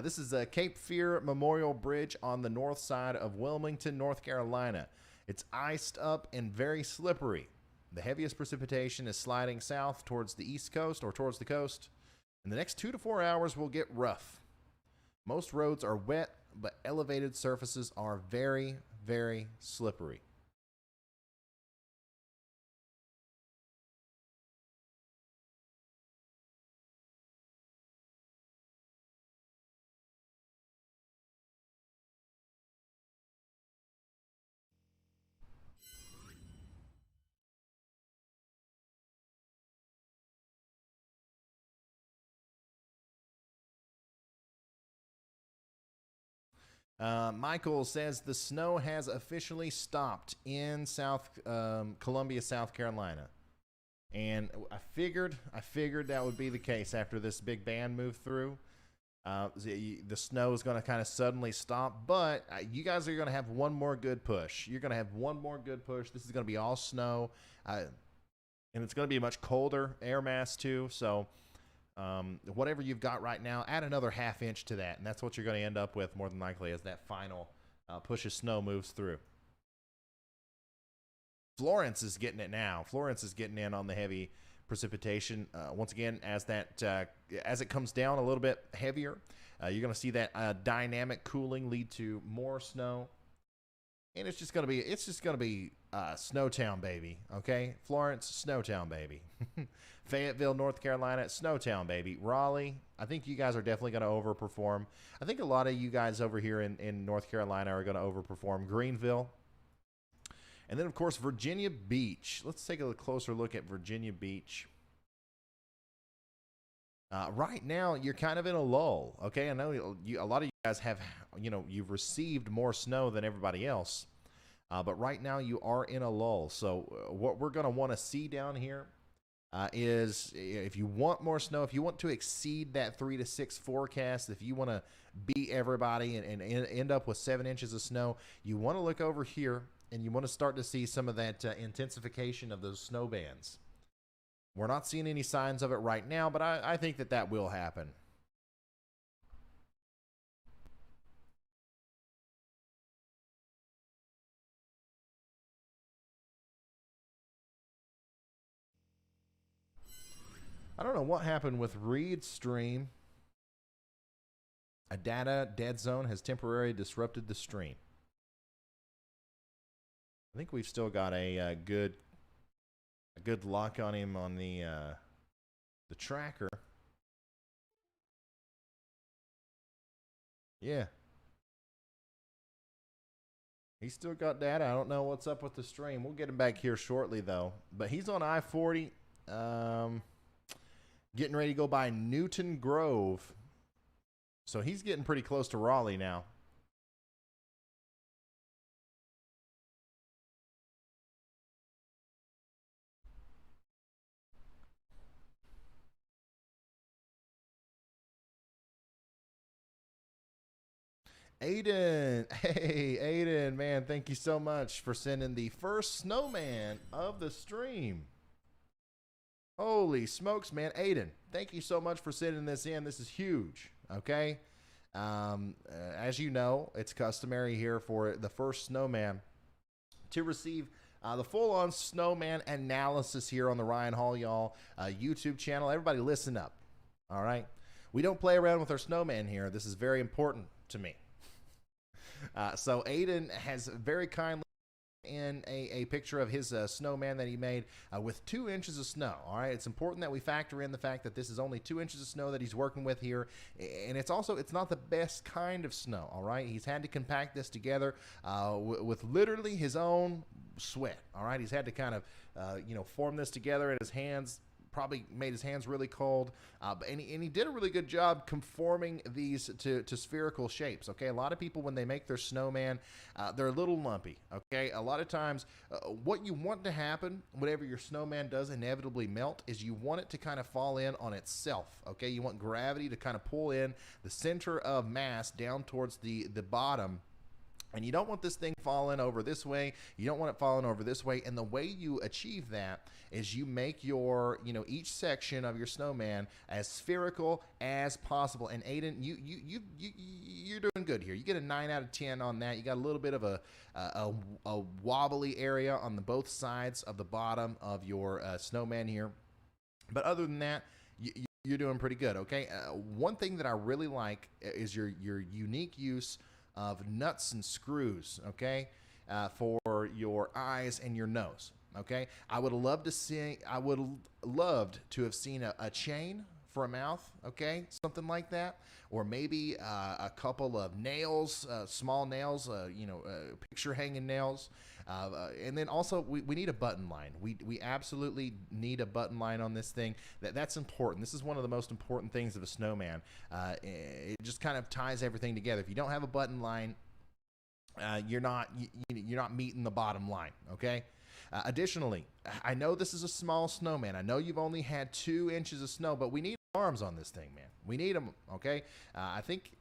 This is a Cape Fear Memorial Bridge on the north side of Wilmington, North Carolina. It's iced up and very slippery. The heaviest precipitation is sliding south towards the east coast or towards the coast. In the next 2 to 4 hours will get rough. Most roads are wet, but elevated surfaces are very, very slippery. Michael says the snow has officially stopped in Columbia, South Carolina. And I figured that would be the case after this big band moved through. The snow is going to kind of suddenly stop, but you guys are going to have one more good push. You're going to have one more good push. This is going to be all snow, and it's going to be a much colder air mass too. So whatever you've got right now, add another ½ inch to that, and that's what you're going to end up with more than likely as that final push of snow moves through. Florence is getting it now. Florence is getting in on the heavy precipitation. Once again, as it comes down a little bit heavier, you're going to see that dynamic cooling lead to more snow, and it's just going to be Snowtown, baby. Okay, Florence, Snowtown, baby. Fayetteville, North Carolina, Snowtown, baby. Raleigh, I think you guys are definitely going to overperform. I think a lot of you guys over here in North Carolina are going to overperform. Greenville. And then, of course, Virginia Beach. Let's take a closer look at Virginia Beach. Right now, you're kind of in a lull, okay? I know a lot of you guys have, you've received more snow than everybody else. But right now, you are in a lull. So what we're going to want to see down here is if you want more snow, if you want to exceed that 3 to 6 forecast, if you want to beat everybody and end up with 7 inches of snow, you want to look over here. And you want to start to see some of that intensification of those snow bands. We're not seeing any signs of it right now, but I think that will happen. I don't know what happened with Reed's stream. A data dead zone has temporarily disrupted the stream. I think we've still got a good lock on him on the tracker. Yeah. He's still got data. I don't know what's up with the stream. We'll get him back here shortly, though. But he's on I-40, getting ready to go by Newton Grove. So he's getting pretty close to Raleigh now. Aiden, hey, Aiden, man, thank you so much for sending the first snowman of the stream. Holy smokes, man. Aiden, thank you so much for sending this in. This is huge, okay? As you know, it's customary here for the first snowman to receive the full-on snowman analysis here on the Ryan Hall Y'all YouTube channel. Everybody listen up, all right? We don't play around with our snowman here. This is very important to me. So Aiden has very kindly in a picture of his snowman that he made with 2 inches of snow. All right, it's important that we factor in the fact that this is only 2 inches of snow that he's working with here, and it's not the best kind of snow. All right, he's had to compact this together with literally his own sweat. All right, he's had to kind of form this together in his hands. Probably made his hands really cold, and he did a really good job conforming these to spherical shapes. Okay, a lot of people, when they make their snowman, they're a little lumpy. Okay, a lot of times what you want to happen whenever your snowman does inevitably melt is you want it to kind of fall in on itself. Okay, you want gravity to kind of pull in the center of mass down towards the bottom. And you don't want this thing falling over this way. You don't want it falling over this way. And the way you achieve that is you make your, each section of your snowman as spherical as possible. And Aiden, you're doing good here. You get a 9 out of 10 on that. You got a little bit of a wobbly area on both sides of the bottom of your snowman here. But other than that, you're doing pretty good. Okay. One thing that I really like is your unique use of nuts and screws, okay, for your eyes and your nose, okay. I would have loved to have seen a chain for a mouth, okay, something like that, or maybe a couple of nails, small nails, picture hanging nails, and then also we need a button line. We absolutely need a button line on this thing. That's important. This is one of the most important things of a snowman. It just kind of ties everything together. If you don't have a button line, you're not meeting the bottom line, okay. Additionally, I know this is a small snowman. I know you've only had 2 inches of snow, but we need arms on this thing, man. We need them, okay? I think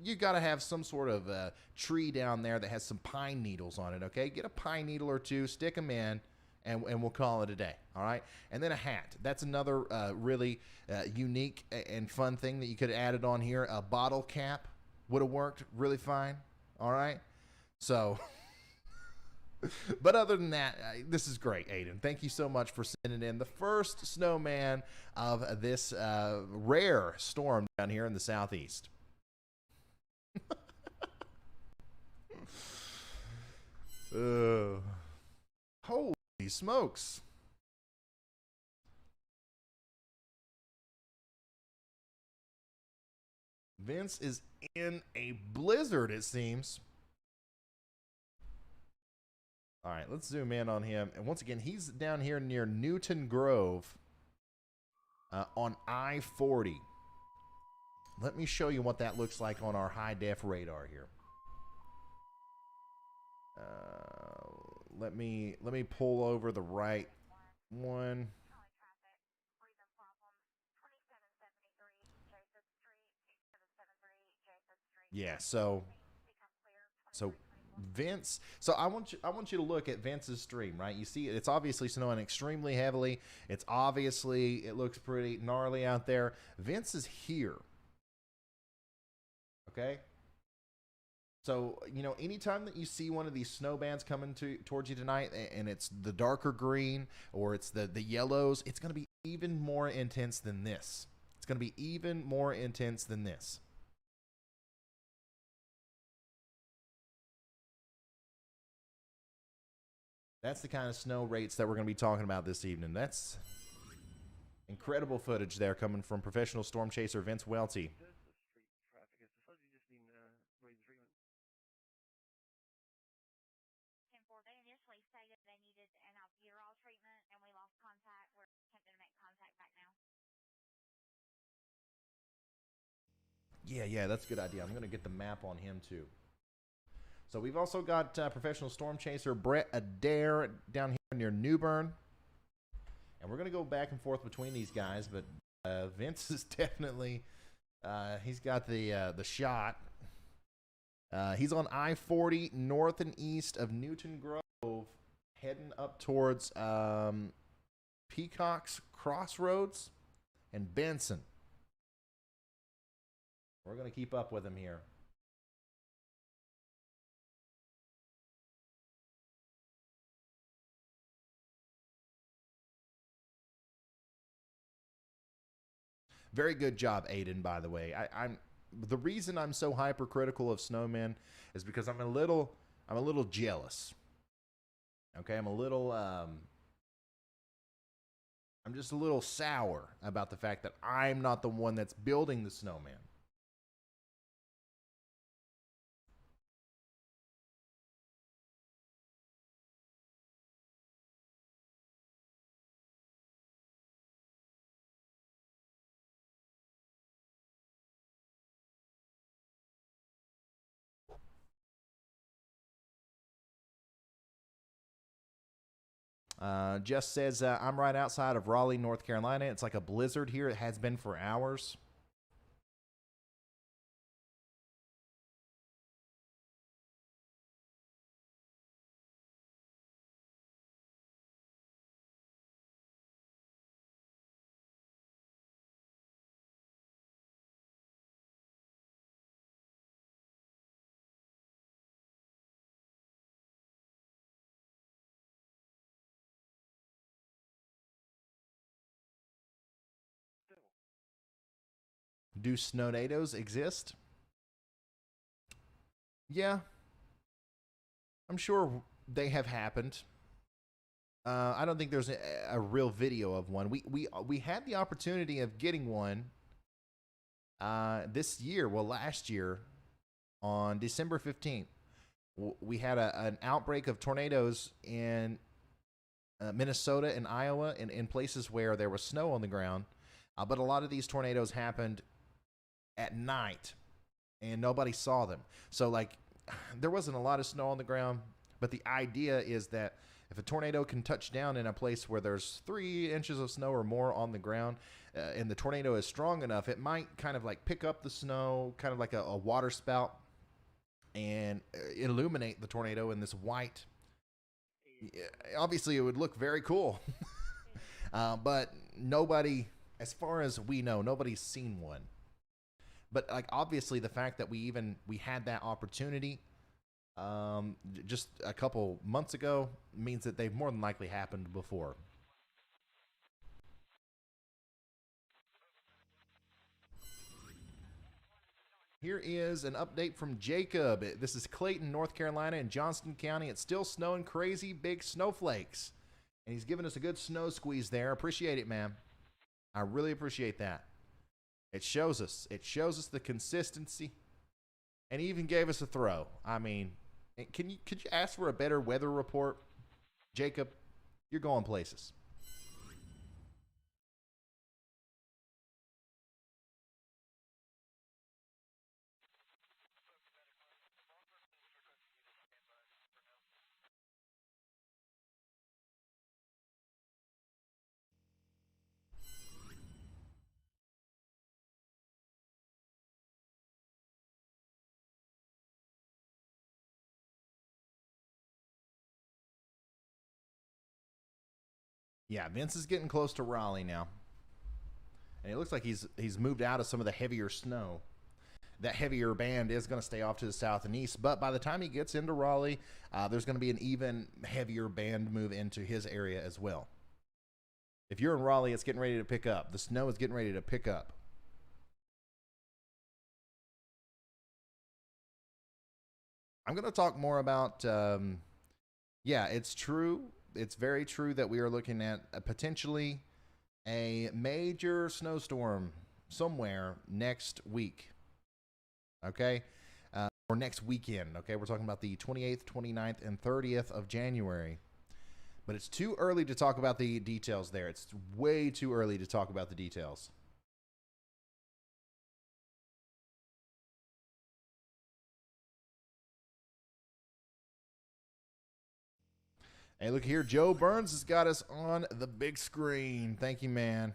you got to have some sort of tree down there that has some pine needles on it, okay? Get a pine needle or 2, stick them in, and we'll call it a day, all right? And then a hat. That's another really unique and fun thing that you could have added on here. A bottle cap would have worked really fine, all right? So... But other than that, this is great, Aiden. Thank you so much for sending in the first snowman of this rare storm down here in the southeast. Holy smokes. Vince is in a blizzard, it seems. All right, let's zoom in on him. And once again, he's down here near Newton Grove on I-40. Let me show you what that looks like on our high-def radar here. Let me pull over the right one. Yeah, so Vince, so I want you to look at Vince's stream, right? You see it's obviously snowing extremely heavily. It looks pretty gnarly out there. Vince is here. Okay? So, anytime that you see one of these snow bands coming towards you tonight and it's the darker green or it's the yellows, it's going to be even more intense than this. It's going to be even more intense than this. That's the kind of snow rates that we're going to be talking about this evening. That's incredible footage there coming from professional storm chaser Vince Welty. Yeah, that's a good idea. I'm going to get the map on him too. So we've also got professional storm chaser Brett Adair down here near New Bern. And we're going to go back and forth between these guys, but Vince is definitely, he's got the shot. He's on I-40 north and east of Newton Grove, heading up towards Peacock's Crossroads and Benson. We're going to keep up with him here. Very good job, Aiden, by the way. I'm the reason I'm so hypercritical of snowmen is because I'm a little jealous. Okay, I'm just a little sour about the fact that I'm not the one that's building the snowman. Jess says, I'm right outside of Raleigh, North Carolina. It's like a blizzard here. It has been for hours. Do snonados exist? Yeah. I'm sure they have happened. I don't think there's a real video of one. We had the opportunity of getting one this year, well, last year, on December 15th. We had an outbreak of tornadoes in Minnesota and Iowa, in places where there was snow on the ground. But a lot of these tornadoes happened at night, and nobody saw them. So, like, there wasn't a lot of snow on the ground, but the idea is that if a tornado can touch down in a place where there's 3 inches of snow or more on the ground, and the tornado is strong enough, it might kind of like pick up the snow, kind of like a water spout, and illuminate the tornado in this white. Obviously, it would look very cool. But nobody, as far as we know, nobody's seen one. But like, obviously, the fact that we had that opportunity just a couple months ago means that they've more than likely happened before. Here is an update from Jacob. This is Clayton, North Carolina, in Johnston County. It's still snowing crazy big snowflakes. And he's giving us a good snow squeeze there. Appreciate it, man. I really appreciate that. It shows us. It shows us the consistency. And he even gave us a throw. I mean, could you ask for a better weather report? Jacob, you're going places. Yeah, Vince is getting close to Raleigh now. And it looks like he's moved out of some of the heavier snow. That heavier band is going to stay off to the south and east, but by the time he gets into Raleigh, there's going to be an even heavier band move into his area as well. If you're in Raleigh, it's getting ready to pick up. The snow is getting ready to pick up. I'm going to talk more about, yeah, it's true. It's very true that we are looking at potentially a major snowstorm somewhere next week. Okay? Or next weekend. Okay? We're talking about the 28th, 29th, and 30th of January. But it's too early to talk about the details there. It's way too early to talk about the details. Hey, look here. Joe Burns has got us on the big screen. Thank you, man.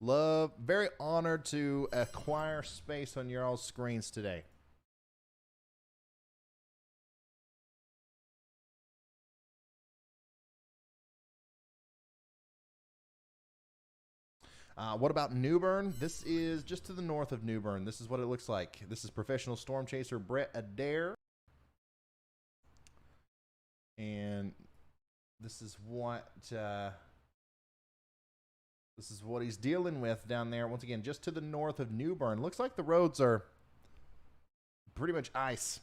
Very honored to acquire space on your all screens today. What about New Bern? This is just to the north of New Bern. This is what it looks like. This is professional storm chaser Brett Adair. And this is what he's dealing with down there. Once again, just to the north of New Bern. Looks like the roads are pretty much ice.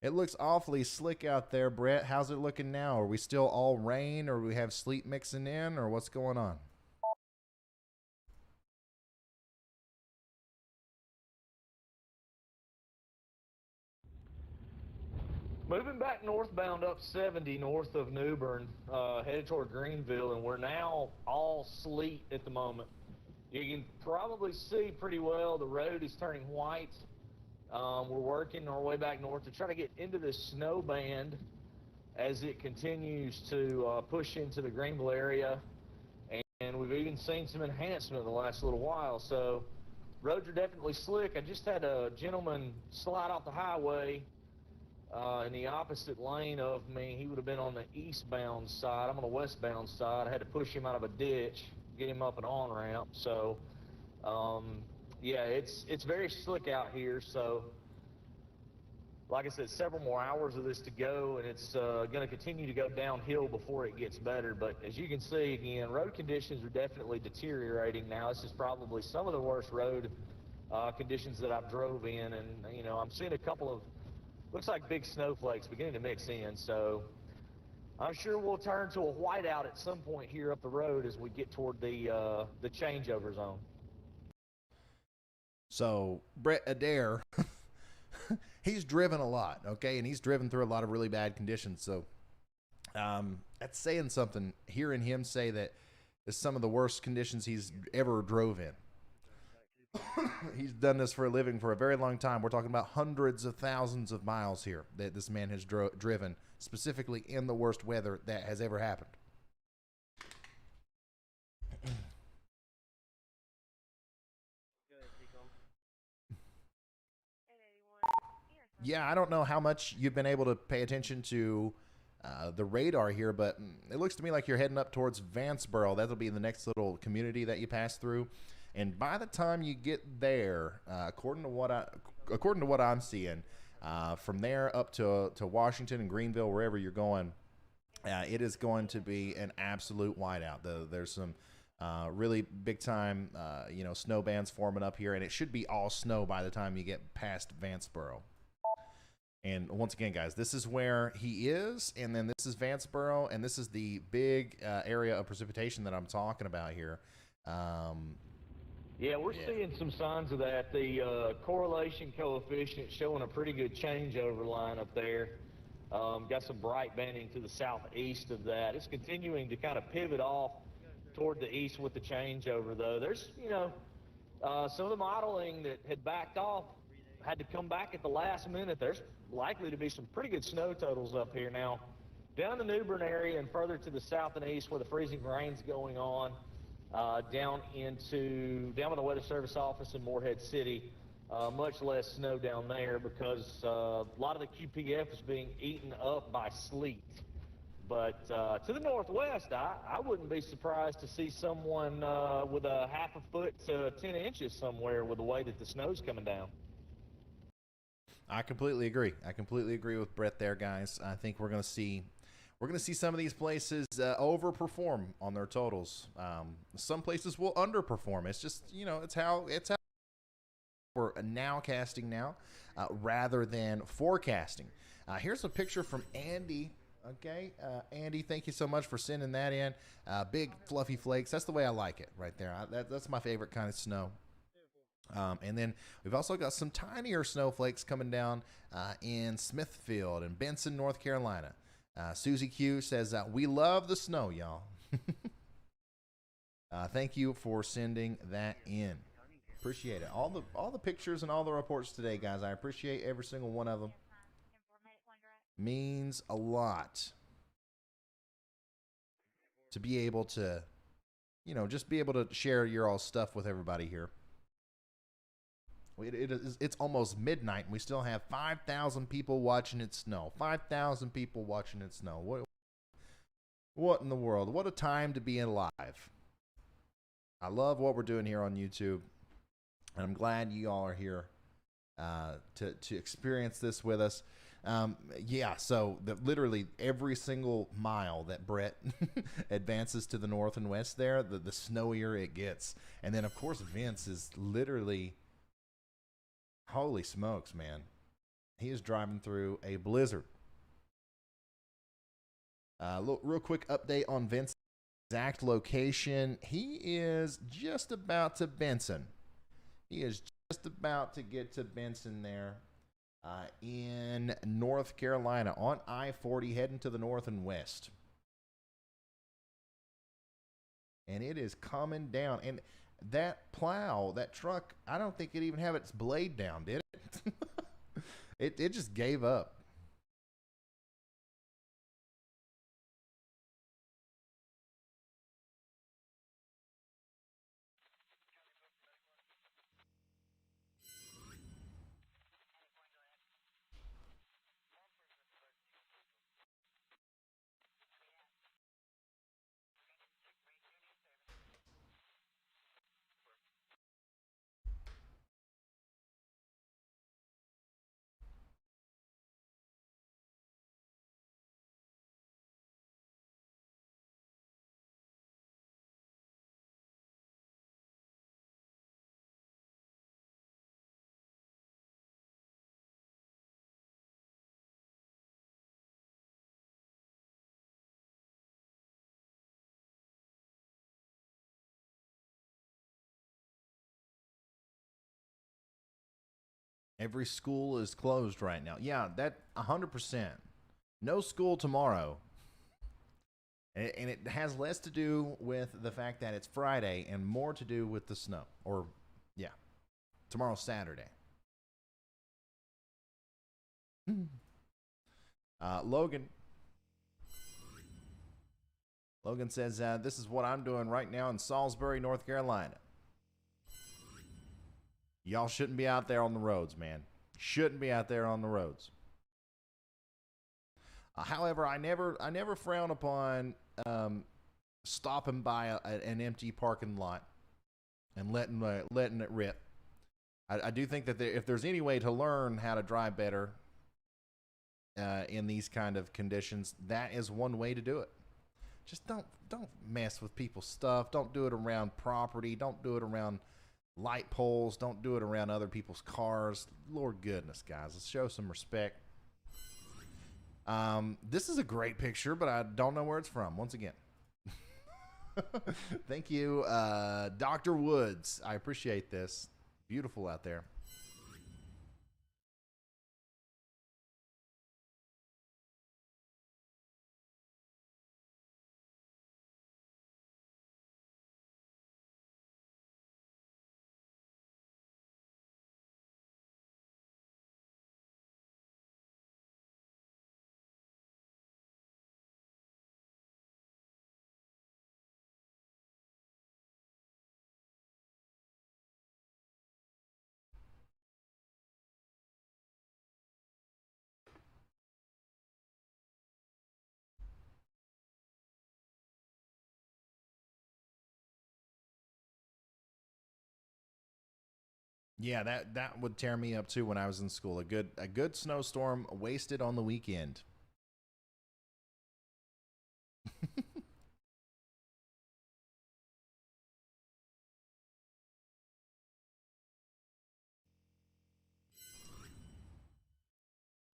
It looks awfully slick out there, Brett. How's it looking now? Are we still all rain, or do we have sleet mixing in, or what's going on? Moving back northbound up 70 north of New Bern, headed toward Greenville, and we're now all sleet at the moment. You can probably see pretty well the road is turning white. We're working our way back north to try to get into this snow band as it continues to push into the Greenville area, and we've even seen some enhancement in the last little while. So roads are definitely slick. I just had a gentleman slide off the highway in the opposite lane of me. He would have been on the eastbound side. I'm on the westbound side. I had to push him out of a ditch, get him up an on-ramp. So yeah, it's very slick out here. So like I said, several more hours of this to go, and it's going to continue to go downhill before it gets better. But as you can see, again, road conditions are definitely deteriorating now. This is probably some of the worst road conditions that I've drove in, and you know, I'm seeing a couple of looks like big snowflakes beginning to mix in. So I'm sure we'll turn to a whiteout at some point here up the road as we get toward the changeover zone. So Brett Adair, he's driven a lot, okay, and he's driven through a lot of really bad conditions. So that's saying something. Hearing him say that it's some of the worst conditions he's ever drove in. He's done this for a living for a very long time. We're talking about hundreds of thousands of miles here that this man has driven, specifically in the worst weather that has ever happened. Yeah, I don't know how much you've been able to pay attention to the radar here, but it looks to me like you're heading up towards Vanceboro. That'll be the next little community that you pass through. And by the time you get there, according to what I'm seeing, from there up to Washington and Greenville, wherever you're going, it is going to be an absolute whiteout. There's some really big time, snow bands forming up here, and it should be all snow by the time you get past Vanceboro. And once again, guys, this is where he is, and then this is Vanceboro, and this is the big area of precipitation that I'm talking about here. Yeah, we're seeing some signs of that. The correlation coefficient showing a pretty good changeover line up there. Got some bright banding to the southeast of that. It's continuing to kind of pivot off toward the east with the changeover, though. There's, some of the modeling that had backed off had to come back at the last minute. There's likely to be some pretty good snow totals up here now. Down the New Bern area and further to the south and east where the freezing rain's going on, down by the Weather Service office in Morehead City, much less snow down there because a lot of the QPF is being eaten up by sleet. But to the northwest, I wouldn't be surprised to see someone with a half a foot to 10 inches somewhere with the way that the snow's coming down. I completely agree. I completely agree with Brett there, guys. I think we're going to see some of these places overperform on their totals. Some places will underperform. It's just, it's how we're nowcasting now rather than forecasting. Here's a picture from Andy. Okay, Andy, thank you so much for sending that in. Big fluffy flakes. That's the way I like it right there. That's my favorite kind of snow. And then we've also got some tinier snowflakes coming down in Smithfield and Benson, North Carolina. Susie Q says, we love the snow, y'all. Thank you for sending that in. Appreciate it. All the pictures and all the reports today, guys. I appreciate every single one of them. Means a lot to be able to, just be able to share your all stuff with everybody here. It's almost midnight, and we still have 5,000 people watching it snow. 5,000 people watching it snow. What in the world? What a time to be alive. I love what we're doing here on YouTube, and I'm glad you all are here to experience this with us. So literally every single mile that Brett advances to the north and west there, the snowier it gets. And then, of course, Vince is literally... Holy smokes, man. He is driving through a blizzard. Real quick update on Vince's exact location. He is just about to Benson. He is just about to get to Benson there in North Carolina on I-40 heading to the north and west. And it is coming down. And that plow, that truck, I don't think it even have its blade down, did it? It just gave up. Every school is closed right now. Yeah, that 100%. No school tomorrow. And it has less to do with the fact that it's Friday and more to do with the snow. Or, yeah, tomorrow's Saturday. Logan says, this is what I'm doing right now in Salisbury, North Carolina. Y'all shouldn't be out there on the roads, man. Shouldn't be out there on the roads. However, I never frown upon stopping by an empty parking lot and letting it rip. I do think that if there's any way to learn how to drive better in these kind of conditions, that is one way to do it. Just don't mess with people's stuff. Don't do it around property. Don't do it around light poles. Don't do it around other people's cars. Lord goodness, guys, let's show some respect. This is a great picture, but I don't know where it's from. Once again, thank you, Dr. Woods. I appreciate this. Beautiful out there. Yeah, that would tear me up too when I was in school. A good snowstorm wasted on the weekend.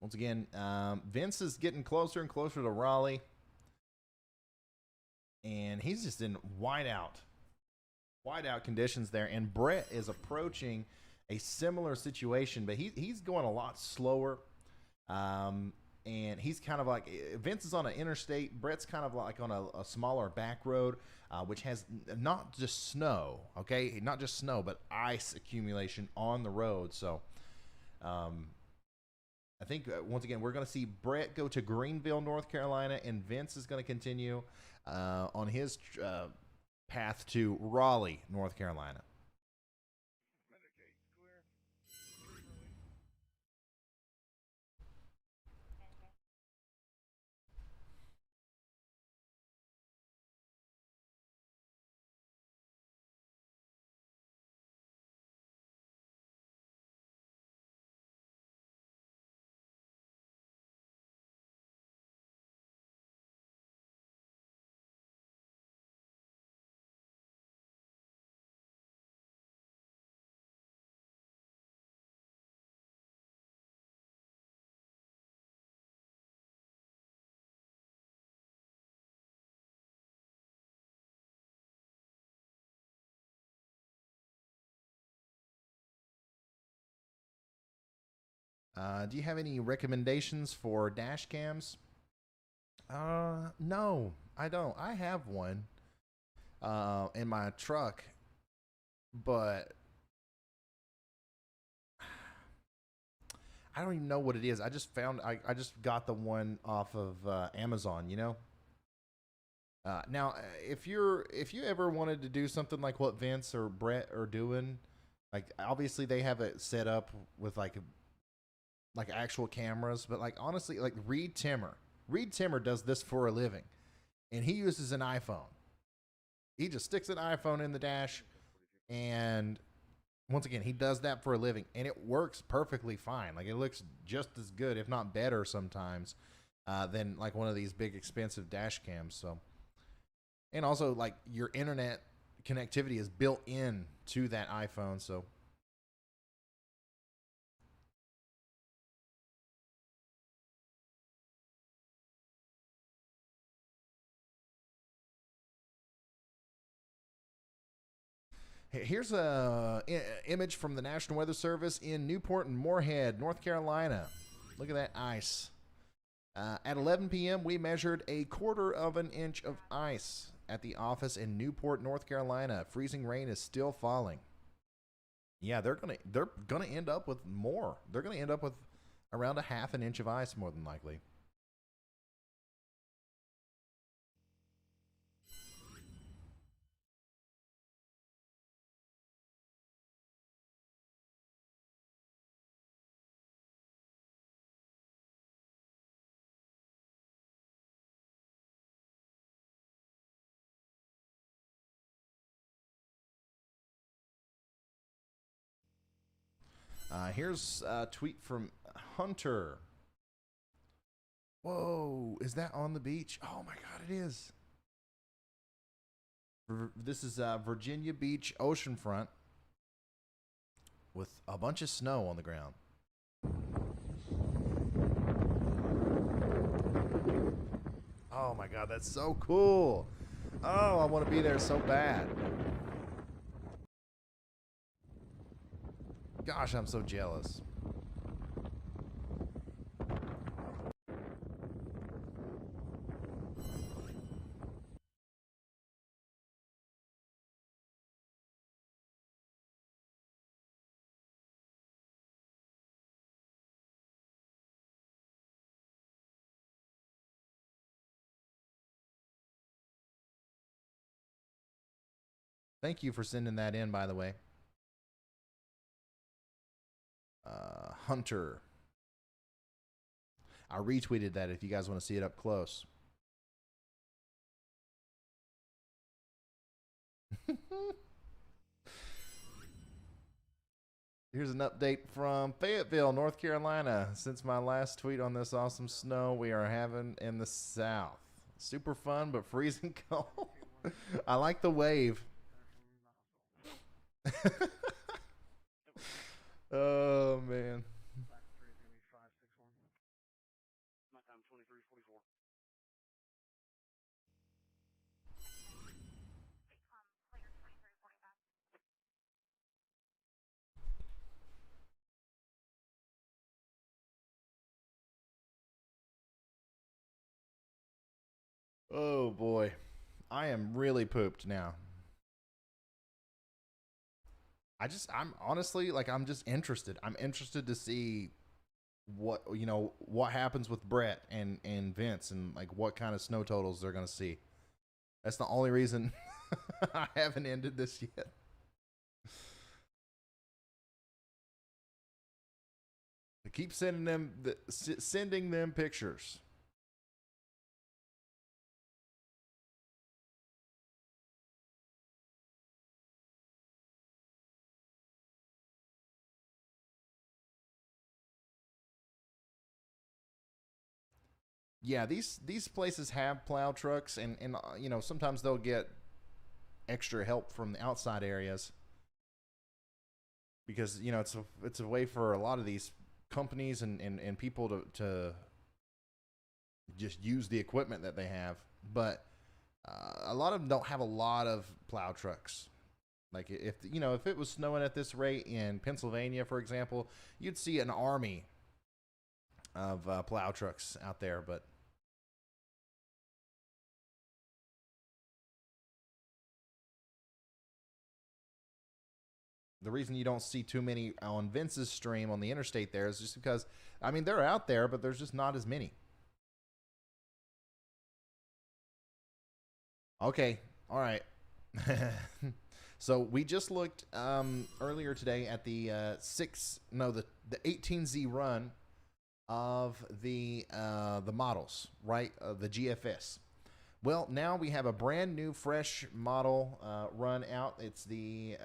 Once again, Vince is getting closer and closer to Raleigh, and he's just in whiteout conditions there. And Brett is approaching a similar situation, but he's going a lot slower. and he's kind of like, Vince is on an interstate. Brett's kind of like on a smaller back road, which has not just snow, okay? Not just snow, but ice accumulation on the road. So I think, once again, we're going to see Brett go to Greenville, North Carolina, and Vince is going to continue on his path to Raleigh, North Carolina. Do you have any recommendations for dash cams? No, I don't. I have one in my truck, but I don't even know what it is. I just found, I just got the one off of Amazon, you know? Now, if you ever wanted to do something like what Vince or Brett are doing, like obviously they have it set up with like actual cameras, but like honestly, like Reed Timmer does this for a living, and he uses an iPhone. He just sticks an iPhone in the dash, and once again, he does that for a living, and it works perfectly fine. Like it looks just as good, if not better sometimes, than like one of these big expensive dash cams. So, and also like your internet connectivity is built in to that iPhone. So here's a image from the National Weather Service in Newport and Moorhead, North Carolina. Look at that ice. At 11 p.m., we measured 1/4 inch of ice at the office in Newport, North Carolina. Freezing rain is still falling. Yeah, they're gonna end up with more. They're gonna end up with around 1/2 inch of ice, more than likely. Here's a tweet from Hunter. Whoa, is that on the beach? Oh my God, it is. This is Virginia Beach oceanfront with a bunch of snow on the ground. Oh my God, that's so cool. Oh, I want to be there so bad. Gosh, I'm so jealous. Thank you for sending that in, by the way. Hunter. I retweeted that if you guys want to see it up close. Here's an update from Fayetteville, North Carolina. Since my last tweet on this awesome snow we are having in the south. Super fun, but freezing cold. I like the wave. Oh, man. Oh boy. I am really pooped now. I'm honestly, like, I'm just interested. I'm interested to see what happens with Brett and Vince, and like what kind of snow totals they're going to see. That's the only reason I haven't ended this yet. I keep sending them pictures. Yeah, these places have plow trucks, and sometimes they'll get extra help from the outside areas, because it's a way for a lot of these companies and people to just use the equipment that they have. But a lot of them don't have a lot of plow trucks. Like, if it was snowing at this rate in Pennsylvania, for example, you'd see an army of plow trucks out there. But the reason you don't see too many on Vince's stream on the interstate there is just because, I mean, they're out there, but there's just not as many. Okay. All right. So we just looked earlier today at the 18Z run of the models, right? The GFS. Well, now we have a brand new, fresh model run out. It's the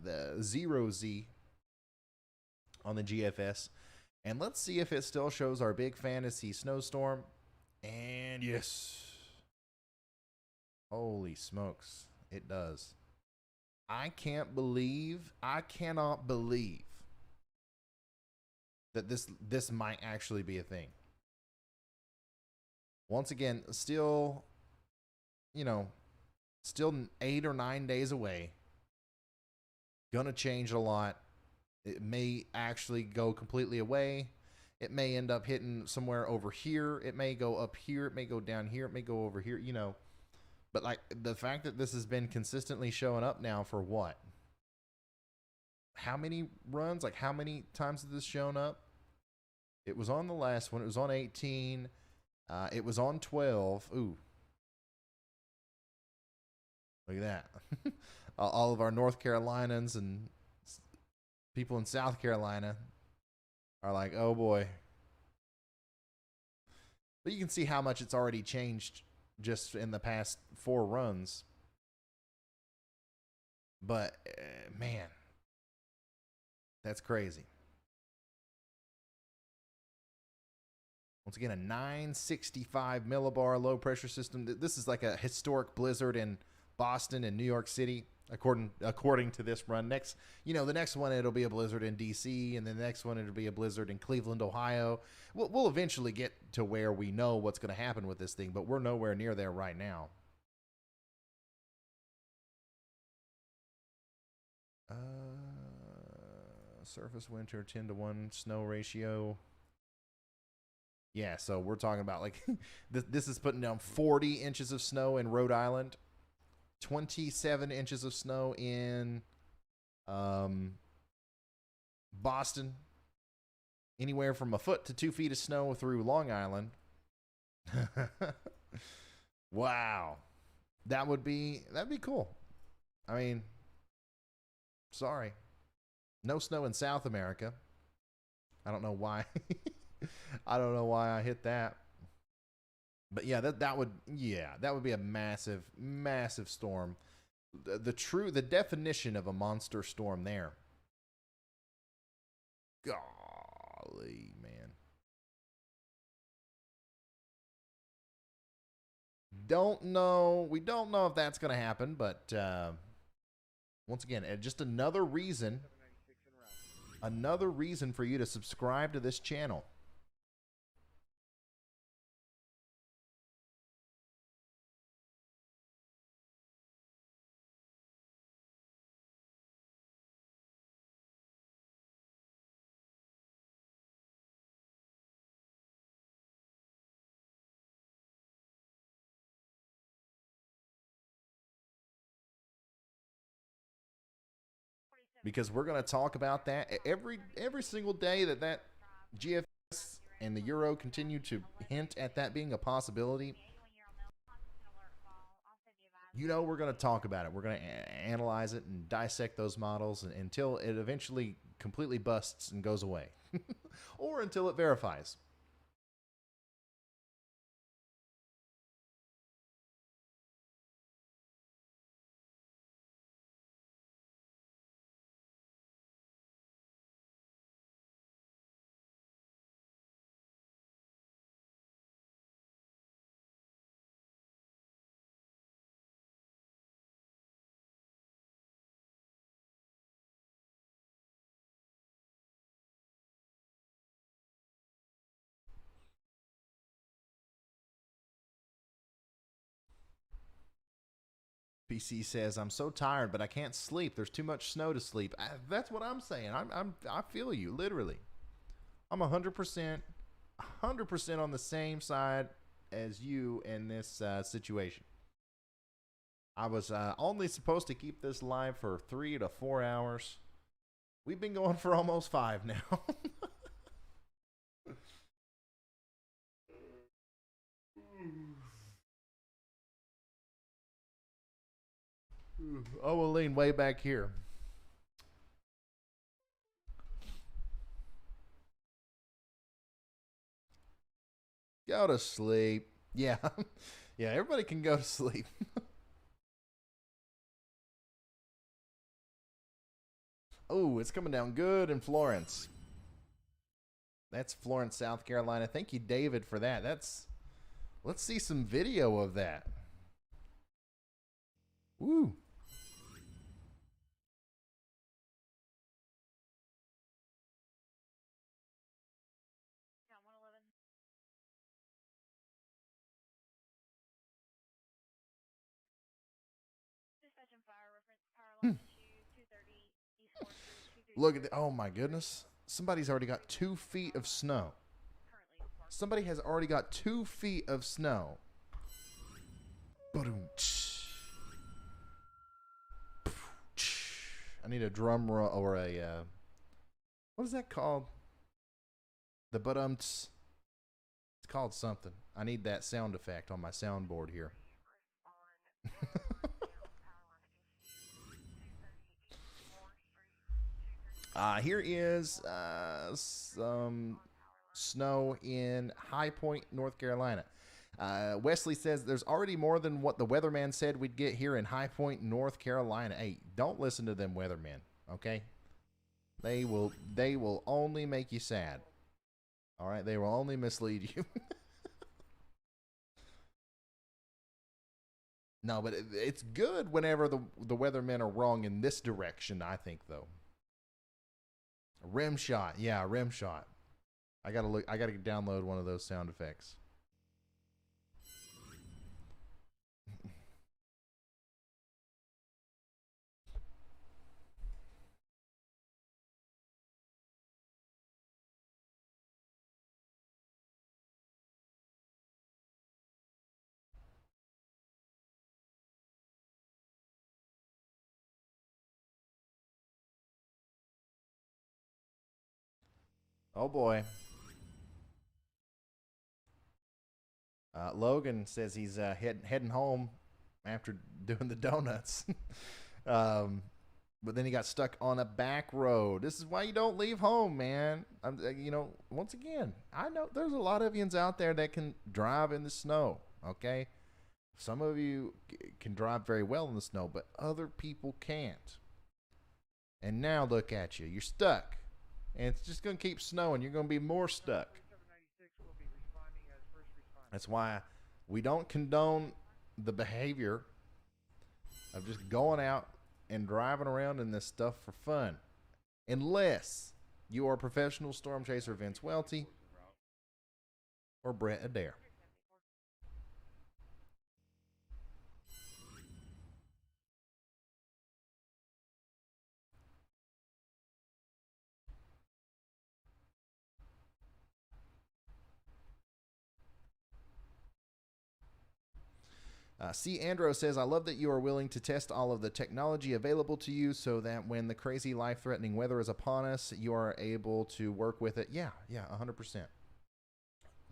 0Z on the GFS. And let's see if it still shows our big fantasy snowstorm. And yes. Holy smokes, it does. I cannot believe that this might actually be a thing. Once again, still 8 or 9 days away. Gonna change a lot. It may actually go completely away. It may end up hitting somewhere over here. It may go up here. It may go down here. It may go over here, But like, the fact that this has been consistently showing up now for what? How many runs? Like, how many times has this shown up? It was on the last one. It was on 18. It was on 12. Ooh. Look at that. All of our North Carolinians and people in South Carolina are like, oh boy. But you can see how much it's already changed just in the past 4 runs. But man, that's crazy. Once again, a 965 millibar low pressure system. This is like a historic blizzard in Boston and New York City, according to this run. Next, the next one, it'll be a blizzard in DC, and the next one, it'll be a blizzard in Cleveland, Ohio. We'll eventually get to where we know what's going to happen with this thing, but we're nowhere near there right now. Surface winter 10-to-1 snow ratio. Yeah, so we're talking about like this is putting down 40 inches of snow in Rhode Island, 27 inches of snow in Boston, anywhere from a foot to 2 feet of snow through Long Island. Wow, that'd be cool. I mean, sorry, no snow in South America. I don't know why. I don't know why I hit that. But yeah, that would be a massive, massive storm. The definition of a monster storm there. Golly, man. Don't know. We don't know if that's going to happen, but once again, just another reason for you to subscribe to this channel. because we're going to talk about that every single day that GFS and the Euro continue to hint at that being a possibility. You know, we're going to talk about it. We're going to analyze it and dissect those models until it eventually completely busts and goes away, or until it verifies. PC says, I'm so tired, but I can't sleep. There's too much snow to sleep. That's what I'm saying. I feel you, literally. I'm 100% on the same side as you in this situation. I was only supposed to keep this live for 3 to 4 hours. We've been going for almost 5 now. Oh, we'll lean way back here. Go to sleep. Yeah. Yeah, everybody can go to sleep. Oh, it's coming down good in Florence. That's Florence, South Carolina. Thank you, David, for that. Let's see some video of that. Woo. Look at oh my goodness. Somebody's already got 2 feet of snow. Somebody has already got 2 feet of snow. I need a drum roll or a what is that called? The It's called something. I need that sound effect on my soundboard here. Here is some snow in High Point, North Carolina. Wesley says there's already more than what the weatherman said we'd get here in High Point, North Carolina. Hey, don't listen to them weathermen, okay? They will only make you sad. All right, they will only mislead you. No, but it's good whenever the weathermen are wrong in this direction, I think, though. Rim shot. Yeah, rim shot. I gotta download one of those sound effects. Oh boy. Logan says he's heading home after doing the donuts. But then he got stuck on a back road. This is why you don't leave home, man. Once again, I know there's a lot of yous out there that can drive in the snow, okay? Some of you can drive very well in the snow, but other people can't. And now look at you. You're stuck. And it's just going to keep snowing. You're going to be more stuck. That's why we don't condone the behavior of just going out and driving around in this stuff for fun. Unless you are a professional storm chaser Vince Welty or Brett Adair. C. Andro says, I love that you are willing to test all of the technology available to you so that when the crazy life-threatening weather is upon us, you are able to work with it. Yeah, 100%.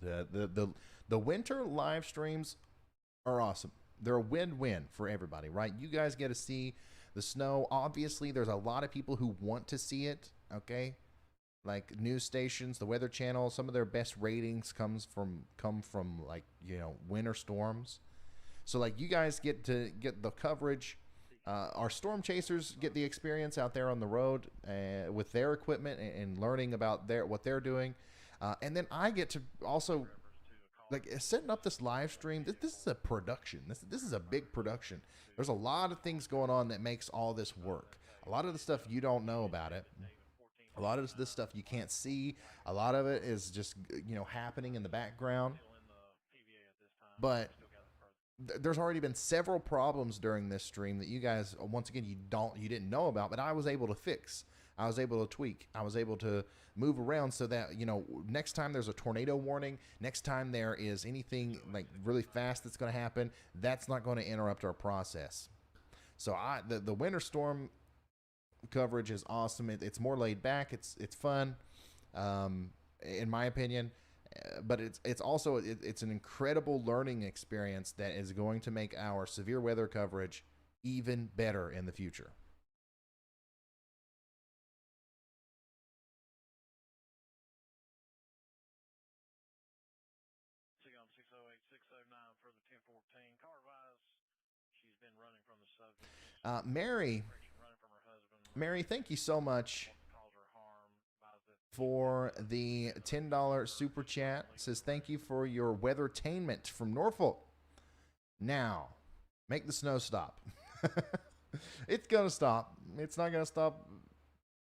The winter live streams are awesome. They're a win-win for everybody, right? You guys get to see the snow. Obviously, there's a lot of people who want to see it, okay? Like news stations, the Weather Channel, some of their best ratings come from like, you know, winter storms. So like you guys get to get the coverage. Our storm chasers get the experience out there on the road with their equipment and learning about what they're doing. And then I get to also like setting up this live stream. This is a production. This is a big production. There's a lot of things going on that makes all this work. A lot of the stuff you don't know about it. A lot of this stuff you can't see. A lot of it is just, you know, happening in the background. But there's already been several problems during this stream that you guys, once again, you didn't know about, but I was able to fix. I was able to tweak. I was able to move around so that, you know, next time there's a tornado warning, next time there is anything like really fast that's going to happen, that's not going to interrupt our process. So the winter storm coverage is awesome. It's more laid back. It's fun, in my opinion. But it's also it's an incredible learning experience that is going to make our severe weather coverage even better in the future. On 608, 609 for the 1014. Car-wise, she's been running from the subject. Mary, thank you so much for the $10 super chat. It says thank you for your weathertainment from Norfolk. Now, make the snow stop. It's gonna stop. It's not gonna stop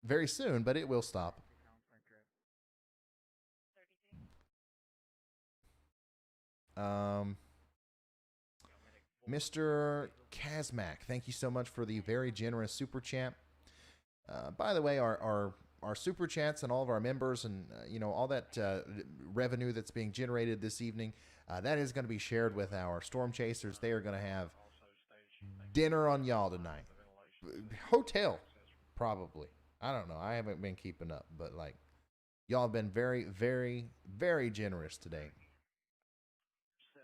very soon, but it will stop. Mr. Kazmak, thank you so much for the very generous super chat. By the way, our super chats and all of our members and you know, all that revenue that's being generated this evening, that is going to be shared with our storm chasers. They are going to have dinner on y'all tonight. Hotel, probably. I don't know. I haven't been keeping up, but like y'all have been very, very, very generous today. 71017101.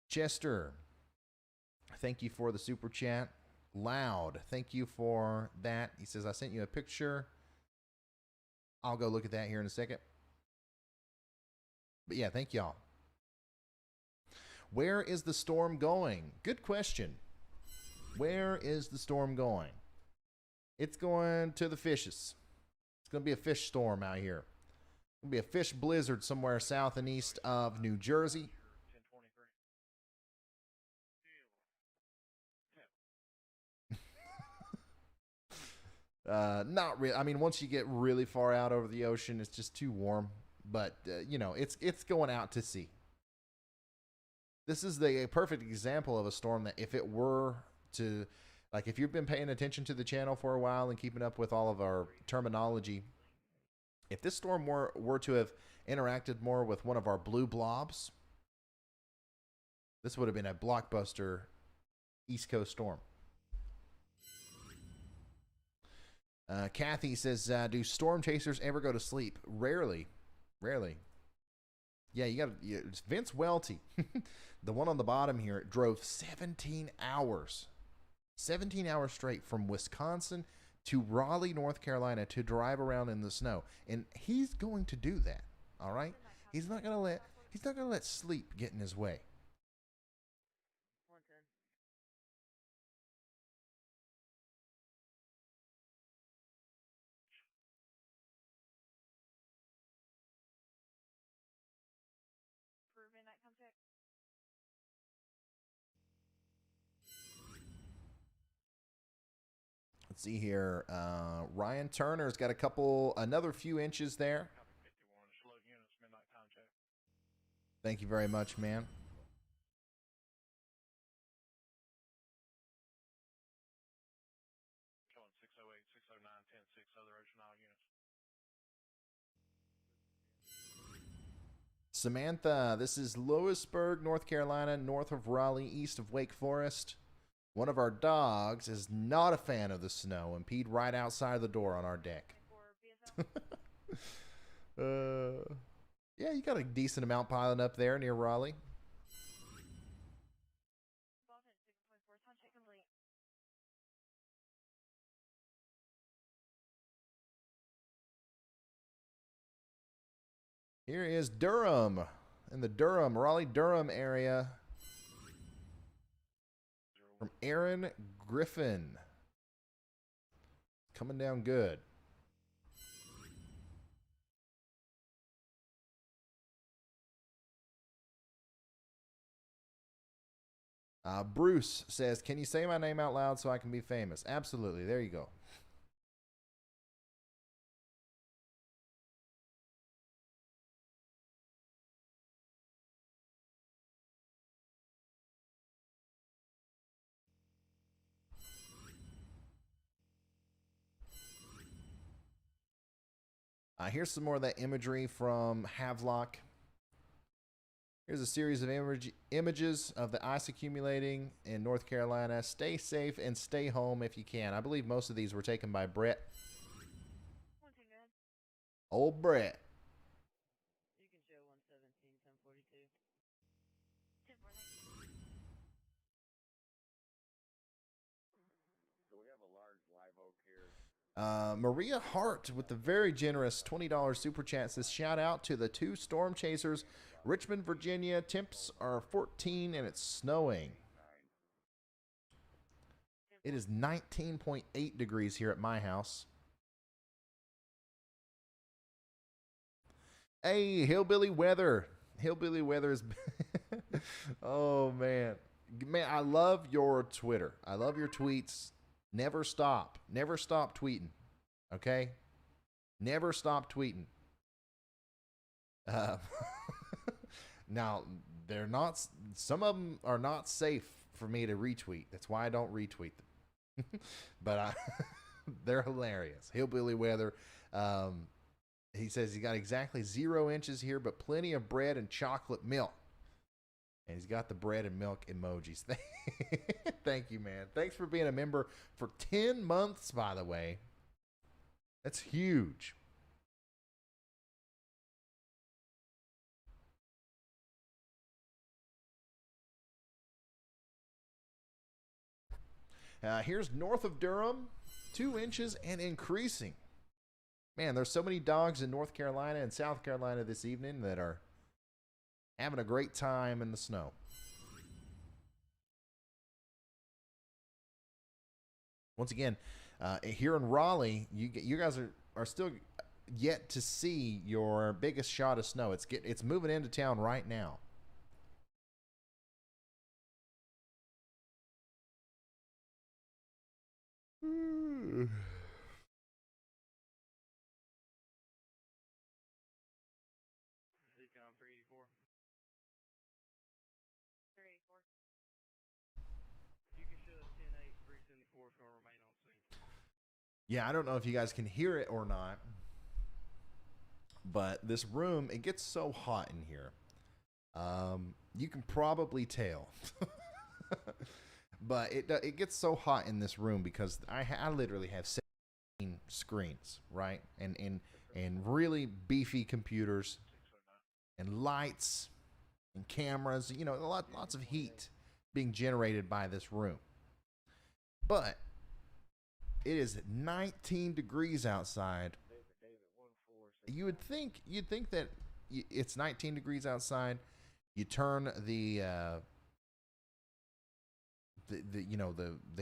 Chester, thank you for the super chat. Loud, thank you for that. He says, I sent you a picture. I'll go look at that here in a second. But yeah, thank y'all. Where is the storm going? Good question. Where is the storm going? It's going to the fishes. It's going to be a fish storm out here. It's going to be a fish blizzard somewhere south and east of New Jersey. Not really. I mean, once you get really far out over the ocean, it's just too warm. But you know, it's going out to sea. This is a perfect example of a storm that if it were to, like, if you've been paying attention to the channel for a while and keeping up with all of our terminology, if this storm were to have interacted more with one of our blue blobs, this would have been a blockbuster East Coast storm. Kathy says, do storm chasers ever go to sleep? Rarely. Yeah, it's Vince Welty, the one on the bottom here, drove 17 hours. 17 hours straight from Wisconsin to Raleigh, North Carolina to drive around in the snow. And he's going to do that, all right? He's not going to let sleep get in his way. Let's see here. Ryan Turner's got another few inches there. Thank you very much, man. Showing 608, 609, 106 other ocean isle units. Samantha, this is Lewisburg, North Carolina, north of Raleigh, east of Wake Forest. One of our dogs is not a fan of the snow and peed right outside the door on our deck. Yeah, you got a decent amount piling up there near Raleigh. Here is Durham, in the Raleigh-Durham area, from Aaron Griffin. Coming down good. Bruce says, can you say my name out loud so I can be famous? Absolutely. There you go. Here's some more of that imagery from Havelock. Here's a series of images of the ice accumulating in North Carolina. Stay safe and stay home if you can. I believe most of these were taken by Brett. Old Brett. You can show 117, 1042. So we have a large live oak here. Maria Hart with the very generous $20 super chat says, shout out to the 2 storm chasers, Richmond, Virginia. Temps are 14 and it's snowing. It is 19.8 degrees here at my house. Hey, hillbilly weather. Hillbilly weather is... Oh, man. Man, I love your Twitter. I love your tweets. Never stop. Never stop tweeting. Okay? Never stop tweeting. Now, they're not... Some of them are not safe for me to retweet. That's why I don't retweet them. But they're hilarious. Hillbilly weather. He says he got exactly 0 inches here, but plenty of bread and chocolate milk. And he's got the bread and milk emojis. Thank you, man. Thanks for being a member for 10 months, by the way. That's huge. Here's north of Durham, 2 inches and increasing. Man, there's so many dogs in North Carolina and South Carolina this evening that are having a great time in the snow. Once again, here in Raleigh, you guys are still yet to see your biggest shot of snow. It's moving into town right now. Yeah, I don't know if you guys can hear it or not, but this room, it gets so hot in here. You can probably tell. But it gets so hot in this room because I literally have 17 screens, right? And really beefy computers and lights and cameras, you know, lots of heat being generated by this room. But it is 19 degrees outside. You'd think that it's 19 degrees outside. You turn the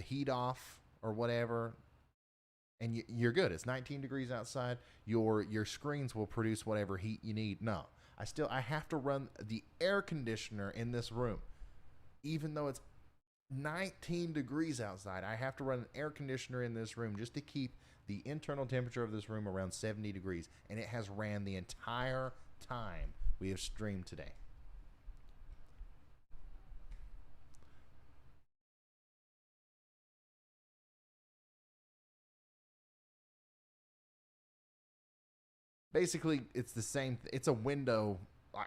heat off or whatever, and you're good. It's 19 degrees outside. Your screens will produce whatever heat you need. No, I have to run the air conditioner in this room, even though it's 19 degrees outside. I have to run an air conditioner in this room just to keep the internal temperature of this room around 70 degrees, and it has ran the entire time we have streamed today. Basically, it's the same. It's a window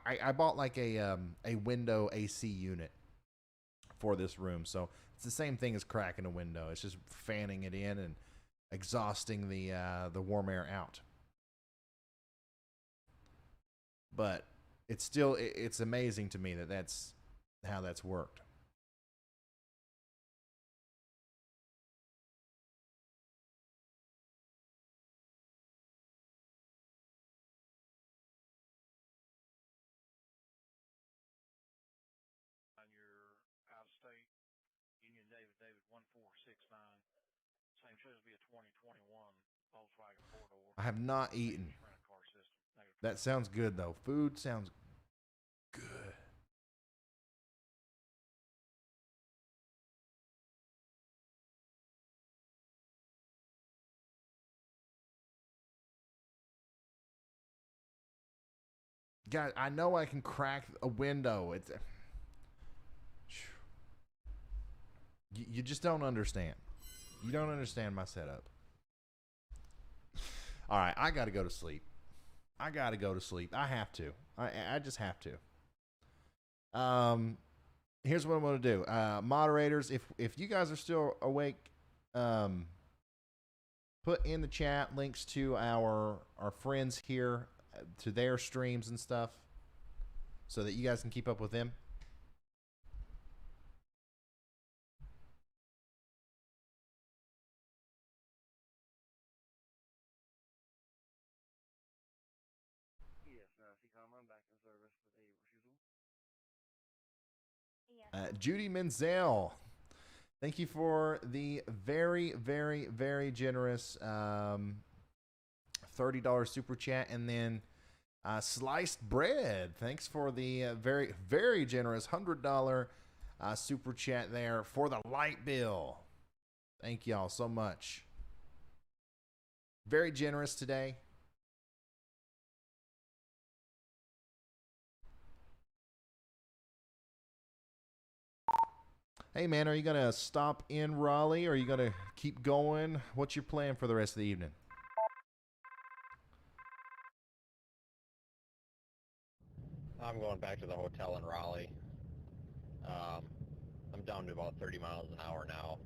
I bought like a window AC unit for this room, so it's the same thing as cracking a window. It's just fanning it in and exhausting the warm air out. But it's still it's amazing to me that that's how that's worked. On your out-of-state Union David 1469. Same shows be a 2021 Volkswagen 4-door. I have not eaten. Rent-a-car system. That sounds good though. Food sounds good. Guys, I know I can crack a window. It's you just don't understand. You don't understand my setup. All right, I got to go to sleep. I got to go to sleep. I have to. I just have to. Here's what I'm going to do. Moderators, if you guys are still awake, put in the chat links to our friends here, to their streams and stuff, so that you guys can keep up with them. Yes, I'm back in service with a refusal. Judy Menzel, thank you for the very, very, very generous $30 super chat. And then Sliced Bread, thanks for the very, very generous $100 super chat there for the light bill. Thank y'all so much. Very generous today. Hey man, are you gonna stop in Raleigh or are you gonna keep going? What's your plan for the rest of the evening? I'm going back to the hotel in Raleigh. I'm down to about 30 miles an hour now.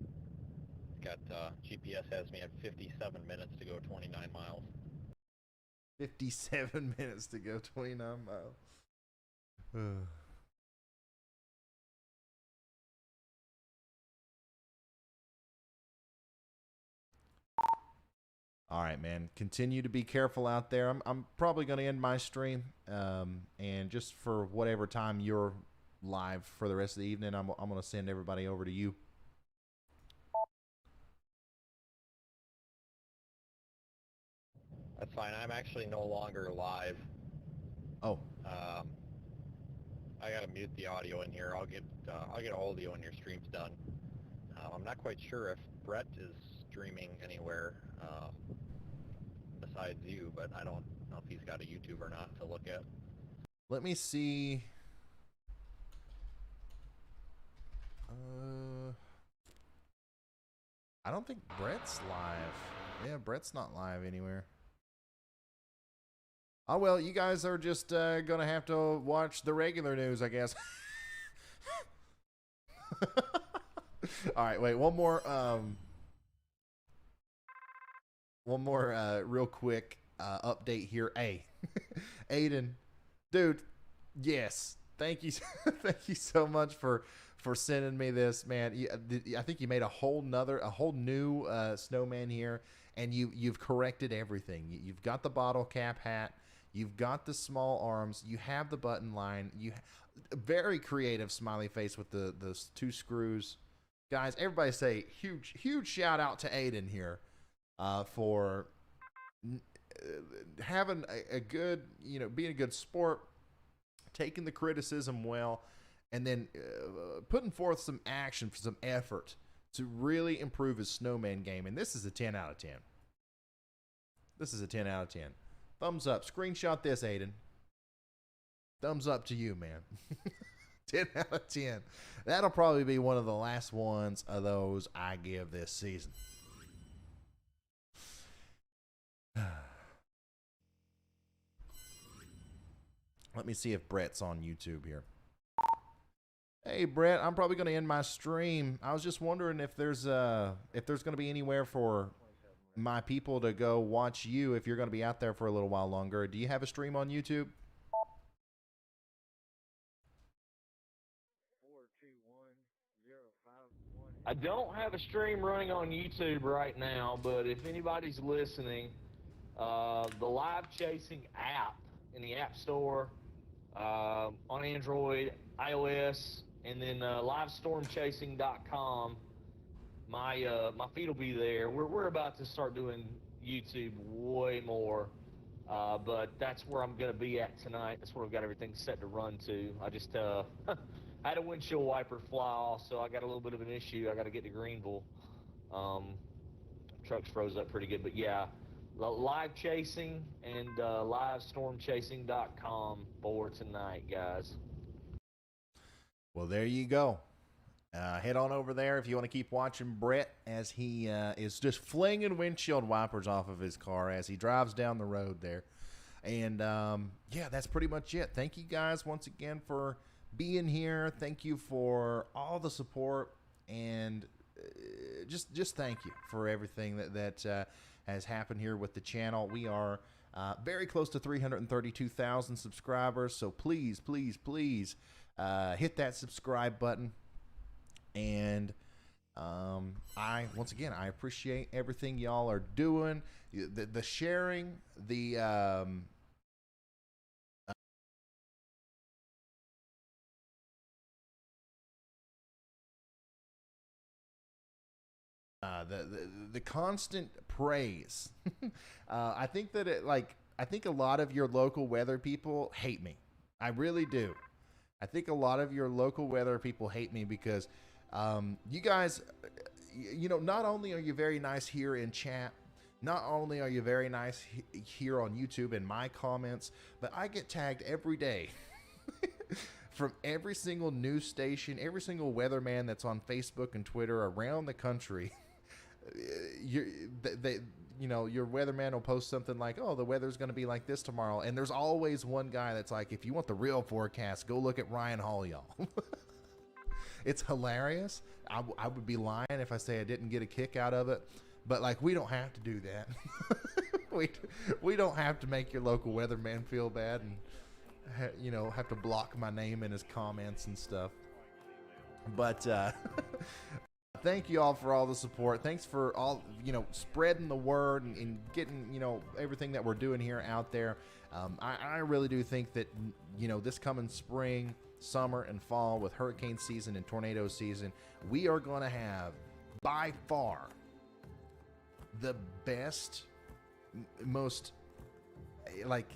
Got GPS has me at 57 minutes to go 29 miles. 57 minutes to go 29 miles. All right, man. Continue to be careful out there. I'm probably going to end my stream, and just for whatever time you're live for the rest of the evening, I'm going to send everybody over to you. That's fine. I'm actually no longer live. Oh. I gotta mute the audio in here. I'll get a hold of you when your stream's done. I'm not quite sure if Brett is streaming anywhere besides you, but I don't know if he's got a YouTube or not to look at. Let me see. I don't think Brett's live. Yeah, Brett's not live anywhere. Oh, well, you guys are just going to have to watch the regular news, I guess. All right, wait, one more real quick update here. Hey, Aiden, dude, yes, thank you. Thank you so much for sending me this, man. I think you made a whole new snowman here, and you've corrected everything. You've got the bottle cap hat. You've got the small arms. You have the button line. Very creative smiley face with the two screws. Guys, everybody say huge shout out to Aiden here for having a good, being a good sport, taking the criticism well, and then putting forth some action, some effort to really improve his snowman game. And this is a 10 out of 10. This is a 10 out of 10. Thumbs up. Screenshot this, Aiden. Thumbs up to you, man. 10 out of 10. That'll probably be one of the last ones of those I give this season. Let me see if Brett's on YouTube here. Hey Brett, I'm probably going to end my stream. I was just wondering if there's going to be anywhere for my people to go watch you if you're going to be out there for a little while longer. Do you have a stream on YouTube? I don't have a stream running on YouTube right now, but if anybody's listening, the live chasing app in the App Store, on Android, iOS, and then livestormchasing.com, my feed will be there. We're about to start doing YouTube way more, but that's where I'm going to be at tonight. That's where I've got everything set to run to. I just I had a windshield wiper fly off, so I got a little bit of an issue. I got to get to Greenville. Truck's froze up pretty good, but yeah, live chasing and livestormchasing.com for tonight, guys. Well, there you go. Head on over there if you want to keep watching Brett as he is just flinging windshield wipers off of his car as he drives down the road there. And yeah, that's pretty much it. Thank you guys once again for being here. Thank you for all the support, and just thank you for everything that has happened here with the channel. We are very close to 332,000 subscribers, so please hit that subscribe button. And once again, I appreciate everything y'all are doing, the sharing, the constant praise. I think that I think a lot of your local weather people hate me. I really do. I think a lot of your local weather people hate me because you guys, you know, not only are you very nice here in chat, not only are you very nice here on YouTube in my comments, but I get tagged every day from every single news station, every single weatherman that's on Facebook and Twitter around the country. You know, your weatherman will post something like, oh, the weather's going to be like this tomorrow. And there's always one guy that's like, if you want the real forecast, go look at Ryan Hall, y'all. It's hilarious. I would be lying if I say I didn't get a kick out of it. But, like, we don't have to do that. we don't have to make your local weatherman feel bad and, you know, have to block my name in his comments and stuff. But, thank you all for all the support. Thanks for all, you know, spreading the word and getting, you know, everything that we're doing here out there. I really do think that, you know, this coming spring, summer, and fall with hurricane season and tornado season, we are going to have, by far, the best, most, like,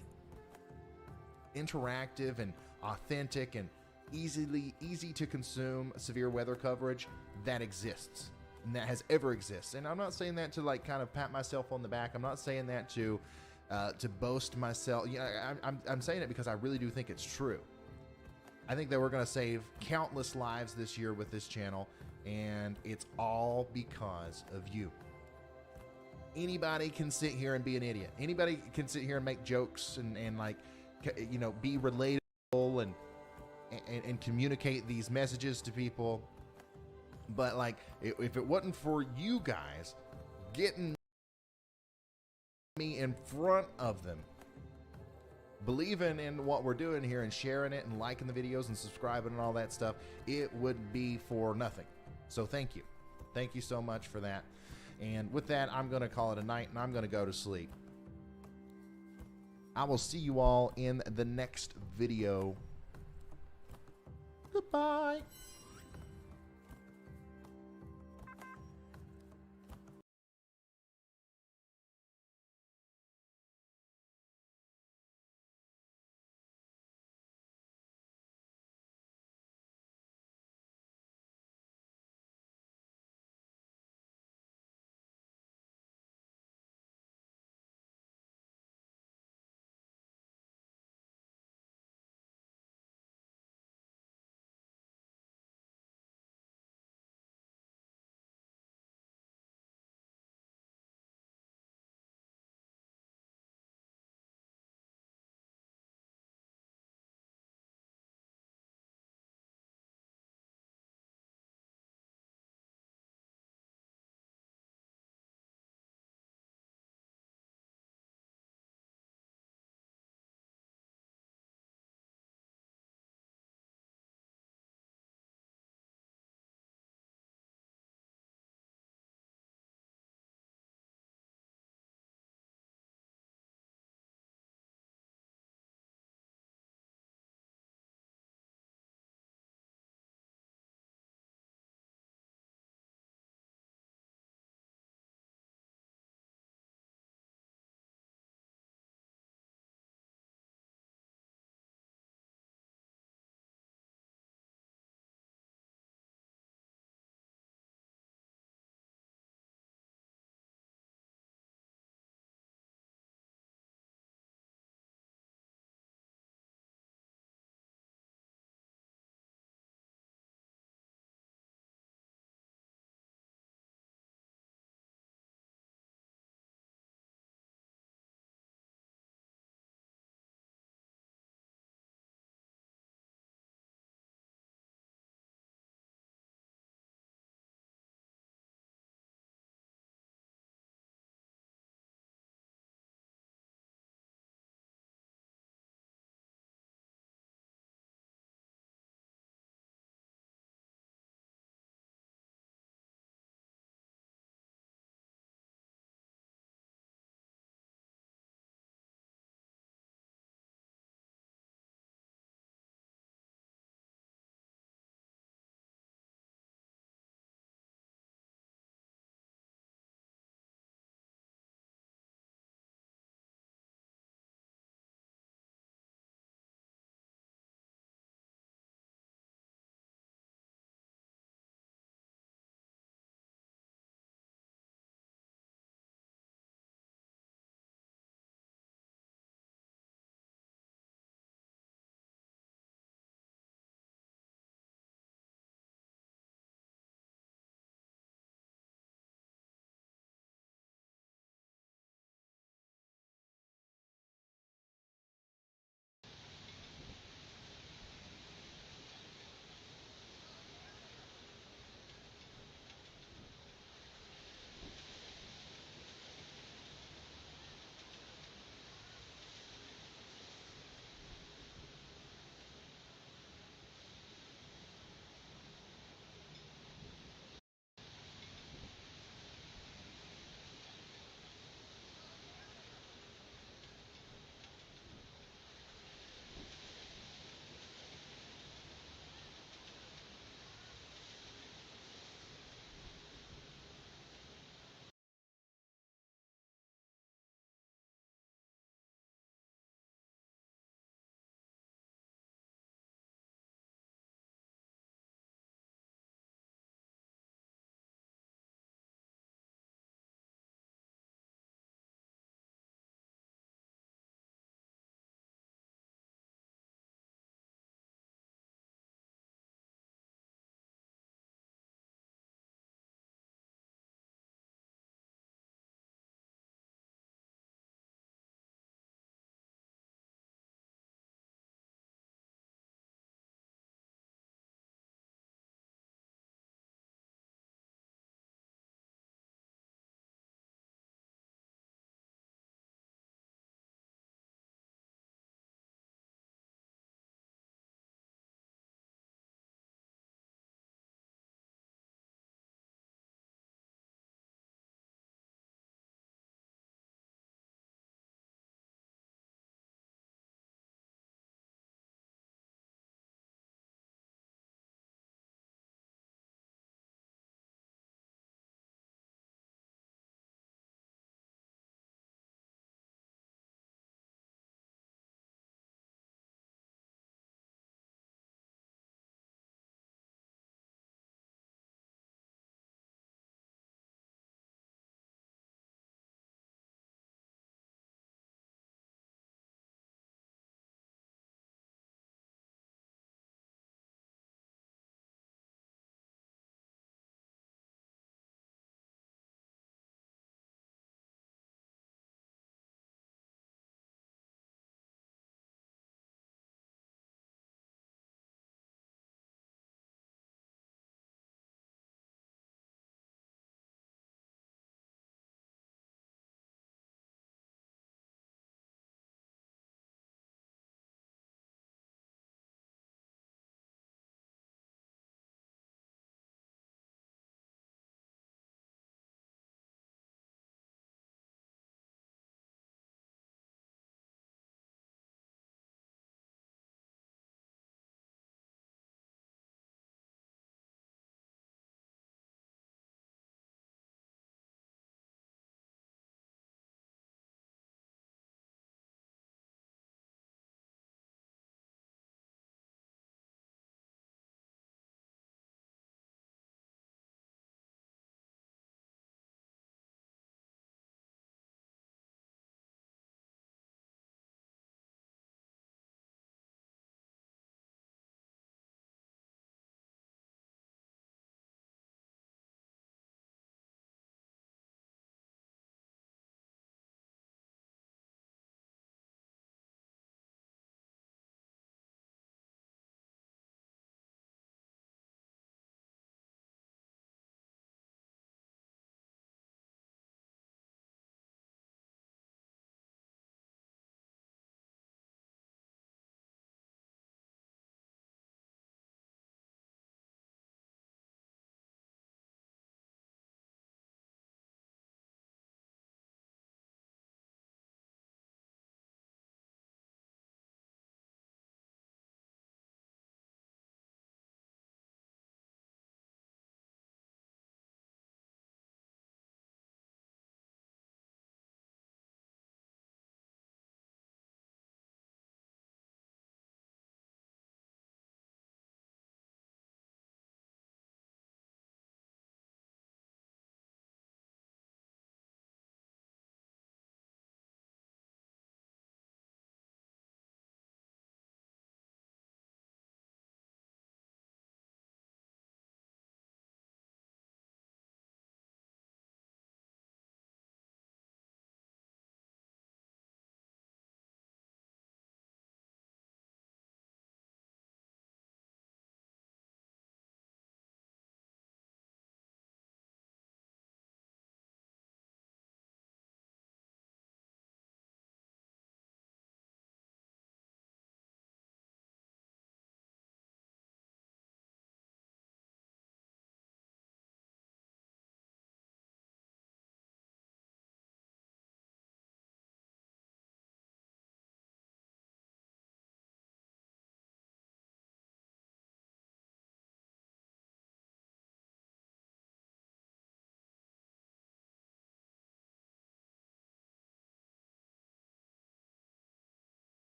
interactive and authentic and easy to consume severe weather coverage that exists and that has ever existed. And I'm not saying that to, like, kind of pat myself on the back. I'm not saying that to boast myself. You know, I'm saying it because I really do think it's true. I think that we're going to save countless lives this year with this channel, and it's all because of you. Anybody can sit here and be an idiot. Anybody can sit here and make jokes and like, you know, be relatable and communicate these messages to people. But, like, if it wasn't for you guys getting me in front of them, believing in what we're doing here and sharing it and liking the videos and subscribing and all that stuff, it would be for nothing. So thank you. Thank you so much for that. And with that, I'm going to call it a night and I'm going to go to sleep. I will see you all in the next video. Goodbye.